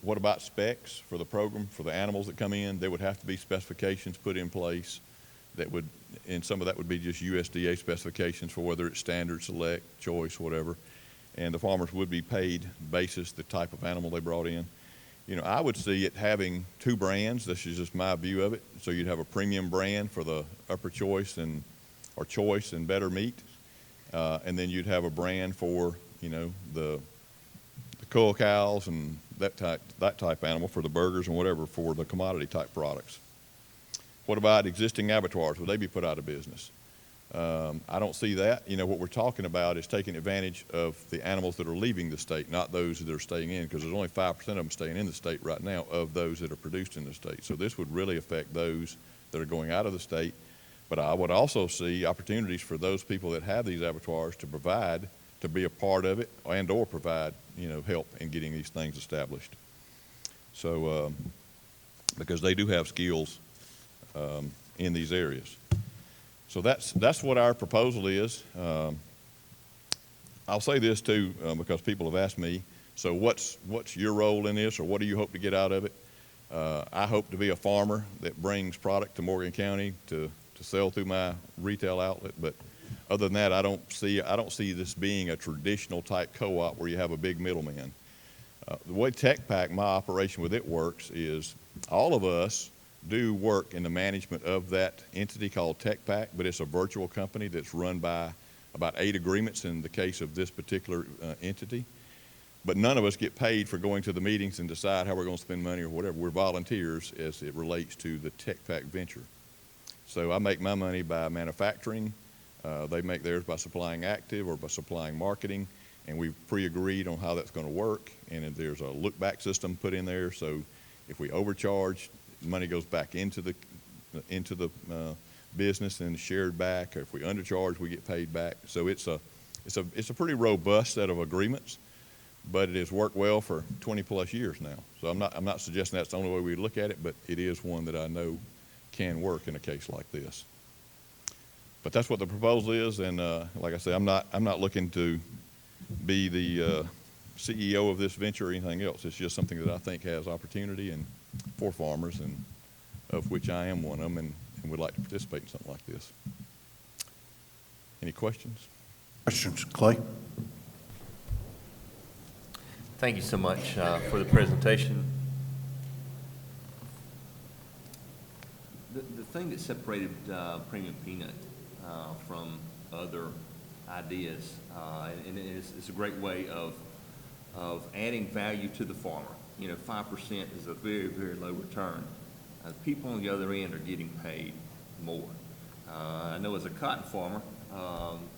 What about specs for the program, for the animals that come in? There would have to be specifications put in place that would, and some of that would be just USDA specifications for whether it's standard, select, choice, whatever. And the farmers would be paid basis the type of animal they brought in. I would see it having 2 brands. This is just my view of it. So you'd have a premium brand for the upper choice or choice and better meat. And then you'd have a brand for, the cull cows and that type animal for the burgers and whatever for the commodity type products. What about existing abattoirs? Would they be put out of business? I don't see that. What we're talking about is taking advantage of the animals that are leaving the state, not those that are staying in, because there's only 5% of them staying in the state right now of those that are produced in the state. So this would really affect those that are going out of the state. But I would also see opportunities for those people that have these abattoirs to be a part of it and or provide, help in getting these things established. So, because they do have skills in these areas. So that's what our proposal is. I'll say this too, because people have asked me, so what's your role in this, or what do you hope to get out of it? I hope to be a farmer that brings product to Morgan County to sell through my retail outlet, but other than that, I don't see this being a traditional type co-op where you have a big middleman. The way TechPack, my operation with it works, is all of us do work in the management of that entity called TechPack, but it's a virtual company that's run by about 8 agreements in the case of this particular entity. But none of us get paid for going to the meetings and decide how we're going to spend money or whatever. We're volunteers as it relates to the TechPack venture. So I make my money by manufacturing. They make theirs by supplying active or by supplying marketing, and we've pre-agreed on how that's going to work. And if there's a look-back system put in there, so if we overcharge, money goes back into the business and shared back. Or if we undercharge, we get paid back. So it's a pretty robust set of agreements, but it has worked well for 20 plus years now. So I'm not suggesting that's the only way we look at it, but it is one that I know can work in a case like this. But that's what the proposal is, and like I say, I'm not looking to be the CEO of this venture or anything else. It's just something that I think has opportunity and for farmers, and of which I am one of them, and would like to participate in something like this. Any questions? Questions, Clay? Thank you so much for the presentation. The thing that separated Premium Peanut from other ideas, and it's a great way of adding value to the farmer. 5% is a very, very low return. People on the other end are getting paid more. I know as a cotton farmer,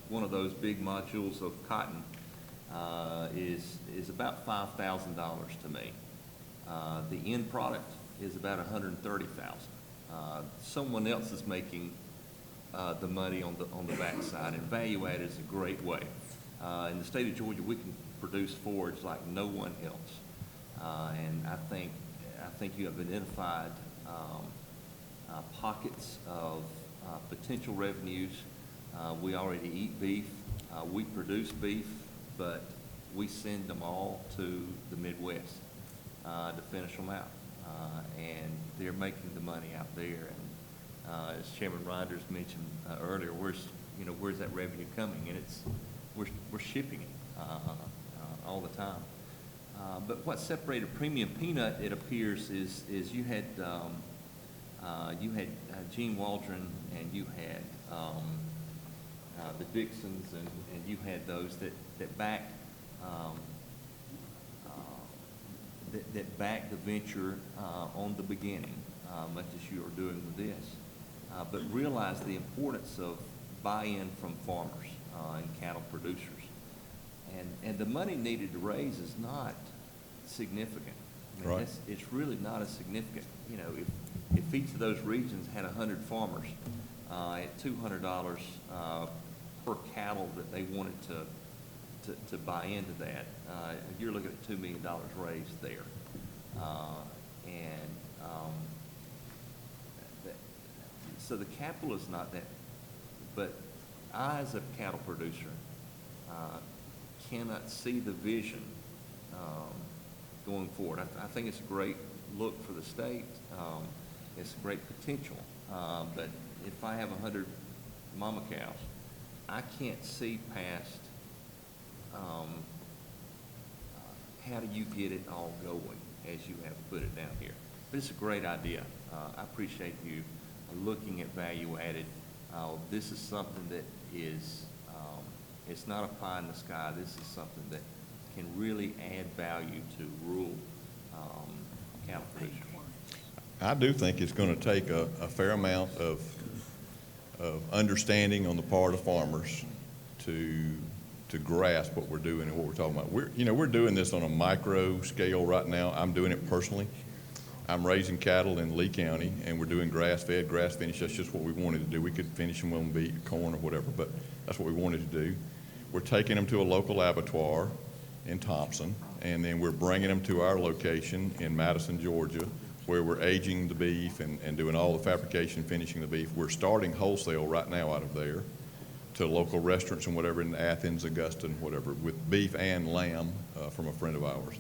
one of those big modules of cotton is about $5,000 to me. The end product is about $130,000. Someone else is making the money on the backside, and value add is a great way. In the state of Georgia, we can produce forage like no one else, and I think you have identified pockets of potential revenues. We already eat beef. We produce beef, but we send them all to the Midwest to finish them out, and they're making the money out there. And as Chairman Reinders mentioned earlier, where's that revenue coming? And we're shipping it all the time. But what separated Premium Peanut, it appears, is you had Gene Waldron, and you had the Dixons, and you had those that backed the venture on the beginning, much as you are doing with this, but realize the importance of buy-in from farmers. and cattle producers. And the money needed to raise is not significant. I mean, Right. it's really not as significant. You know, if each of those regions had 100 farmers at $200 per cattle that they wanted to buy into that, you're looking at $2 million raised there. So the capital is not that, but I, as a cattle producer, cannot see the vision going forward. I think it's a great look for the state. It's a great potential. But if I have 100 mama cows, I can't see past how do you get it all going as you have put it down here. But it's a great idea. I appreciate you looking at value added. This is something that is, it's not a pie in the sky. This is something that can really add value to rural cattle producers. I do think it's going to take a fair amount of understanding on the part of farmers to grasp what we're doing and what we're talking about. We're doing this on a micro scale right now. I'm doing it personally. I'm raising cattle in Lee County, and we're doing grass-fed, grass-finished. That's just what we wanted to do. We could finish them on beef, corn, or whatever, but that's what we wanted to do. We're taking them to a local abattoir in Thompson, and then we're bringing them to our location in Madison, Georgia, where we're aging the beef and doing all the fabrication, finishing the beef. We're starting wholesale right now out of there to local restaurants and whatever in Athens, Augusta, and whatever, with beef and lamb from a friend of ours,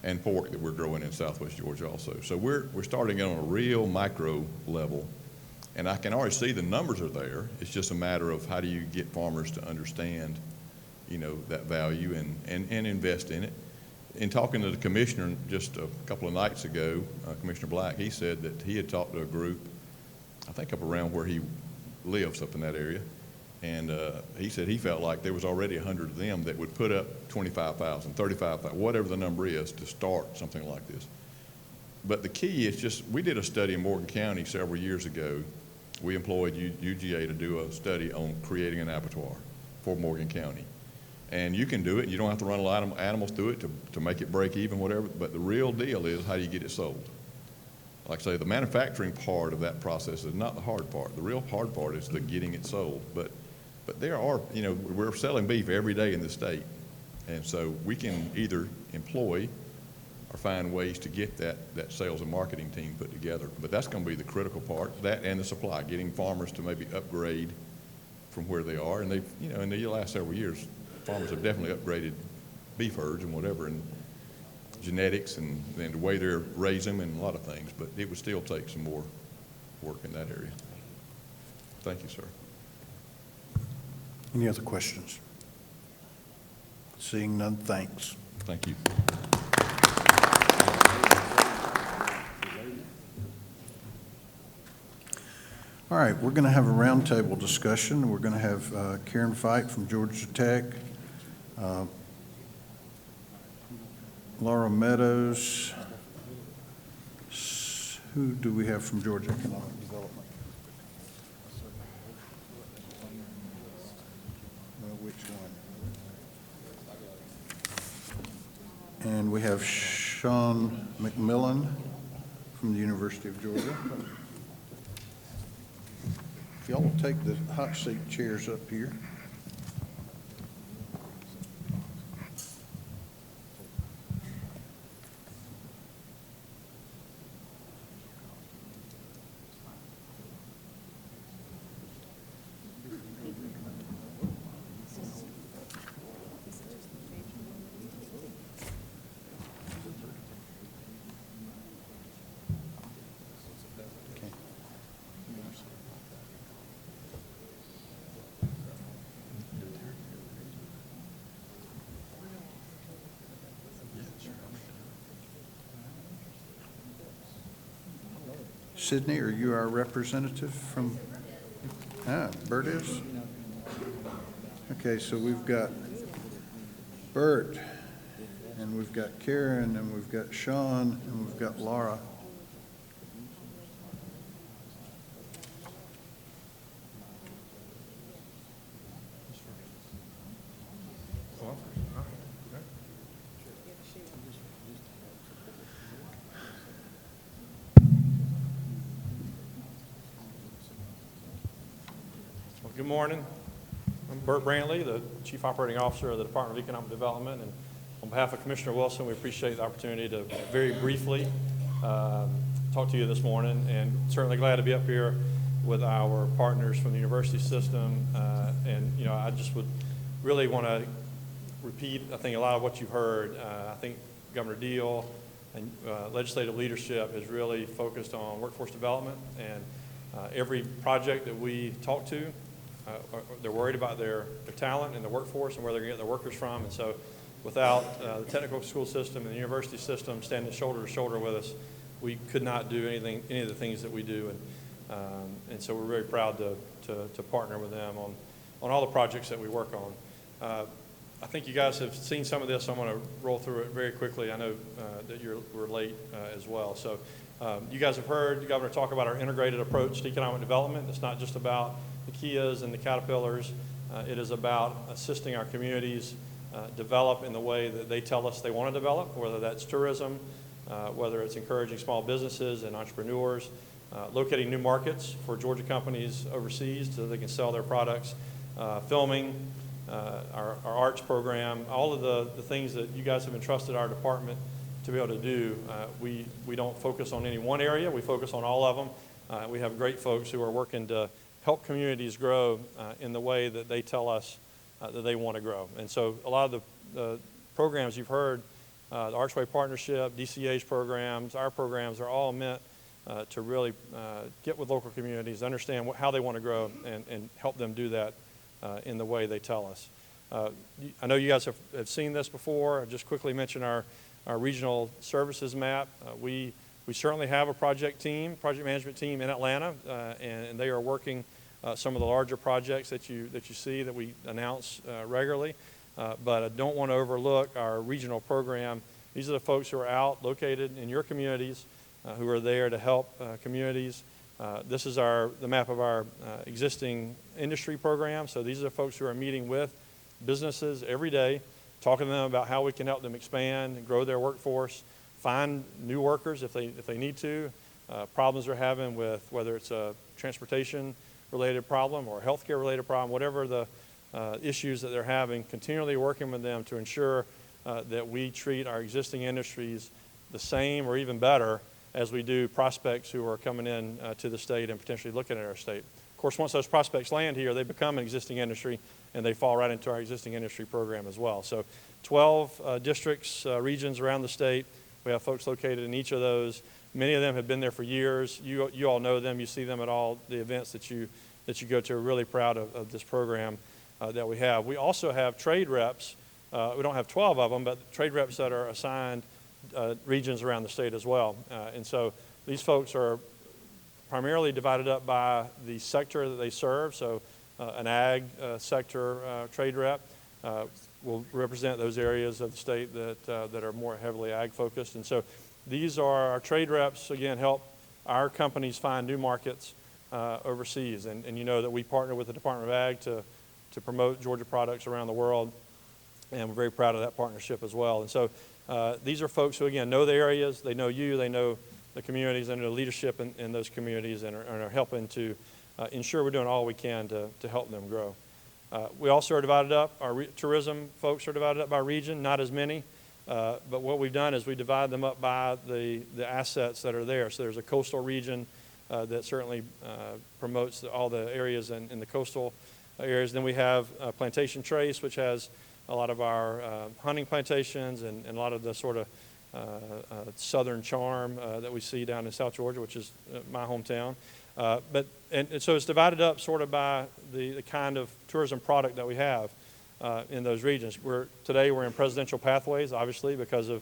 and pork that we're growing in Southwest Georgia also. So we're starting it on a real micro level, and I can already see the numbers are there. It's just a matter of how do you get farmers to understand, that value and invest in it. In talking to the commissioner just a couple of nights ago, Commissioner Black, he said that he had talked to a group, I think up around where he lives up in that area, and he said he felt like there was already 100 of them that would put up $25,000, $35,000, whatever the number is, to start something like this. But the key is just, we did a study in Morgan County several years ago. We employed UGA to do a study on creating an abattoir for Morgan County. And you can do it. You don't have to run a lot of animals through it to make it break even, whatever. But the real deal is how do you get it sold? Like I say, the manufacturing part of that process is not the hard part. The real hard part is the getting it sold. But there are, we're selling beef every day in the state. And so we can either employ or find ways to get that sales and marketing team put together. But that's going to be the critical part, that and the supply, getting farmers to maybe upgrade from where they are. And they've, in the last several years, farmers have definitely upgraded beef herds and whatever, and genetics and the way they're raising them and a lot of things, but it would still take some more work in that area. Thank you, sir. Any other questions? Seeing none, thanks. Thank you. All right, we're going to have a roundtable discussion. We're going to have Karen Fite from Georgia Tech, Laura Meadows. Who do we have from Georgia Economic Development? Which one? And we have Sean McMillan from the University of Georgia. If y'all will take the hot seat chairs up here. Sydney, are you our representative from, Bert is? Okay, so we've got Bert, and we've got Karen, and we've got Sean, and we've got Laura. Good morning. I'm Burt Brantley, the Chief Operating Officer of the Department of Economic Development, and on behalf of Commissioner Wilson, we appreciate the opportunity to very briefly talk to you this morning, and certainly glad to be up here with our partners from the university system. And you know, I just would really want to repeat, I think, a lot of what you've heard. I think Governor Deal and legislative leadership has really focused on workforce development, and every project that we talk to, they're worried about their talent and the workforce and where they're going to get their workers from. And so without the technical school system and the university system standing shoulder to shoulder with us, we could not do any of the things that we do. And so we're very proud to partner with them on all the projects that we work on. I think you guys have seen some of this. I'm going to roll through it very quickly. I know that we're late as well. So you guys have heard the governor talk about our integrated approach to economic development. It's not just about the Kias and the Caterpillars. It is about assisting our communities develop in the way that they tell us they want to develop, whether that's tourism, whether it's encouraging small businesses and entrepreneurs, locating new markets for Georgia companies overseas so they can sell their products, filming, our arts program, all of the things that you guys have entrusted our department to be able to do. We don't focus on any one area. We focus on all of them. We have great folks who are working to help communities grow in the way that they tell us that they want to grow. And so a lot of the programs you've heard, the Archway Partnership, DCA's programs, our programs are all meant to really get with local communities, understand how they want to grow, and help them do that in the way they tell us. I know you guys have seen this before. I'll just quickly mention our regional services map. We certainly have a project management team in Atlanta, and they are working some of the larger projects that you see that we announce regularly. But I don't want to overlook our regional program. These are the folks who are out located in your communities, who are there to help communities. This is the map of our existing industry program. So these are the folks who are meeting with businesses every day, talking to them about how we can help them expand and grow their workforce, find new workers if they need to, problems they're having with whether it's a transportation-related problem or a healthcare-related problem, whatever the issues that they're having, continually working with them to ensure that we treat our existing industries the same or even better as we do prospects who are coming in to the state and potentially looking at our state. Of course, once those prospects land here, they become an existing industry, and they fall right into our existing industry program as well. So 12 districts, regions around the state. We have folks located in each of those. Many of them have been there for years. You all know them. You see them at all the events that you go to. We're really proud of this program that we have. We also have trade reps. We don't have 12 of them, but trade reps that are assigned regions around the state as well. And so these folks are primarily divided up by the sector that they serve. So an ag sector trade rep will represent those areas of the state that are more heavily ag focused. And so these are our trade reps, again, help our companies find new markets overseas. And you know that we partner with the Department of Ag to promote Georgia products around the world, and we're very proud of that partnership as well. And so these are folks who, again, know the areas, they know you, they know the communities, and the leadership in those communities, and are helping to ensure we're doing all we can to help them grow. We also are divided up, our tourism folks are divided up by region, not as many, but what we've done is we divide them up by the assets that are there. So there's a coastal region that certainly promotes all the areas in the coastal areas. Then we have Plantation Trace, which has a lot of our hunting plantations and a lot of the sort of southern charm that we see down in South Georgia, which is my hometown. And so it's divided up sort of by the kind of tourism product that we have in those regions. Today we're in presidential pathways, obviously, because of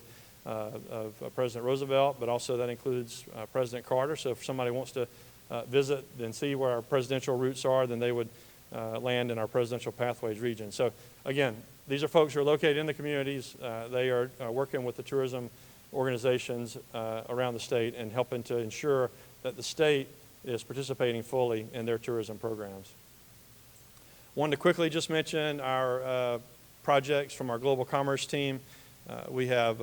President Roosevelt, but also that includes President Carter. So if somebody wants to visit and see where our presidential roots are, then they would land in our presidential pathways region. So again, these are folks who are located in the communities. They are working with the tourism organizations around the state and helping to ensure that the state is participating fully in their tourism programs. Wanted to quickly just mention our projects from our global commerce team. We have,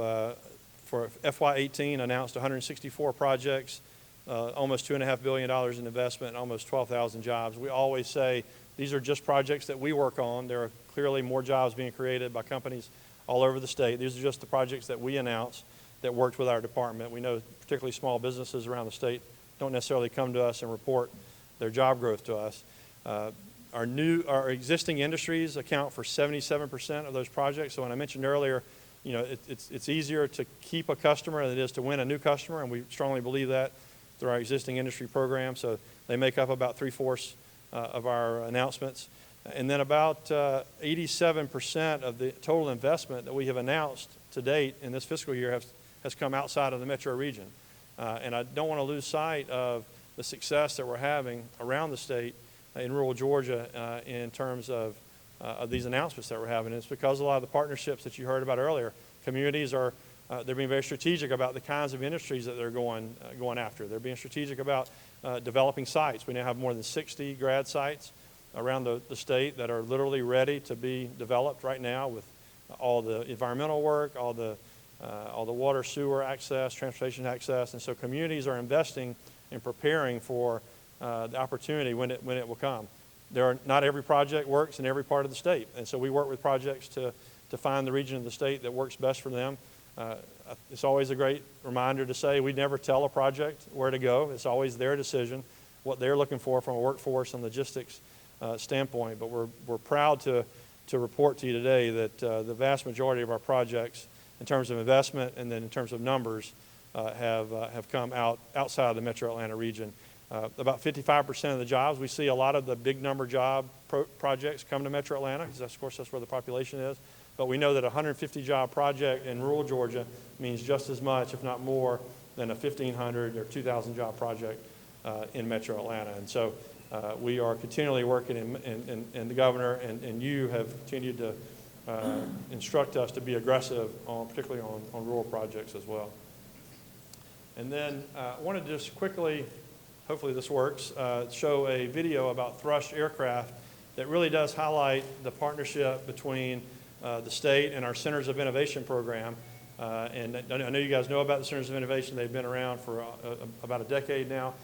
for FY18, announced 164 projects, almost $2.5 billion in investment, and almost 12,000 jobs. We always say These are just projects that we work on. There are clearly more jobs being created by companies all over the state. These are just the projects that we announce that worked with our department. We know particularly small businesses around the state don't necessarily come to us and report their job growth to us. Our existing industries account for 77% of those projects. So when I mentioned earlier, you know, it's easier to keep a customer than it is to win a new customer, and we strongly believe that through our existing industry program. So they make up about 3/4 of our announcements. And then about 87% of the total investment that we have announced to date in this fiscal year has come outside of the metro region. And I don't want to lose sight of the success that we're having around the state in rural Georgia in terms of these announcements that we're having. And it's because a lot of the partnerships that you heard about earlier, communities are they're being very strategic about the kinds of industries that they're going after. They're being strategic about developing sites. We now have more than 60 grad sites around the state that are literally ready to be developed right now with all the environmental work, all the water, sewer access, transportation access. And so communities are investing and preparing for the opportunity when it will come. Not every project works in every part of the state. And so we work with projects to find the region of the state that works best for them. It's always a great reminder to say we never tell a project where to go. It's always their decision, what they're looking for from a workforce and logistics standpoint. But we're proud to report to you today that the vast majority of our projects in terms of investment and then in terms of numbers have come outside of the metro Atlanta region. About 55% of the jobs, we see a lot of the big number job projects come to metro Atlanta because of course that's where the population is. But we know that a 150 job project in rural Georgia means just as much, if not more, than a 1,500 or 2,000 job project in metro Atlanta. And so we are continually working, and the governor and you have continued to instruct us to be aggressive, particularly on rural projects as well. And then I wanted to just quickly, hopefully this works, show a video about Thrush Aircraft that really does highlight the partnership between the state and our Centers of Innovation program. And I know you guys know about the Centers of Innovation. They've been around for about a decade now.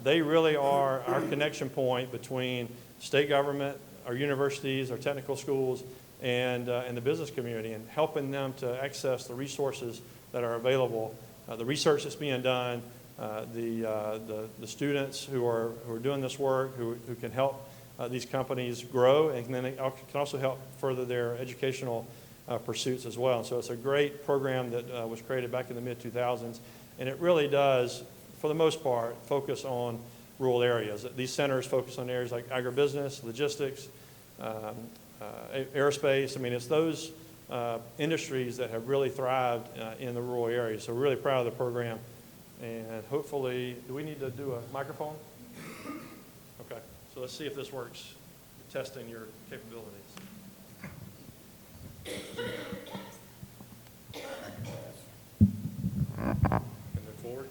They really are our connection point between state government, our universities, our technical schools, and the business community, and helping them to access the resources that are available, the research that's being done, the students who are doing this work, who can help these companies grow, and then it can also help further their educational pursuits as well. And so it's a great program that was created back in the mid-2000s, and it really does, for the most part, focus on rural areas. These centers focus on areas like agribusiness, logistics, aerospace. I mean, it's those industries that have really thrived in the rural areas. So we're really proud of the program. And hopefully, do we need to do a microphone? Okay, so let's see if this works, testing your capabilities. And then forward.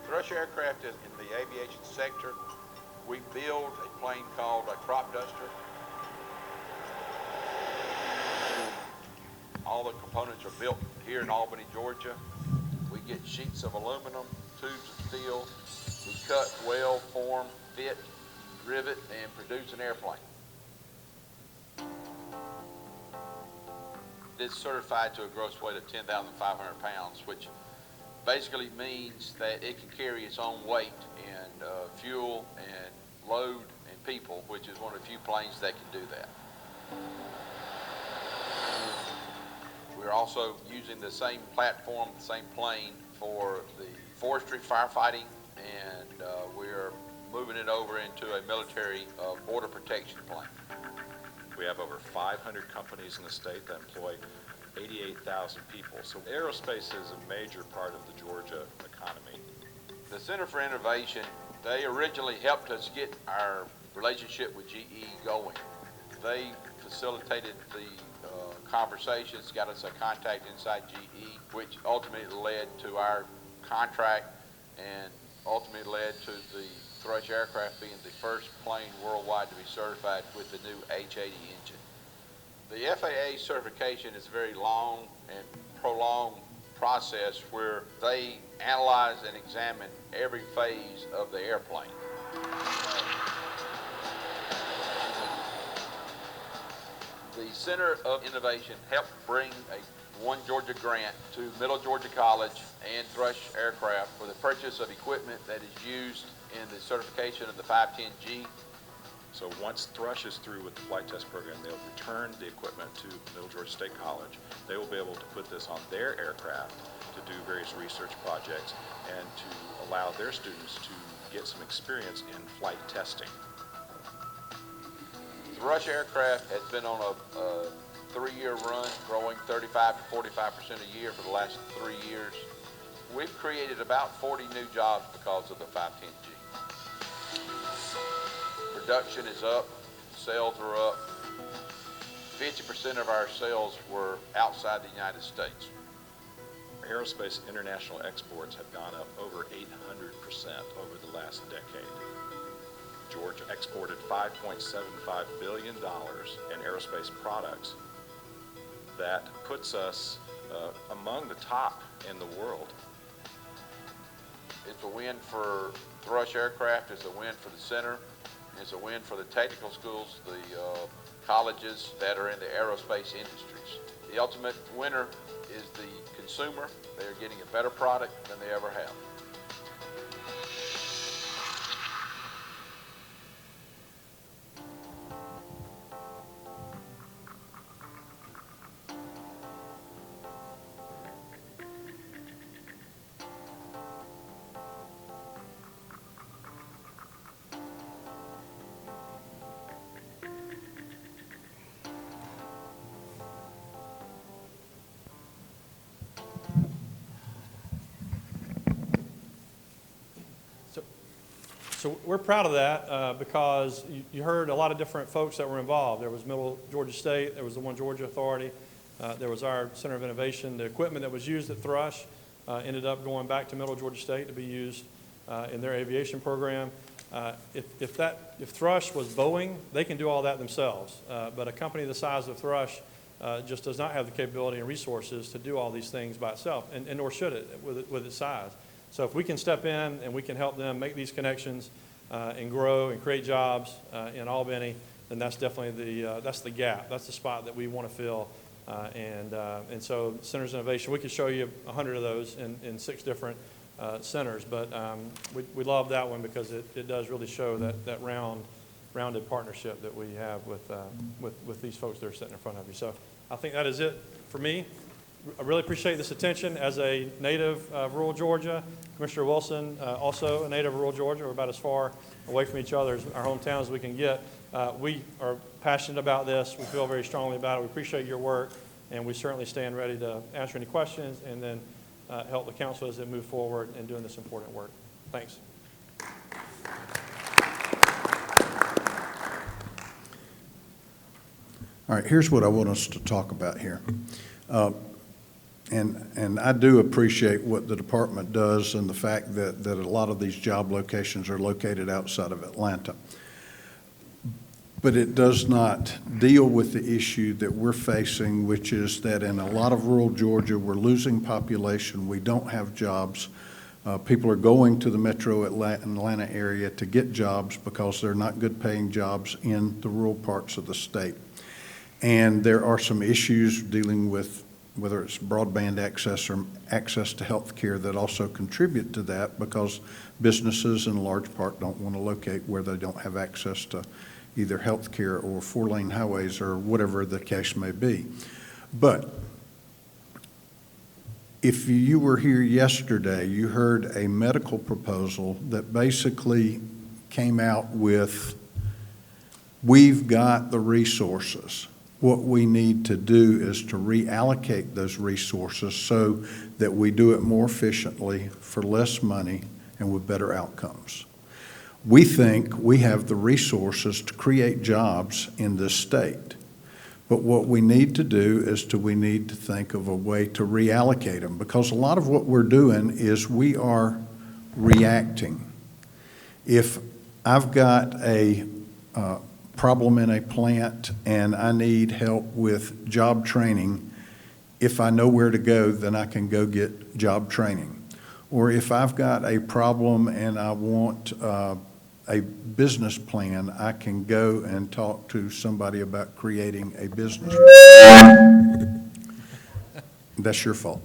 Thrush Aircraft is in the aviation sector. We build a plane called a crop duster. All the components are built here in Albany, Georgia. We get sheets of aluminum, tubes of steel. We cut, weld, form, fit, rivet, and produce an airplane. It's certified to a gross weight of 10,500 pounds, which basically means that it can carry its own weight in fuel and load and people, which is one of the few planes that can do that. We're also using the same platform, the same plane for the forestry, firefighting, and we're moving it over into a military border protection plane. We have over 500 companies in the state that employ 88,000 people. So aerospace is a major part of the Georgia economy. The Center for Innovation, they originally helped us get our relationship with GE going. They facilitated the conversations, got us a contact inside GE, which ultimately led to our contract and ultimately led to the Thrush aircraft being the first plane worldwide to be certified with the new H-80 engine. The FAA certification is a very long and prolonged process where they analyze and examine every phase of the airplane. The Center of Innovation helped bring a One Georgia grant to Middle Georgia College and Thrush Aircraft for the purchase of equipment that is used in the certification of the 510G. So once Thrush is through with the flight test program, they'll return the equipment to Middle Georgia State College. They will be able to put this on their aircraft to do various research projects and to allow their students to get some experience in flight testing. Thrush Aircraft has been on a 3-year run, growing 35 to 45% a year for the last 3 years. We've created about 40 new jobs because of the 510G. Production is up, sales are up. 50% of our sales were outside the United States. Aerospace international exports have gone up over 800% over the last decade. Georgia exported $5.75 billion in aerospace products. That puts us among the top in the world. It's a win for Thrush Aircraft, it's a win for the center, it's a win for the technical schools, the colleges that are in the aerospace industries. The ultimate winner is the consumer. They're getting a better product than they ever have. So we're proud of that because you heard a lot of different folks that were involved. There was Middle Georgia State, there was the One Georgia Authority, there was our Center of Innovation. The equipment that was used at Thrush ended up going back to Middle Georgia State to be used in their aviation program. If Thrush was Boeing, they can do all that themselves. But a company the size of Thrush just does not have the capability and resources to do all these things by itself, and nor should it with its size. So if we can step in and we can help them make these connections and grow and create jobs in Albany, then that's definitely that's the gap. That's the spot that we want to fill. And so Centers of Innovation, we could show you 100 of those in 6 different centers, but we love that one because it does really show that rounded partnership that we have with these folks that are sitting in front of you. So I think that is it for me. I really appreciate this attention. As a native of rural Georgia, Commissioner Wilson, also a native of rural Georgia, we're about as far away from each other as our hometown as we can get. We are passionate about this. We feel very strongly about it. We appreciate your work, and we certainly stand ready to answer any questions and then help the council as they move forward in doing this important work. Thanks. All right, here's what I want us to talk about here. And I do appreciate what the department does and the fact that a lot of these job locations are located outside of Atlanta. But it does not deal with the issue that we're facing, which is that in a lot of rural Georgia, we're losing population. We don't have jobs. People are going to the metro Atlanta area to get jobs because they're not good paying jobs in the rural parts of the state. And there are some issues dealing with whether it's broadband access or access to health care that also contribute to that, because businesses in large part don't want to locate where they don't have access to either health care or 4-lane highways or whatever the case may be. But if you were here yesterday, you heard a medical proposal that basically came out with, we've got the resources. What we need to do is to reallocate those resources so that we do it more efficiently for less money and with better outcomes. We think we have the resources to create jobs in this state. But what we need to do is we need to think of a way to reallocate them, because a lot of what we're doing is we are reacting. If I've got a problem in a plant and I need help with job training, if I know where to go, then I can go get job training. Or if I've got a problem and I want a business plan, I can go and talk to somebody about creating a business plan. That's your fault.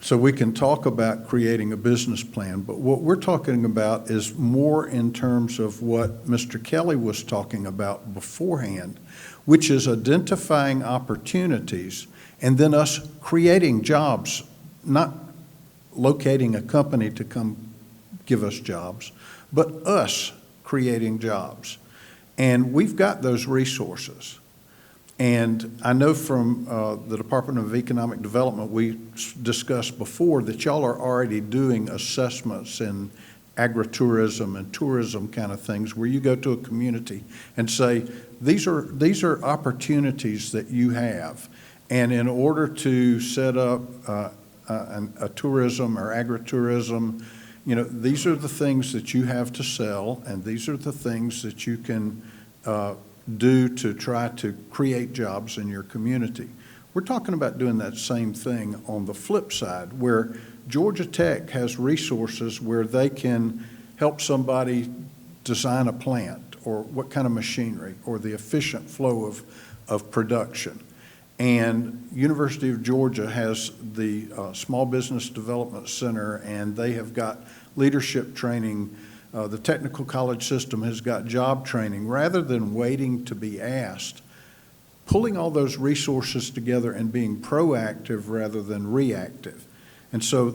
So we can talk about creating a business plan, but what we're talking about is more in terms of what Mr. Kelly was talking about beforehand, which is identifying opportunities and then us creating jobs, not locating a company to come give us jobs, but us creating jobs. And we've got those resources. And I know from the Department of Economic Development, we discussed before that y'all are already doing assessments in agritourism and tourism kind of things, where you go to a community and say, these are opportunities that you have. And in order to set up a tourism or agritourism, you know, these are the things that you have to sell, and these are the things that you can do to try to create jobs in your community. We're talking about doing that same thing on the flip side, where Georgia Tech has resources where they can help somebody design a plant, or what kind of machinery, or the efficient flow of production. And University of Georgia has the Small Business Development Center, and they have got leadership training. The technical college system has got job training. Rather than waiting to be asked, pulling all those resources together and being proactive rather than reactive. And so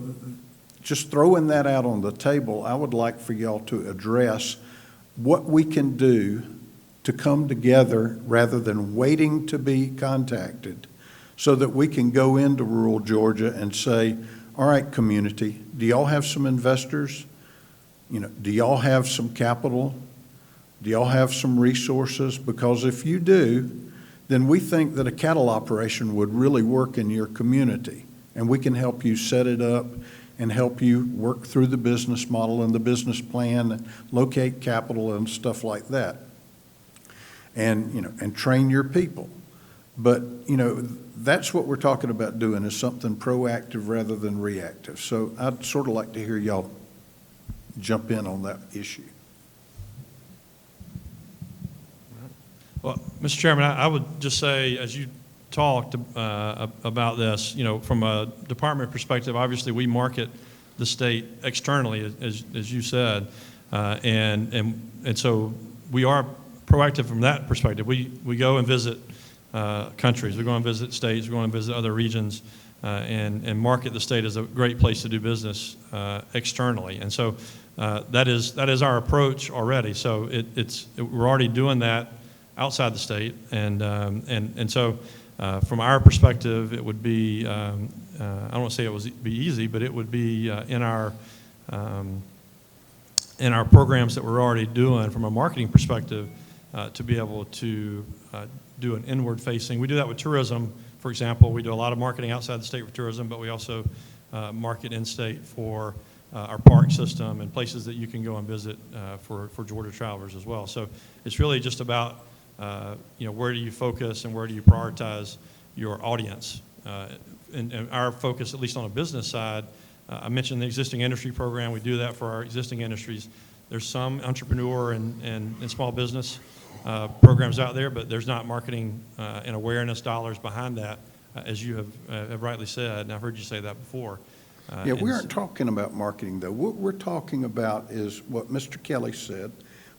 just throwing that out on the table, I would like for y'all to address what we can do to come together rather than waiting to be contacted, so that we can go into rural Georgia and say, all right, community, do y'all have some investors? You know, do y'all have some capital? Do y'all have some resources? Because if you do, then we think that a cattle operation would really work in your community, and we can help you set it up and help you work through the business model and the business plan, and locate capital and stuff like that. And, you know, and train your people. But, you know, that's what we're talking about doing, is something proactive rather than reactive. So I'd sort of like to hear y'all jump in on that issue. Well, Mr. Chairman, I would just say, as you talked about this, you know, from a department perspective, obviously we market the state externally, as you said, and so we are proactive from that perspective. We go and visit countries, we go and visit states, we go and visit other regions, and market the state as a great place to do business externally. And so that is our approach already. So we're already doing that outside the state, and so from our perspective, it would be I don't want to say it would be easy, but it would be in our programs that we're already doing from a marketing perspective, to be able to do an inward-facing. We do that with tourism, for example. We do a lot of marketing outside the state for tourism, but we also market in-state for our park system and places that you can go and visit for Georgia travelers as well. So it's really just about you know, where do you focus and where do you prioritize your audience? And our focus, at least on a business side, I mentioned the existing industry program. We do that for our existing industries. There's some entrepreneur and small business programs out there, but there's not marketing and awareness dollars behind that, as you have rightly said, and I've heard you say that before. Yeah, we aren't talking about marketing, though. What we're talking about is what Mr. Kelly said.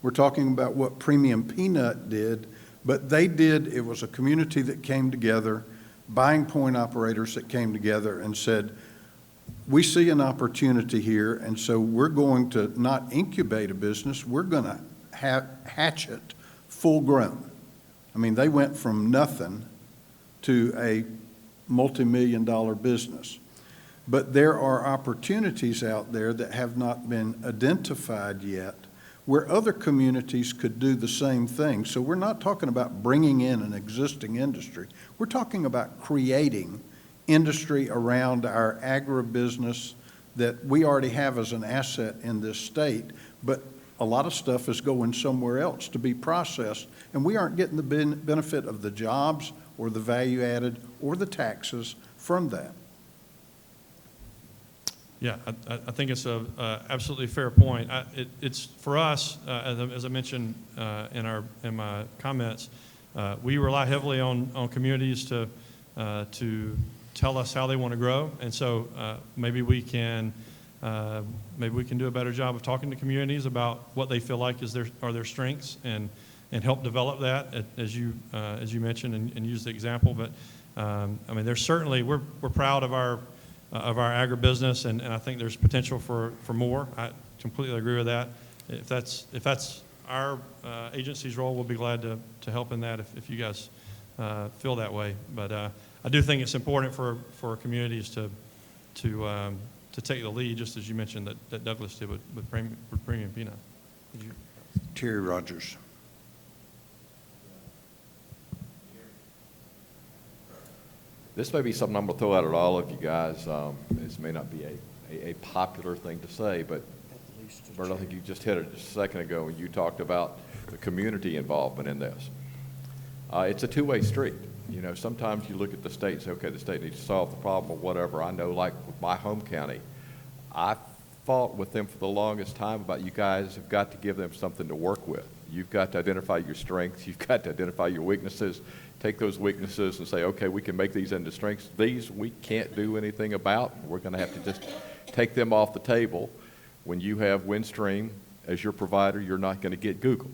We're talking about what Premium Peanut did, but they did, it was a community that came together, buying point operators that came together and said, we see an opportunity here, and so we're going to not incubate a business, we're going to hatch it full grown. I mean, they went from nothing to a multi-million-dollar business. But there are opportunities out there that have not been identified yet, where other communities could do the same thing. So we're not talking about bringing in an existing industry. We're talking about creating industry around our agribusiness that we already have as an asset in this state, but a lot of stuff is going somewhere else to be processed, and we aren't getting the benefit of the jobs or the value added or the taxes from that. Yeah, I think it's a absolutely fair point. It's for us, as I mentioned in my comments, we rely heavily on communities to tell us how they want to grow, and so maybe we can do a better job of talking to communities about what they feel like are their strengths and help develop that, as you mentioned and use the example. But I mean, there's certainly we're proud of our agribusiness, and I think there's potential for more. I completely agree with that. If that's our agency's role, we'll be glad to help in that if you guys feel that way. But I do think it's important for communities to take the lead, just as you mentioned that Douglas did with Premium Peanut. Terry Rogers. This may be something I'm going to throw out at all of you guys. This may not be a popular thing to say, but Bert, I think you just hit it just a second ago when you talked about the community involvement in this. It's a two-way street. You know, sometimes you look at the state and say, okay, the state needs to solve the problem or whatever. I know, like with my home county, I fought with them for the longest time about you guys have got to give them something to work with. You've got to identify your strengths. You've got to identify your weaknesses. Take those weaknesses and say, okay, we can make these into strengths. These we can't do anything about. We're going to have to just take them off the table. When you have Windstream as your provider, you're not going to get Google.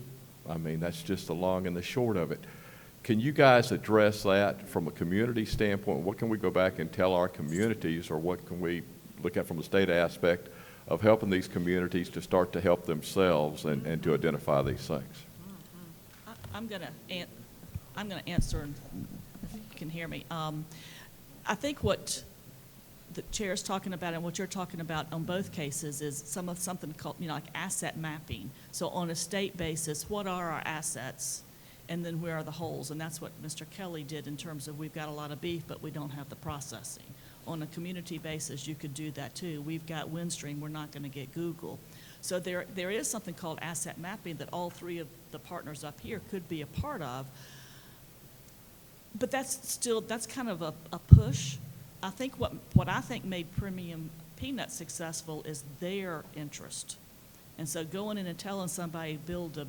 I mean, that's just the long and the short of it. Can you guys address that from a community standpoint? What can we go back and tell our communities, or what can we look at from the state aspect of helping these communities to start to help themselves and to identify these things? I'm going to answer, if you can hear me. I think what the chair's talking about and what you're talking about on both cases is something called, like asset mapping. So on a state basis, what are our assets? And then where are the holes? And that's what Mr. Kelly did in terms of we've got a lot of beef, but we don't have the processing. On a community basis, you could do that too. We've got Windstream, we're not going to get Google. So there is something called asset mapping that all three of the partners up here could be a part of. But that's kind of a push. I think what I think made Premium Peanut successful is their interest. And so going in and telling somebody build a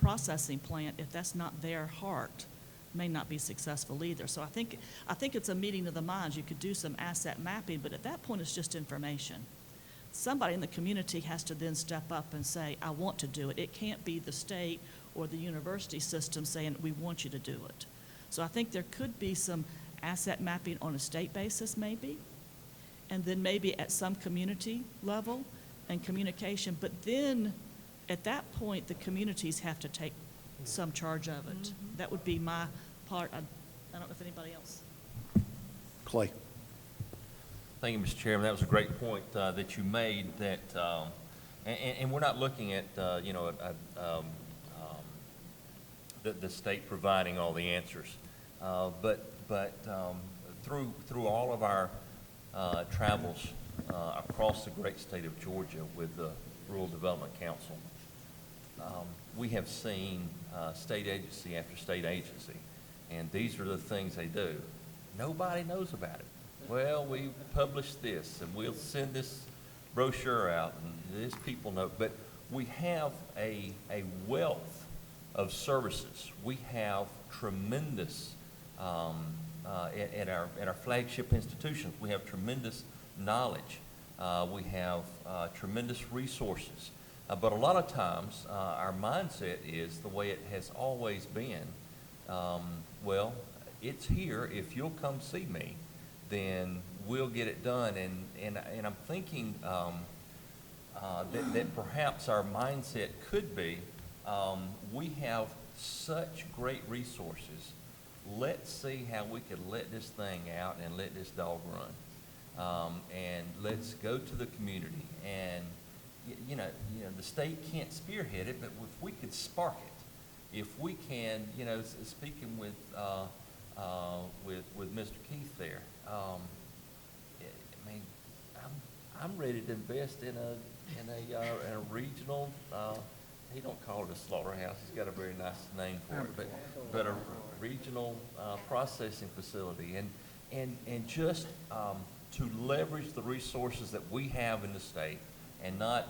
processing plant, if that's not their heart, may not be successful either. So I think it's a meeting of the minds. You could do some asset mapping, but at that point it's just information. Somebody in the community has to then step up and say, I want to do it. It can't be the state or the university system saying, we want you to do it. So I think there could be some asset mapping on a state basis maybe, and then maybe at some community level and communication, but then at that point the communities have to take some charge of it. Mm-hmm. That would be my part. I don't know if anybody else. Clay. Thank you, Mr. Chairman. That was a great point that you made. That, and we're not looking at the state providing all the answers, but through all of our travels across the great state of Georgia with the Rural Development Council, we have seen state agency after state agency, and these are the things they do. Nobody knows about it. Well, we published this, and we'll send this brochure out, and these people know. But we have a wealth of services. We have tremendous, at our flagship institutions, we have tremendous knowledge. We have tremendous resources. But a lot of times, our mindset is the way it has always been. Well, it's here. If you'll come see me, then we'll get it done. And I'm thinking that perhaps our mindset could be, we have such great resources. Let's see how we could let this thing out and let this dog run. And let's go to the community and the state can't spearhead it, but if we could spark it, if we can, speaking with Mr. Keith there, I mean, I'm ready to invest in a regional, he don't call it a slaughterhouse, he's got a very nice name for it, but a regional processing facility, and just to leverage the resources that we have in the state, and not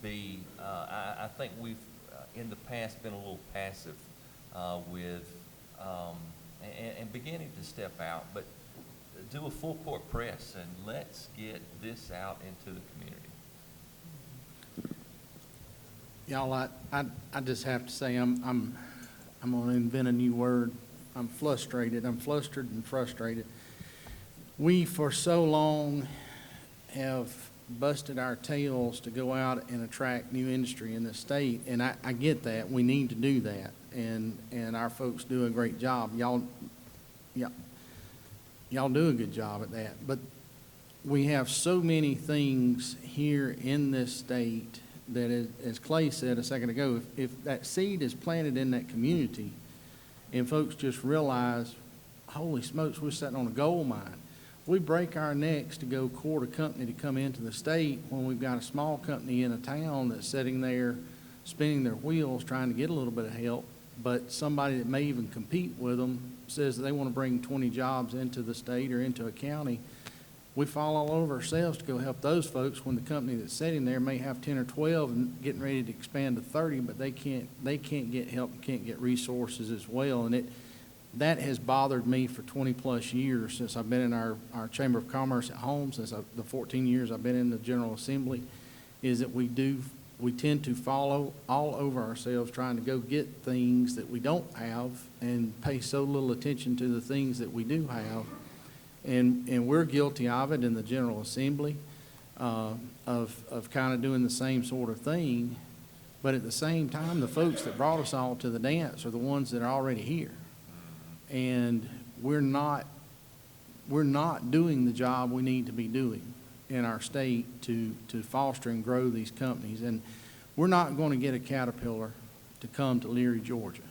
be, I think we've in the past been a little passive with, and beginning to step out, but do a full court press and let's get this out into the community. Y'all, I just have to say, I'm going to invent a new word. I'm frustrated. I'm flustered and frustrated. We, for so long, have busted our tails to go out and attract new industry in the state, and I get that. We need to do that, and our folks do a great job. Y'all do a good job at that. But we have so many things here in this state that, as Clay said a second ago, if that seed is planted in that community and folks just realize, holy smokes, we're sitting on a gold mine. We break our necks to go court a company to come into the state when we've got a small company in a town that's sitting there spinning their wheels trying to get a little bit of help, but somebody that may even compete with them says that they want to bring 20 jobs into the state or into a county. We fall all over ourselves to go help those folks when the company that's sitting there may have 10 or 12 and getting ready to expand to 30, but they can't get help and can't get resources as well. And that has bothered me for 20 plus years since I've been in our Chamber of Commerce at home, since the 14 years I've been in the General Assembly, is that we tend to follow all over ourselves trying to go get things that we don't have and pay so little attention to the things that we do have. And we're guilty of it in the General Assembly, of kind of doing the same sort of thing. But at the same time, the folks that brought us all to the dance are the ones that are already here. And we're not doing the job we need to be doing in our state to foster and grow these companies. And we're not going to get a Caterpillar to come to Leary, Georgia.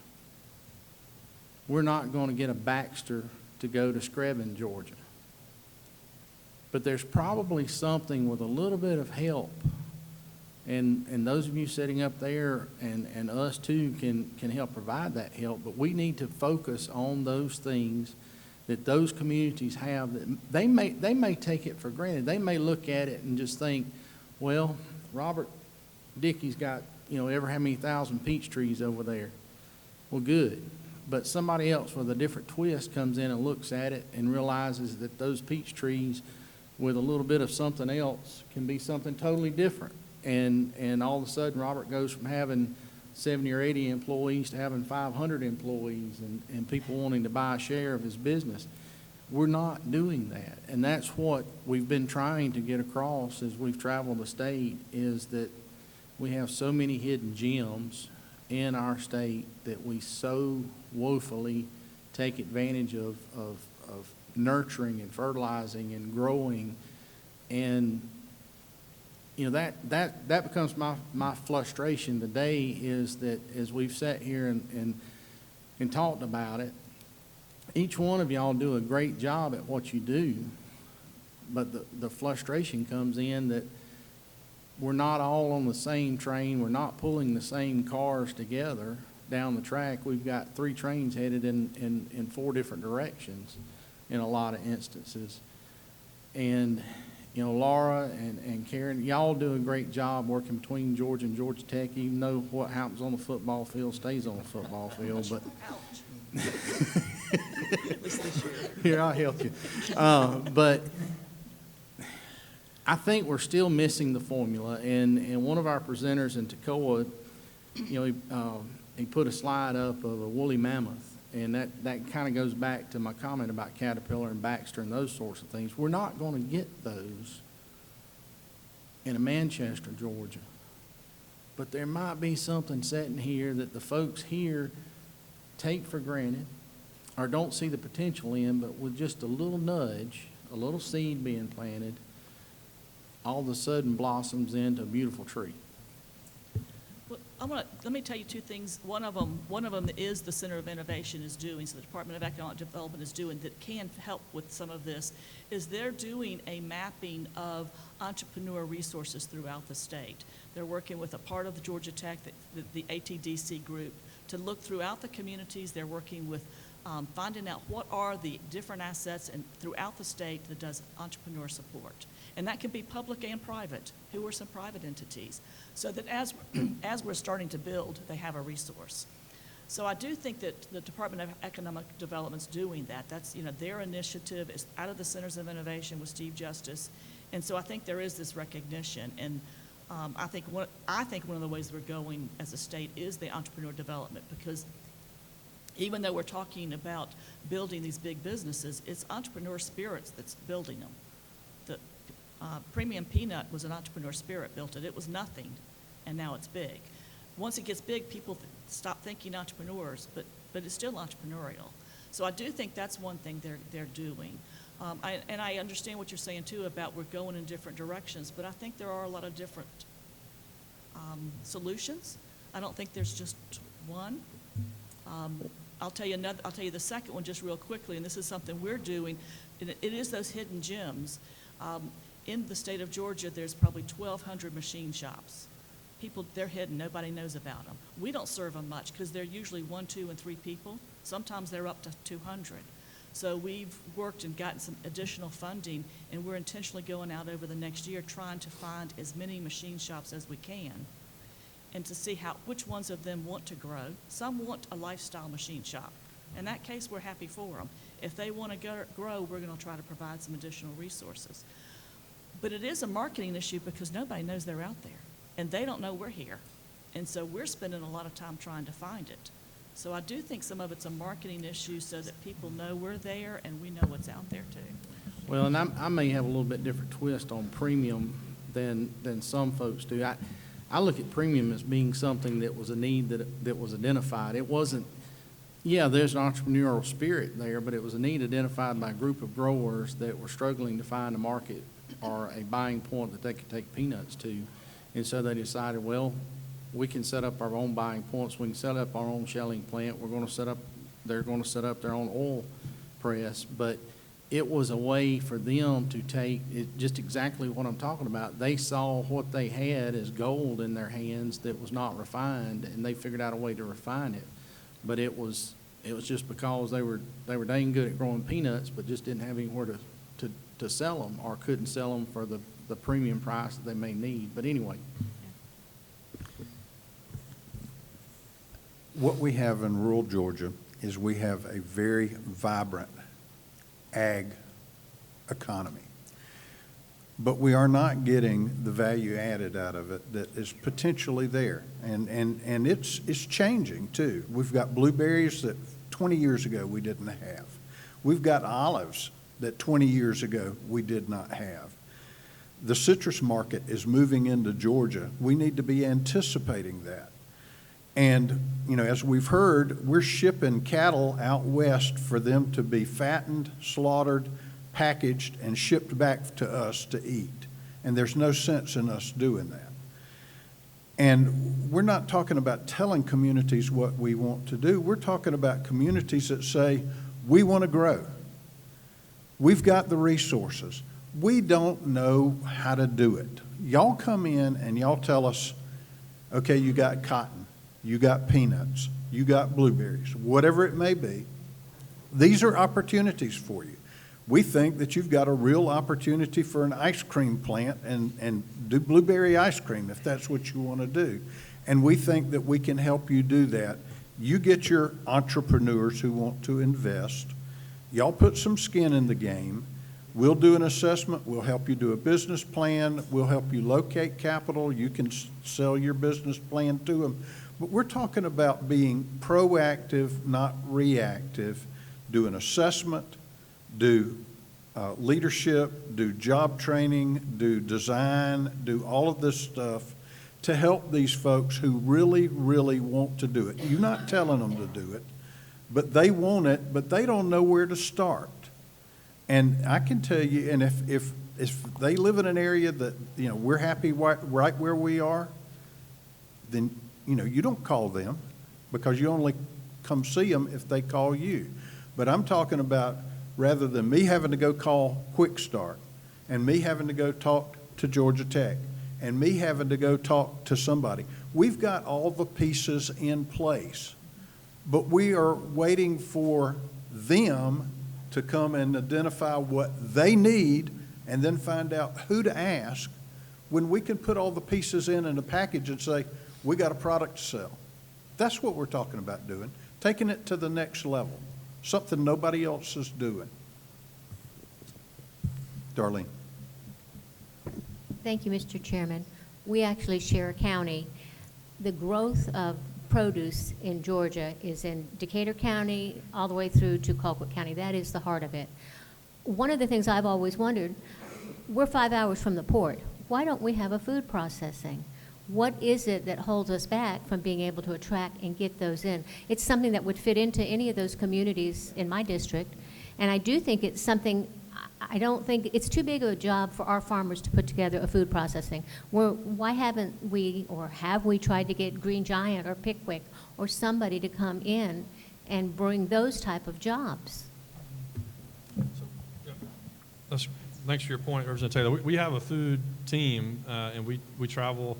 We're not going to get a Baxter to go to Screven, Georgia. But there's probably something with a little bit of help, and those of you sitting up there and us too can help provide that help, but we need to focus on those things that those communities have that they may take it for granted. They may look at it and just think, well, Robert Dickey's got, ever how many thousand peach trees over there. Well, good. But somebody else with a different twist comes in and looks at it and realizes that those peach trees with a little bit of something else can be something totally different. And all of a sudden, Robert goes from having 70 or 80 employees to having 500 employees and people wanting to buy a share of his business. We're not doing that. And that's what we've been trying to get across as we've traveled the state, is that we have so many hidden gems in our state that we so woefully take advantage of nurturing and fertilizing and growing. And that becomes my frustration today, is that as we've sat here and talked about it, each one of y'all do a great job at what you do, but the frustration comes in that we're not all on the same train. We're not pulling the same cars together down the track. We've got 3 trains headed in 4 different directions in a lot of instances. And, Laura and Karen, y'all do a great job working between Georgia and Georgia Tech, even though what happens on the football field stays on the football field. But here, I'll help you. But I think we're still missing the formula. And one of our presenters in Toccoa, he put a slide up of a woolly mammoth. And that kind of goes back to my comment about Caterpillar and Baxter and those sorts of things. We're not going to get those in a Manchester, Georgia. But there might be something sitting here that the folks here take for granted or don't see the potential in, but with just a little nudge, a little seed being planted, all of a sudden blossoms into a beautiful tree. Well, let me tell you two things. One of them is the Center of Innovation is doing, so the Department of Economic Development is doing, that can help with some of this, is they're doing a mapping of entrepreneur resources throughout the state. They're working with a part of the Georgia Tech, the ATDC group, to look throughout the communities. They're working with finding out what are the different assets and throughout the state that does entrepreneur support. And that can be public and private. Who are some private entities? So that as we're starting to build, they have a resource. So I do think that the Department of Economic Development's doing that. That's, their initiative is out of the Centers of Innovation with Steve Justice. And so I think there is this recognition. And I think one of the ways we're going as a state is the entrepreneur development, because even though we're talking about building these big businesses, it's entrepreneur spirits that's building them. Premium Peanut was an entrepreneur spirit built it. It was nothing, and now it's big. Once it gets big, people stop thinking entrepreneurs, but it's still entrepreneurial. So I do think that's one thing they're doing. And I understand what you're saying, too, about we're going in different directions, but I think there are a lot of different solutions. I don't think there's just one. I'll tell you the second one just real quickly, and this is something we're doing. It is those hidden gems. In the state of Georgia, there's probably 1,200 machine shops. People, they're hidden. Nobody knows about them. We don't serve them much because they're usually 1, 2, and 3 people. Sometimes they're up to 200. So we've worked and gotten some additional funding, and we're intentionally going out over the next year trying to find as many machine shops as we can and to see which ones of them want to grow. Some want a lifestyle machine shop. In that case, we're happy for them. If they want to grow, we're going to try to provide some additional resources. But it is a marketing issue because nobody knows they're out there, and they don't know we're here. And so we're spending a lot of time trying to find it. So I do think some of it's a marketing issue so that people know we're there and we know what's out there too. Well, and I may have a little bit different twist on premium than some folks do. I look at premium as being something that was a need that was identified. It wasn't, there's an entrepreneurial spirit there, but it was a need identified by a group of growers that were struggling to find a market or a buying point that they could take peanuts to. And so they decided, well, we can set up our own buying points. We can set up our own shelling plant. They're going to set up their own oil press. But it was a way for them to take it, just exactly what I'm talking about. They saw what they had as gold in their hands that was not refined, and they figured out a way to refine it. But it was just because they were dang good at growing peanuts, but just didn't have anywhere to sell them, or couldn't sell them for the premium price that they may need. But anyway. What we have in rural Georgia is we have a very vibrant ag economy. But we are not getting the value added out of it that is potentially there. And it's changing too. We've got blueberries that 20 years ago we didn't have. We've got olives that 20 years ago we did not have. The citrus market is moving into Georgia. We need to be anticipating that. And, as we've heard, we're shipping cattle out west for them to be fattened, slaughtered, packaged, and shipped back to us to eat. And there's no sense in us doing that. And we're not talking about telling communities what we want to do. We're talking about communities that say, we want to grow. We've got the resources. We don't know how to do it. Y'all come in and y'all tell us, okay, you got cotton, you got peanuts, you got blueberries, whatever it may be. These are opportunities for you. We think that you've got a real opportunity for an ice cream plant and do blueberry ice cream if that's what you want to do. And we think that we can help you do that. You get your entrepreneurs who want to invest. Y'all put some skin in the game. We'll do an assessment. We'll help you do a business plan. We'll help you locate capital. You can sell your business plan to them. But we're talking about being proactive, not reactive. Do an assessment, do leadership, do job training, do design, do all of this stuff to help these folks who really, really want to do it. You're not telling them to do it, but they want it, but they don't know where to start. And I can tell you, and if they live in an area that, you know, we're happy right where we are, then, you know, you don't call them because you only come see them if they call you. But I'm talking about rather than me having to go call Quick Start and me having to go talk to Georgia Tech and me having to go talk to somebody, we've got all the pieces in place, but we are waiting for them to come and identify what they need and then find out who to ask when we can put all the pieces in a package and say, we got a product to sell. That's what we're talking about doing, taking it to the next level, something nobody else is doing. Darlene. Thank you, Mr. Chairman. We actually share a county. The growth of produce in Georgia is in Decatur County all the way through to Colquitt County. That is the heart of it. One of the things I've always wondered, we're 5 hours from the port. Why don't we have a food processing? What is it that holds us back from being able to attract and get those in? It's something that would fit into any of those communities in my district, and I do think it's something, I don't think it's too big of a job for our farmers to put together a food processing. Why haven't we, or have we tried to get Green Giant or Pickwick or somebody to come in and bring those type of jobs? Thanks for your point, Representative Taylor. We have a food team, and we travel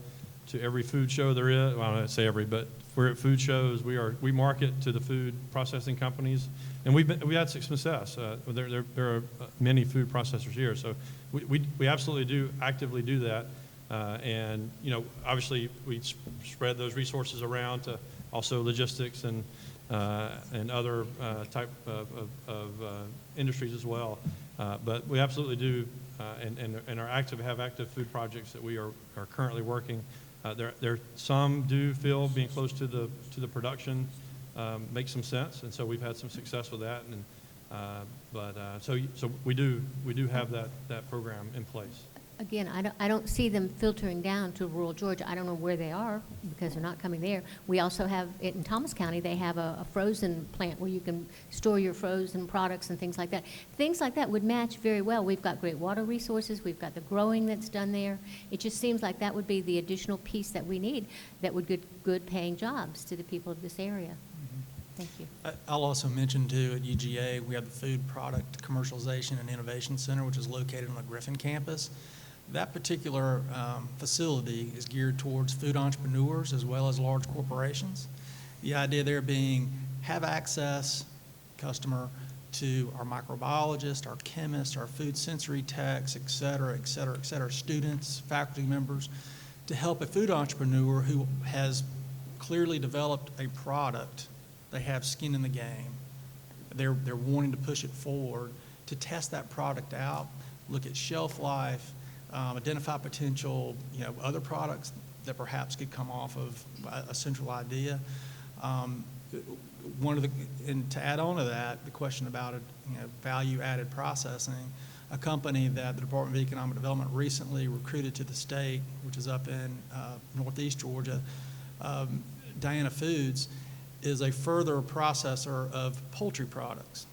to every food show there is. Well, I don't say every, but we're at food shows. We market to the food processing companies, and we had success. There are many food processors here, so we absolutely do actively do that. And you know, obviously, we spread those resources around to also logistics and other type of industries as well. But we absolutely do, and have active food projects that we are currently working. There some do feel being close to the production makes some sense, and so we've had some success with that. And so we do have that program in place. Again, I don't see them filtering down to rural Georgia. I don't know where they are because they're not coming there. We also have, in Thomas County, they have a frozen plant where you can store your frozen products and things like that. Things like that would match very well. We've got great water resources. We've got the growing that's done there. It just seems like that would be the additional piece that we need that would get good paying jobs to the people of this area. Thank you. I'll also mention too, at UGA, we have the Food Product Commercialization and Innovation Center, which is located on the Griffin campus. That particular facility is geared towards food entrepreneurs as well as large corporations. The idea there being have access, customer, to our microbiologists, our chemists, our food sensory techs, et cetera, et cetera, et cetera, students, faculty members, to help a food entrepreneur who has clearly developed a product. They have skin in the game. They're wanting to push it forward, to test that product out, look at shelf life, identify potential, other products that perhaps could come off of a central idea. And to add on to that, the question about value-added processing, a company that the Department of Economic Development recently recruited to the state, which is up in northeast Georgia, Diana Foods, is a further processor of poultry products.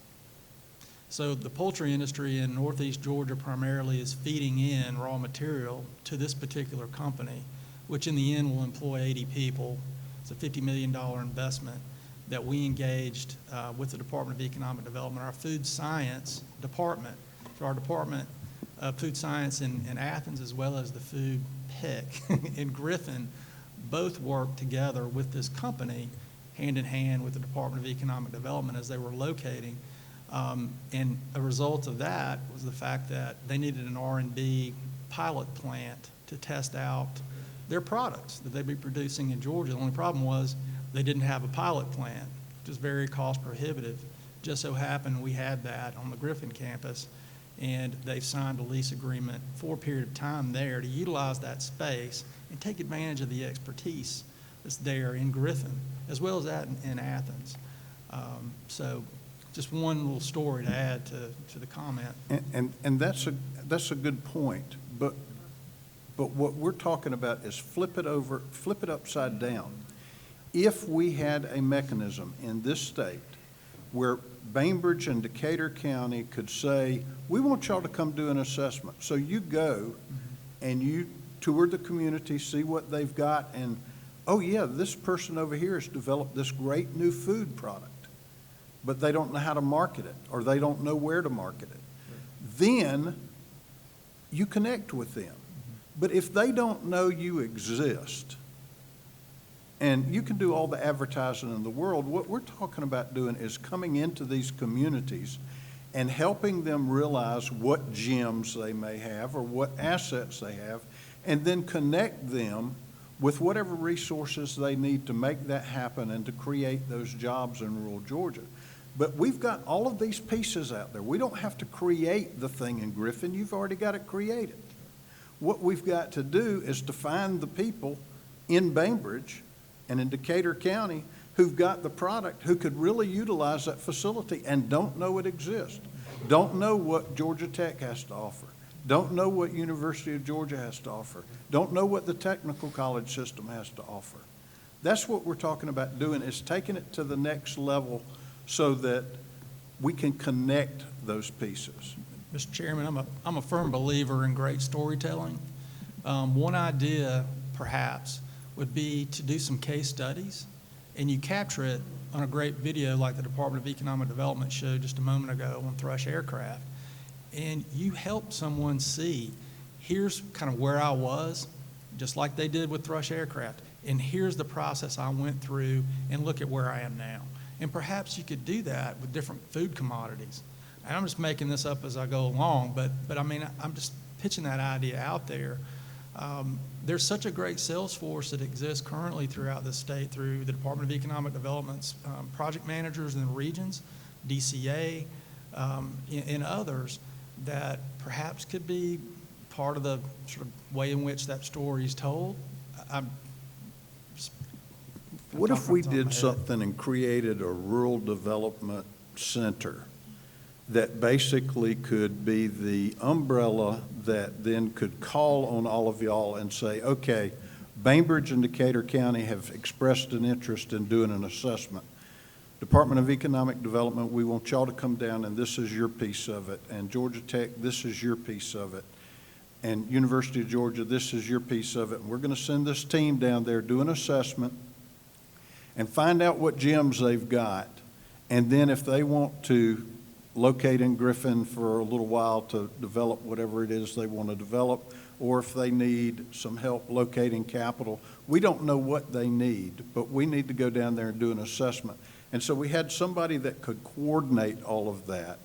So the poultry industry in northeast Georgia primarily is feeding in raw material to this particular company, which in the end will employ 80 people. It's a $50 million investment that we engaged with the Department of Economic Development, our food science department. So our Department of Food Science in Athens, as well as the food PEC in Griffin, both worked together with this company hand in hand with the Department of Economic Development as they were locating. And a result of that was the fact that they needed an R&D pilot plant to test out their products that they'd be producing in Georgia. The only problem was they didn't have a pilot plant, which is very cost prohibitive. Just so happened we had that on the Griffin campus, and they've signed a lease agreement for a period of time there to utilize that space and take advantage of the expertise that's there in Griffin, as well as that in Athens. So just one little story to add to the comment. And that's a good point, but what we're talking about is flip it upside down. If we had a mechanism in this state where Bainbridge and Decatur County could say, we want y'all to come do an assessment. So you go and you tour the community, see what they've got, and, oh yeah, this person over here has developed this great new food product, but they don't know how to market it, or they don't know where to market it. Then you connect with them. But if they don't know you exist, and you can do all the advertising in the world, what we're talking about doing is coming into these communities and helping them realize what gems they may have or what assets they have, and then connect them with whatever resources they need to make that happen and to create those jobs in rural Georgia. But we've got all of these pieces out there. We don't have to create the thing in Griffin. You've already got it created. What we've got to do is to find the people in Bainbridge and in Decatur County who've got the product, who could really utilize that facility and don't know it exists, don't know what Georgia Tech has to offer, don't know what University of Georgia has to offer, don't know what the technical college system has to offer. That's what we're talking about doing, is taking it to the next level so that we can connect those pieces. Mr. Chairman, I'm a firm believer in great storytelling. One idea, perhaps, would be to do some case studies, and you capture it on a great video like the Department of Economic Development showed just a moment ago on Thrush Aircraft, and you help someone see, here's kind of where I was, just like they did with Thrush Aircraft, and here's the process I went through, and look at where I am now. And perhaps you could do that with different food commodities. And I'm just making this up as I go along, but I mean, I'm just pitching that idea out there. There's such a great sales force that exists currently throughout the state through the Department of Economic Development's project managers in the regions, DCA, and others that perhaps could be part of the sort of way in which that story is told. What if we did something and created a rural development center that basically could be the umbrella that then could call on all of y'all and say, okay, Bainbridge and Decatur County have expressed an interest in doing an assessment. Department of Economic Development, we want y'all to come down and this is your piece of it. And Georgia Tech, this is your piece of it. And University of Georgia, this is your piece of it. And we're going to send this team down there, do an assessment, and find out what gems they've got. And then if they want to locate in Griffin for a little while to develop whatever it is they want to develop, or if they need some help locating capital, we don't know what they need, but we need to go down there and do an assessment. And so we had somebody that could coordinate all of that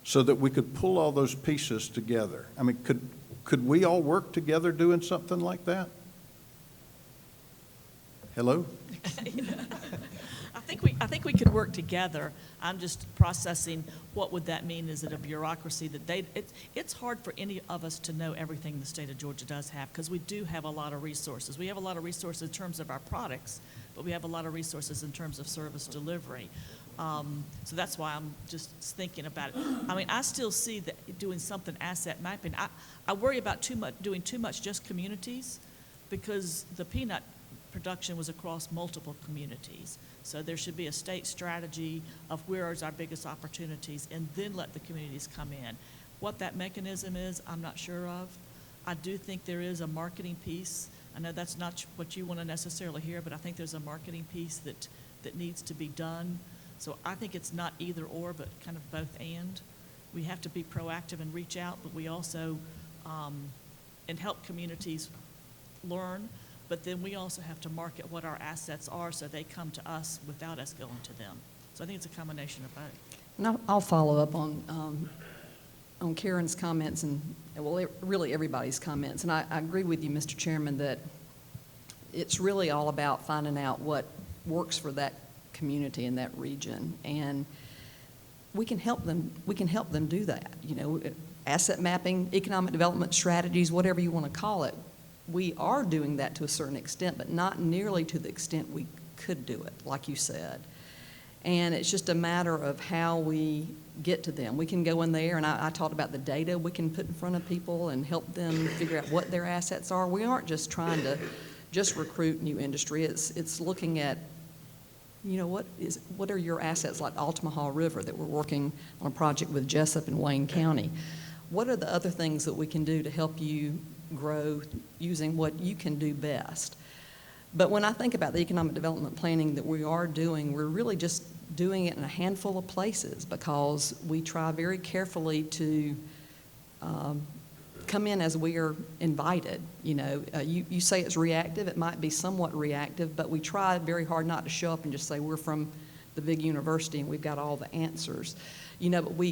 so that we could pull all those pieces together. I mean, could we all work together doing something like that? Hello? I think we could work together. I'm just processing what would that mean. Is it a bureaucracy that it's hard for any of us to know everything the state of Georgia does have, because we do have a lot of resources. We have a lot of resources in terms of our products, but we have a lot of resources in terms of service delivery. So that's why I'm just thinking about it. I mean, I still see that doing something asset mapping. I worry about doing too much just communities, because the peanut production was across multiple communities. So there should be a state strategy of where is our biggest opportunities, and then let the communities come in. What that mechanism is, I'm not sure of. I do think there is a marketing piece. I know that's not what you want to necessarily hear, but I think there's a marketing piece that needs to be done. So I think it's not either or, but kind of both and. We have to be proactive and reach out, but we also, and help communities learn. But then we also have to market what our assets are so they come to us without us going to them. So I think it's a combination of both. And I'll follow up on Karen's comments and, well, really everybody's comments. And I agree with you, Mr. Chairman, that it's really all about finding out what works for that community in that region. And we can help them do that. You know, asset mapping, economic development strategies, whatever you want to call it. We are doing that to a certain extent, but not nearly to the extent we could do it, like you said. And it's just a matter of how we get to them. We can go in there, and I talked about the data we can put in front of people and help them figure out what their assets are. We aren't just trying to just recruit new industry. It's looking at you know, what are your assets like Altamaha River that we're working on a project with Jessup in Wayne County? What are the other things that we can do to help you grow using what you can do best? But when I think about the economic development planning that we are doing, we're really just doing it in a handful of places because we try very carefully to come in as we are invited. You know, you say it's reactive, it might be somewhat reactive, but we try very hard not to show up and just say we're from the big university and we've got all the answers. You know, but we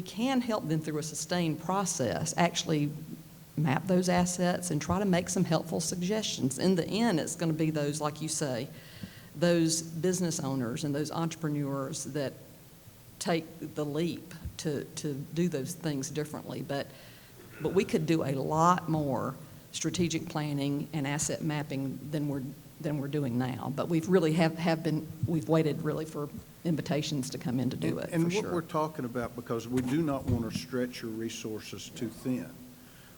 can help them through a sustained process, actually map those assets and try to make some helpful suggestions. In the end, it's going to be those, like you say, those business owners and those entrepreneurs that take the leap to do those things differently. But we could do a lot more strategic planning and asset mapping than we're doing now. But we've really we've waited really for invitations to come in to do it, And for what sure. we're talking about, because we do not want to stretch your resources too thin.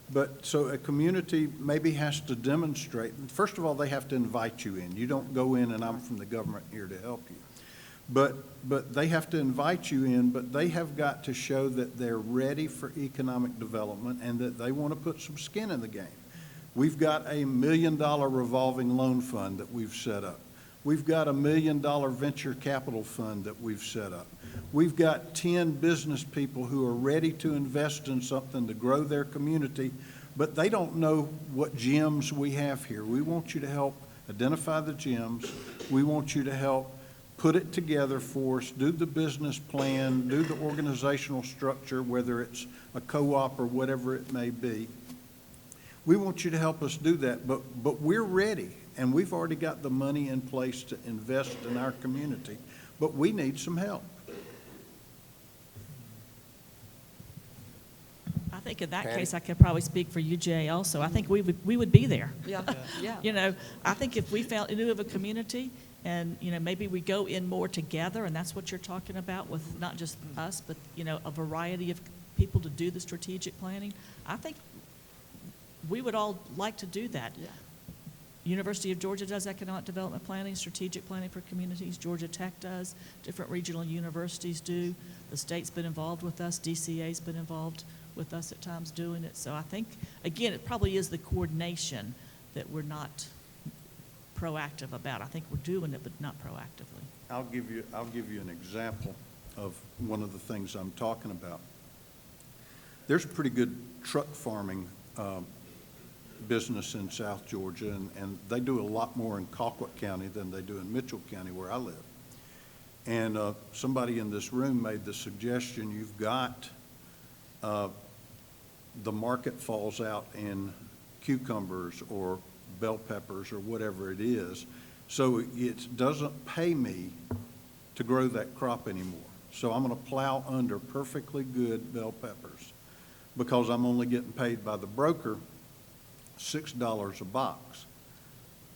But so a community maybe has to demonstrate, first of all, they have to invite you in. You don't go in and I'm from the government here to help you. But they have to invite you in, but they have got to show that they're ready for economic development and that they want to put some skin in the game. We've got a $1 million revolving loan fund that we've set up. We've got a $1 million venture capital fund that we've set up. We've got 10 business people who are ready to invest in something to grow their community, but they don't know what gems we have here. We want you to help identify the gems. We want you to help put it together for us, do the business plan, do the organizational structure, whether it's a co-op or whatever it may be. We want you to help us do that, but we're ready, and we've already got the money in place to invest in our community, but we need some help. I think in that Patty? case, I could probably speak for UGA also. I think we would be there. Yeah, yeah. You know, I think if we knew of a community and, you know, maybe we go in more together, and that's what you're talking about with not just us, but, you know, a variety of people to do the strategic planning, I think we would all like to do that. Yeah. University of Georgia does economic development planning, strategic planning for communities. Georgia Tech does. Different regional universities do. The state's been involved with us. DCA's been involved with us at times doing it. So I think, again, it probably is the coordination that we're not proactive about. I think we're doing it, but not proactively. I'll give you an example of one of the things I'm talking about. There's a pretty good truck farming business in South Georgia, and they do a lot more in Colquitt County than they do in Mitchell County, where I live. And somebody in this room made the suggestion, you've got the market falls out in cucumbers or bell peppers or whatever it is, so it doesn't pay me to grow that crop anymore. So I'm going to plow under perfectly good bell peppers because I'm only getting paid by the broker $6 a box.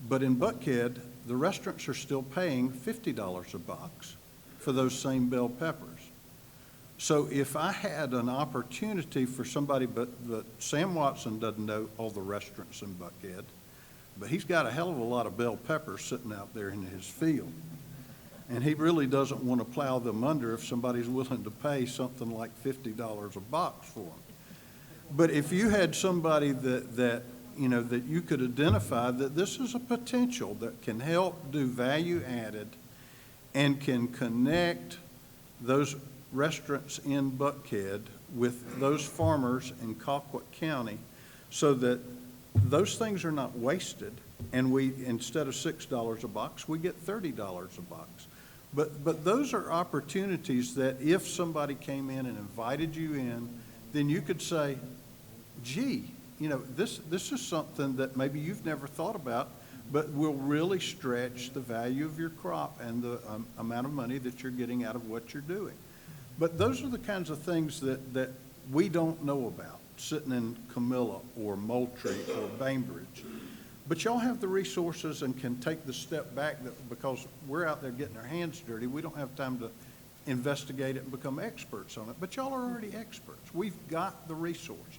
But in Buckhead, the restaurants are still paying $50 a box for those same bell peppers. So if I had an opportunity for somebody, but Sam Watson doesn't know all the restaurants in Buckhead, but he's got a hell of a lot of bell peppers sitting out there in his field. And he really doesn't want to plow them under if somebody's willing to pay something like $50 a box for them. But if you had somebody that you know, that you could identify that this is a potential that can help do value added and can connect those restaurants in Buckhead with those farmers in Colquitt County so that those things are not wasted, and we, instead of $6 a box, we get $30 a box. But those are opportunities that if somebody came in and invited you in, then you could say, gee, you know, this is something that maybe you've never thought about, but will really stretch the value of your crop and the amount of money that you're getting out of what you're doing. But those are the kinds of things that we don't know about, sitting in Camilla or Moultrie or Bainbridge. But y'all have the resources and can take the step back because we're out there getting our hands dirty. We don't have time to investigate it and become experts on it. But y'all are already experts. We've got the resources.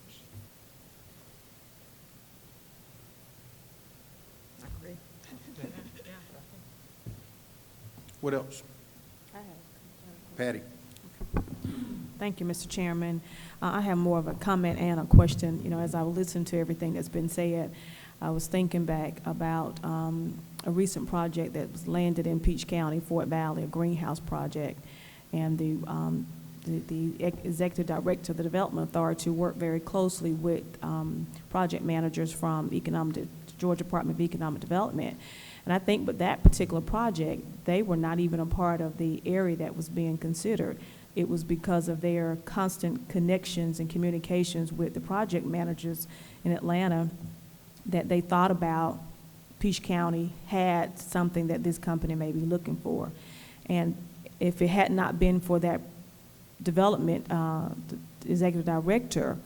I agree. What else? Patty? Thank you, Mr. Chairman. I have more of a comment and a question. You know, as I listened to everything that's been said, I was thinking back about a recent project that was landed in Peach County, Fort Valley, a greenhouse project, and the executive director of the Development Authority worked very closely with project managers from Georgia Department of Economic Development. And I think with that particular project, they were not even a part of the area that was being considered. It was because of their constant connections and communications with the project managers in Atlanta that they thought about Peach County had something that this company may be looking for. And if it had not been for that development, the executive director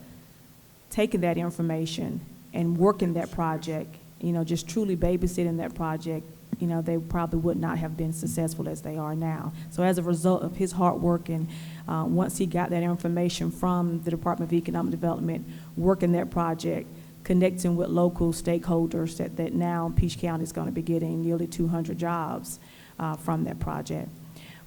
taking that information and working that project, you know, just truly babysitting that project, you know, they probably would not have been successful as they are now. So as a result of his hard work, and once he got that information from the Department of Economic Development, working that project, connecting with local stakeholders, that now Peach County is going to be getting nearly 200 jobs from that project.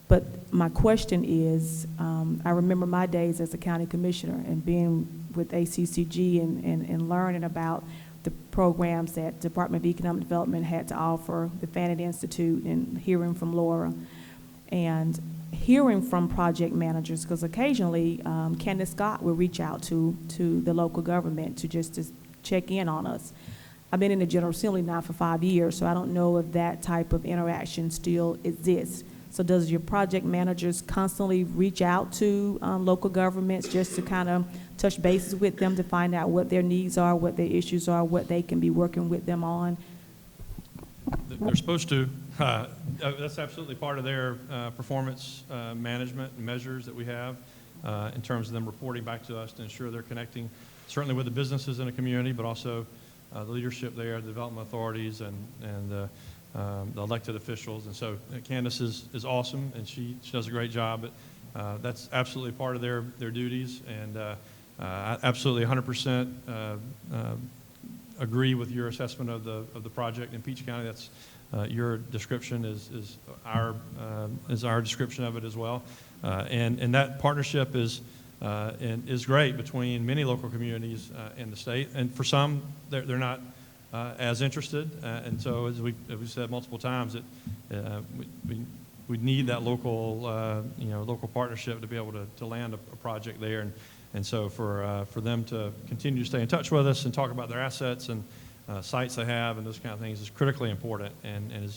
But my question is, I remember my days as a county commissioner and being with ACCG and learning about the programs that Department of Economic Development had to offer, the Fannin Institute, and hearing from Laura, and hearing from project managers, because occasionally Candace Scott will reach out to the local government to check in on us. I've been in the General Assembly now for 5 years, so I don't know if that type of interaction still exists. So does your project managers constantly reach out to local governments just to kind of touch bases with them to find out what their needs are, what their issues are, what they can be working with them on? They're supposed to. That's absolutely part of their performance management measures that we have in terms of them reporting back to us to ensure they're connecting certainly with the businesses in the community, but also the leadership there, the development authorities, and the elected officials. And so Candace is awesome, and she does a great job. But that's absolutely part of their duties, and I absolutely 100% agree with your assessment of the project in Peach County. That's your description is our description of it as well, and that partnership is great between many local communities in the state. And for some, they're not as interested, and so as we said multiple times, we need that local local partnership to be able to land a project there, and so for them to continue to stay in touch with us and talk about their assets and sites they have and those kind of things is critically important. And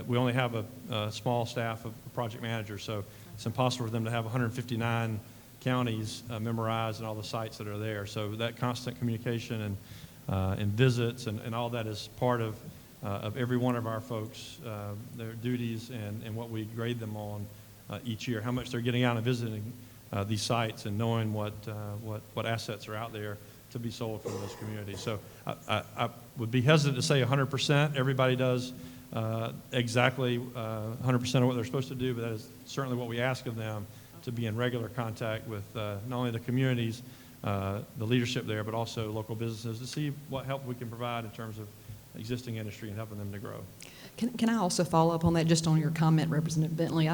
we only have a small staff of project managers, so it's impossible for them to have 159 counties memorized and all the sites that are there. So that constant communication and visits and all that is part of every one of our folks, their duties and what we grade them on each year, how much they're getting out and visiting these sites and knowing what assets are out there to be sold from those communities. So I would be hesitant to say 100%. Everybody does exactly 100% of what they're supposed to do, but that is certainly what we ask of them, to be in regular contact with not only the communities, the leadership there, but also local businesses to see what help we can provide in terms of existing industry and helping them to grow. Can I also follow up on that, just on your comment, Representative Bentley?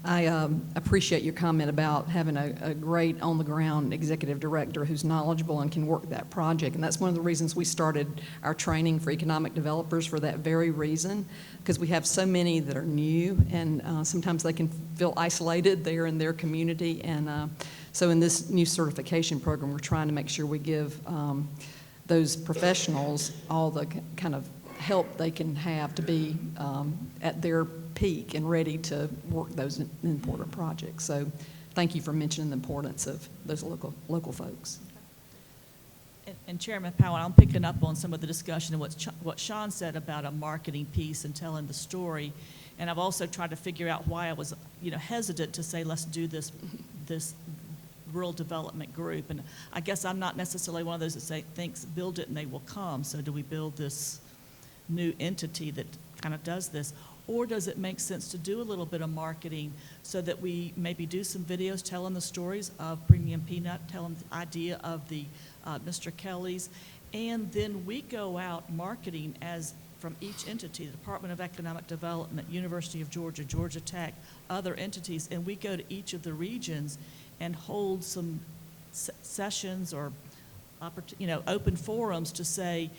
I appreciate your comment about having a great on-the-ground executive director who's knowledgeable and can work that project. And that's one of the reasons we started our training for economic developers, for that very reason, because we have so many that are new, and sometimes they can feel isolated there in their community. And so in this new certification program, we're trying to make sure we give those professionals all the kind of help they can have to be at their peak and ready to work those important projects. So thank you for mentioning the importance of those local folks. And Chairman Powell, I'm picking up on some of the discussion and what Sean said about a marketing piece and telling the story. And I've also tried to figure out why I was, hesitant to say, let's do this rural development group. And I guess I'm not necessarily one of those that thinks build it and they will come. So do we build this new entity that kind of does this? Or does it make sense to do a little bit of marketing so that we maybe do some videos telling the stories of Premium Peanut, telling the idea of the Mr. Kelly's, and then we go out marketing as from each entity, the Department of Economic Development, University of Georgia, Georgia Tech, other entities, and we go to each of the regions and hold some sessions or open forums to say,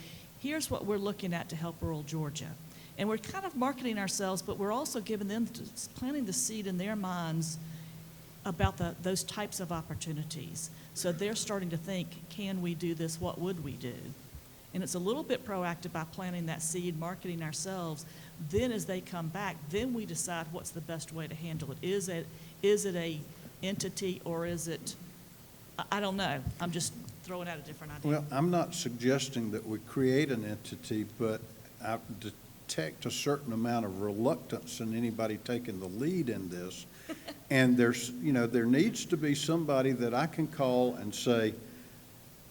here's what we're looking at to help rural Georgia. And we're kind of marketing ourselves, but we're also giving them, planting the seed in their minds about those types of opportunities. So they're starting to think, can we do this? What would we do? And it's a little bit proactive by planting that seed, marketing ourselves. Then as they come back, then we decide what's the best way to handle it. Is it a entity or is it, I don't know. I'm just throwing out a different idea. Well, I'm not suggesting that we create an entity, but I detect a certain amount of reluctance in anybody taking the lead in this. And there needs to be somebody that I can call and say,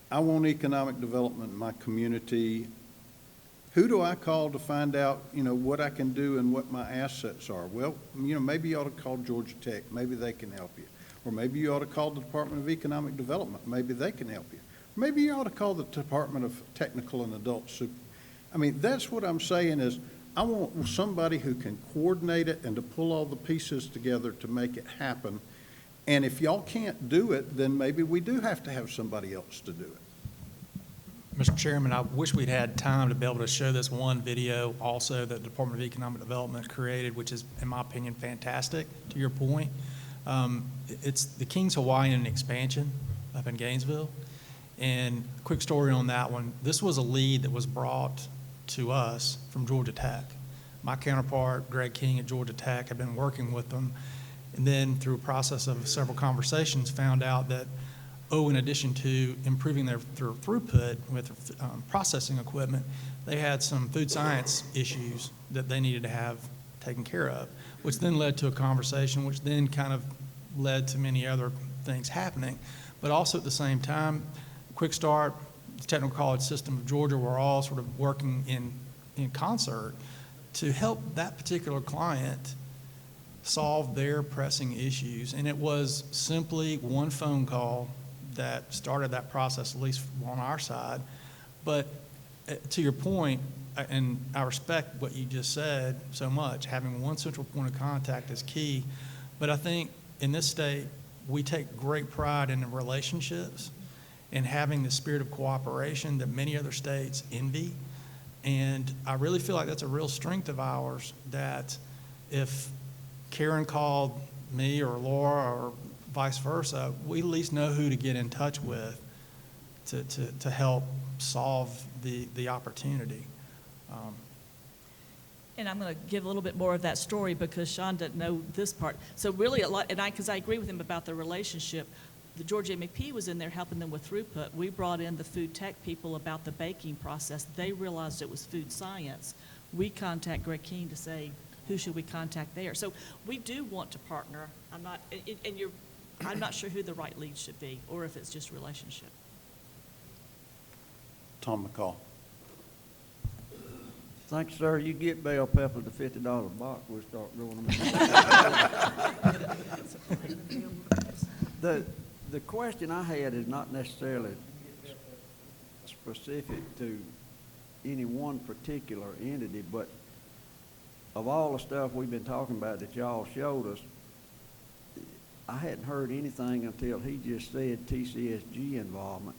I want economic development in my community. Who do I call to find out, what I can do and what my assets are? Well, maybe you ought to call Georgia Tech. Maybe they can help you. Or maybe you ought to call the Department of Economic Development. Maybe they can help you. Maybe you ought to call the Department of Technical and Adult Super. That's what I'm saying is, I want somebody who can coordinate it and to pull all the pieces together to make it happen. And if y'all can't do it, then maybe we do have to have somebody else to do it. Mr. Chairman, I wish we'd had time to be able to show this one video also that the Department of Economic Development created, which is, in my opinion, fantastic, to your point. It's the Kings Hawaiian expansion up in Gainesville. And quick story on that one. This was a lead that was brought to us from Georgia Tech. My counterpart, Greg King at Georgia Tech, had been working with them, and then through a process of several conversations found out that, in addition to improving their throughput with processing equipment, they had some food science issues that they needed to have taken care of, which then led to a conversation, which then kind of led to many other things happening. But also at the same time, Quick Start, the Technical College System of Georgia were all sort of working in concert to help that particular client solve their pressing issues. And it was simply one phone call that started that process, at least on our side. But to your point, and I respect what you just said so much, having one central point of contact is key. But I think in this state, we take great pride in the relationships and having the spirit of cooperation that many other states envy. And I really feel like that's a real strength of ours, that if Karen called me or Laura or vice versa, we at least know who to get in touch with to help solve the opportunity. And I'm going to give a little bit more of that story because Sean doesn't know this part. So really because I agree with him about the relationship. The Georgia MEP was in there helping them with throughput. We brought in the food tech people about the baking process. They realized it was food science. We contact Greg King to say, who should we contact there? So we do want to partner. I'm not sure who the right lead should be or if it's just relationship. Tom McCall. Thank you, sir. You get bell pepper the $50 box, we'll start growing them. The question I had is not necessarily specific to any one particular entity, but of all the stuff we've been talking about that y'all showed us, I hadn't heard anything until he just said TCSG involvement.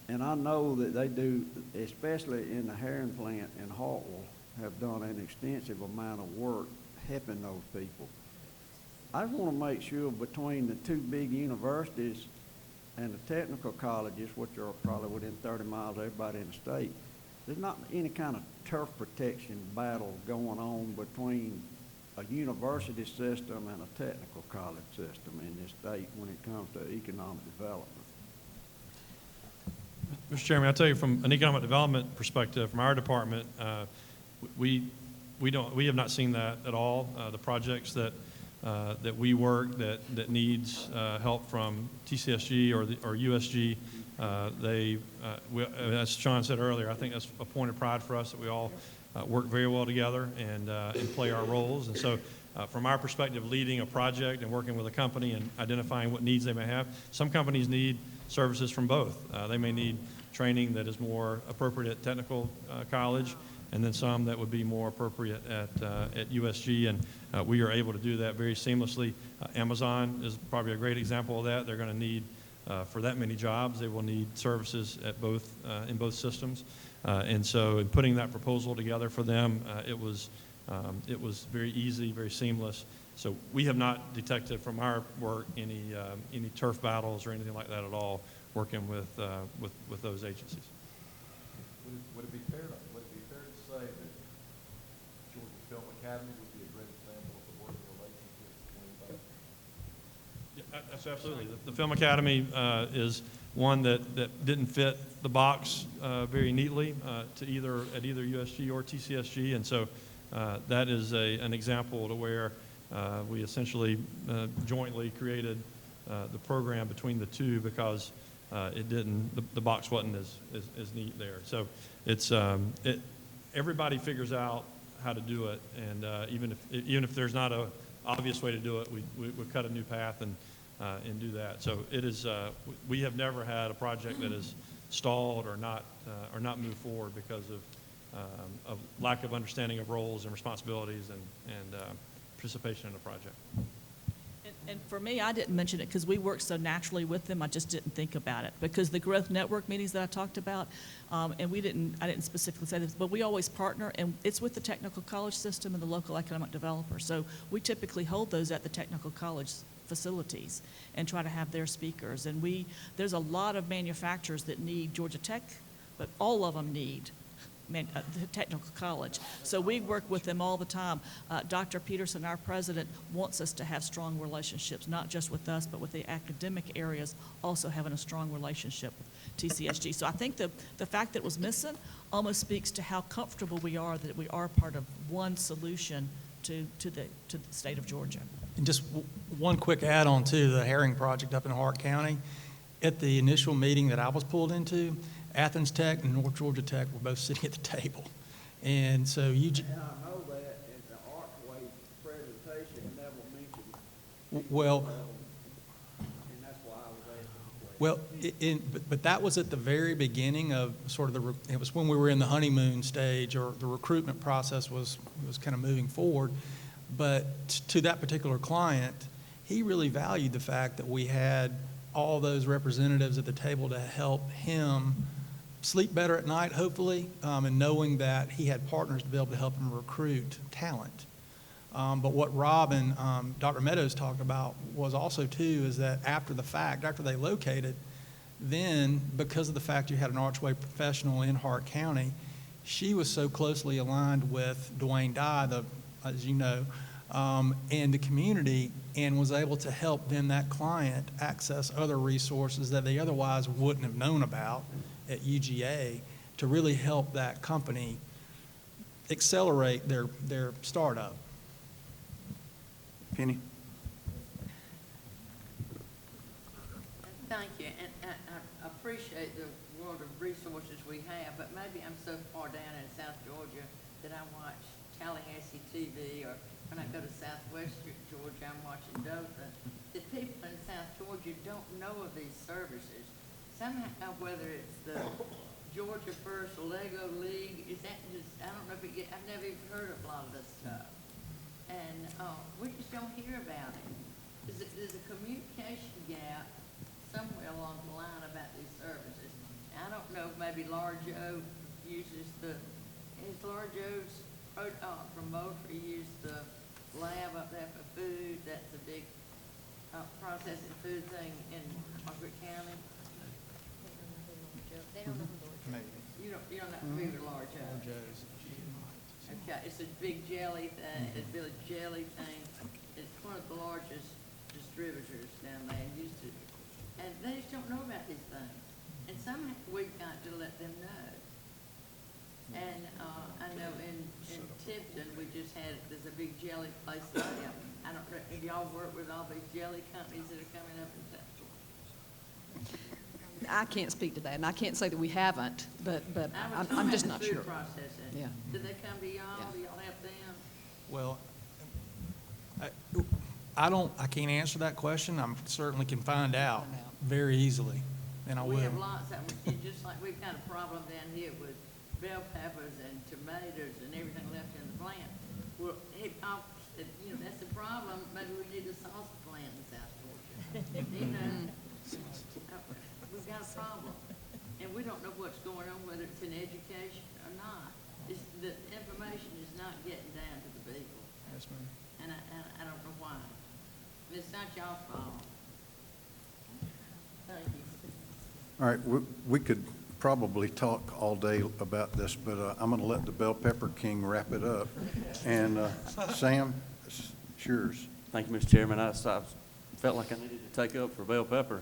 And I know that they do, especially in the herring plant in Hartwell, have done an extensive amount of work helping those people. I want to make sure between the two big universities and the technical colleges, which are probably within 30 miles of everybody in the state, there's not any kind of turf protection battle going on between a university system and a technical college system in this state when it comes to economic development. Mr. Chairman, I'll tell you from an economic development perspective, from our department, we have not seen that at all. The projects that we work that needs help from TCSG or USG, as Sean said earlier, I think that's a point of pride for us that we all work very well together and play our roles. And so from our perspective, leading a project and working with a company and identifying what needs they may have, some companies need services from both. They may need training that is more appropriate at technical college. and then some that would be more appropriate at USG, and we are able to do that very seamlessly. Amazon is probably a great example of that. They're going to need, for that many jobs, they will need services at both, in both systems. And so in putting that proposal together for them, it was very easy, very seamless. So we have not detected from our work any turf battles or anything like that at all, working with those agencies. Would it be fair to say that Georgia Film Academy would be a great example of the working relationship between both? Yeah, that's absolutely. The Film Academy is one that didn't fit the box very neatly at either USG or TCSG, and so that is an example to where we essentially jointly created the program between the two because the box wasn't as neat there. So it's everybody figures out how to do it, and even if there's not a obvious way to do it, we cut a new path and do that. So it is. We have never had a project that is stalled or not moved forward because of lack of understanding of roles and responsibilities and participation in the project. And for me, I didn't mention it because we work so naturally with them. I just didn't think about it because the growth network meetings that I talked about, and I didn't specifically say this, but we always partner, and it's with the technical college system and the local economic developer. So we typically hold those at the technical college facilities and try to have their speakers. And there's a lot of manufacturers that need Georgia Tech, but all of them need the technical college. So we work with them all the time. Dr. Peterson, our president, wants us to have strong relationships, not just with us, but with the academic areas also having a strong relationship with TCSG. So I think the fact that it was missing almost speaks to how comfortable we are that we are part of one solution to the state of Georgia. And just one quick add-on to the herring project up in Hart County. At the initial meeting that I was pulled into, Athens Tech and North Georgia Tech were both sitting at the table. And so And I know that in the Archway presentation, it never mentioned. well, And that's why I was asking. well, but that was at the very beginning of sort of it was when we were in the honeymoon stage, or the recruitment process was kind of moving forward. But to that particular client, he really valued the fact that we had all those representatives at the table to help him sleep better at night, hopefully, and knowing that he had partners to be able to help him recruit talent. But what Rob and Dr. Meadows talked about was also, too, is that after the fact, after they located, then because of the fact you had an Archway professional in Hart County, she was so closely aligned with Dwayne Dye, as you know, and the community, and was able to help then that client access other resources that they otherwise wouldn't have known about at UGA to really help that company accelerate their startup. Penny? Thank you, and I appreciate the world of resources we have, but maybe I'm so far down in South Georgia that I watch Tallahassee TV, or when I go to Southwest Georgia, I'm watching Dothan. The people in South Georgia don't know of these services. Somehow, whether it's the Georgia First Lego League, is that just, I don't know if I've never even heard of a lot of this stuff. And we just don't hear about it. There's a communication gap somewhere along the line about these services. I don't know if maybe Laura Joe uses is Laura Joe's promoter use the lab up there for food? That's a big processing food thing in Margaret County. They don't know who Lord You don't know who Laura Joe. Okay, it's a big jelly thing. It's a big jelly thing. It's one of the largest distributors down there. And they just don't know about these things. And somehow we've got to let them know. And I know in Tipton, there's a big jelly place there. I don't know, have y'all worked with all these jelly companies that are coming up in South Georgia? I can't speak to that, and I can't say that we haven't, but I'm just not sure. Food processing. Yeah. Do they come to y'all? Yeah. Do y'all help them? Well, I can't answer that question. I certainly can find out very easily, and I will. We have lots of them. Just like we've got a problem down here with bell peppers and tomatoes and everything left in the plant. Well, you know, that's the problem. Maybe we need a salsa plant in South Georgia. You know, we've got a problem. And we don't know what's going on, whether it's in education or not. The information is not getting down to the people. Yes, ma'am. And I don't know why. And it's not y'all's fault. Thank you. All right, we could probably talk all day about this, but I'm going to let the Bell Pepper King wrap it up. And Sam, it's yours. Thank you, Mr. Chairman. I felt like I needed to take up for bell pepper.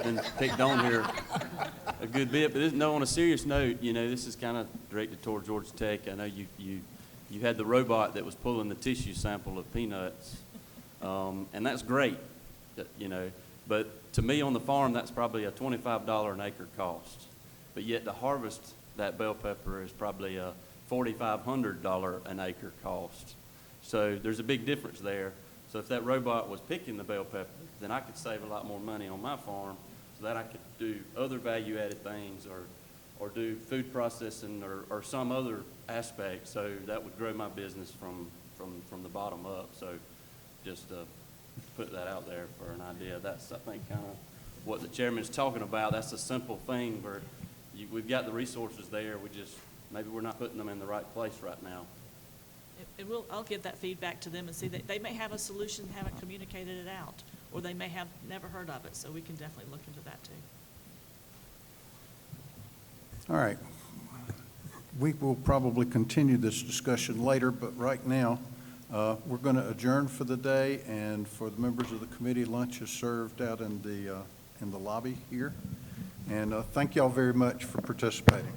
Been picked on here a good bit, but no, on a serious note, you know, this is kind of directed toward Georgia Tech. I know you had the robot that was pulling the tissue sample of peanuts, and that's great, you know, but to me on the farm, that's probably a $25 an acre cost. But yet to harvest that bell pepper is probably a $4,500 an acre cost. So there's a big difference there. So if that robot was picking the bell pepper, then I could save a lot more money on my farm so that I could do other value-added things or do food processing or some other aspect. So that would grow my business from the bottom up. So just put that out there for an idea. That's, I think, kind of what the chairman's talking about. That's a simple thing where we've got the resources there. Maybe we're not putting them in the right place right now. I'll give that feedback to them and see that they may have a solution, haven't communicated it out, or they may have never heard of it, so we can definitely look into that too. All right. We will probably continue this discussion later, but right now, we're going to adjourn for the day, and for the members of the committee, lunch is served out in the lobby here. And thank y'all very much for participating.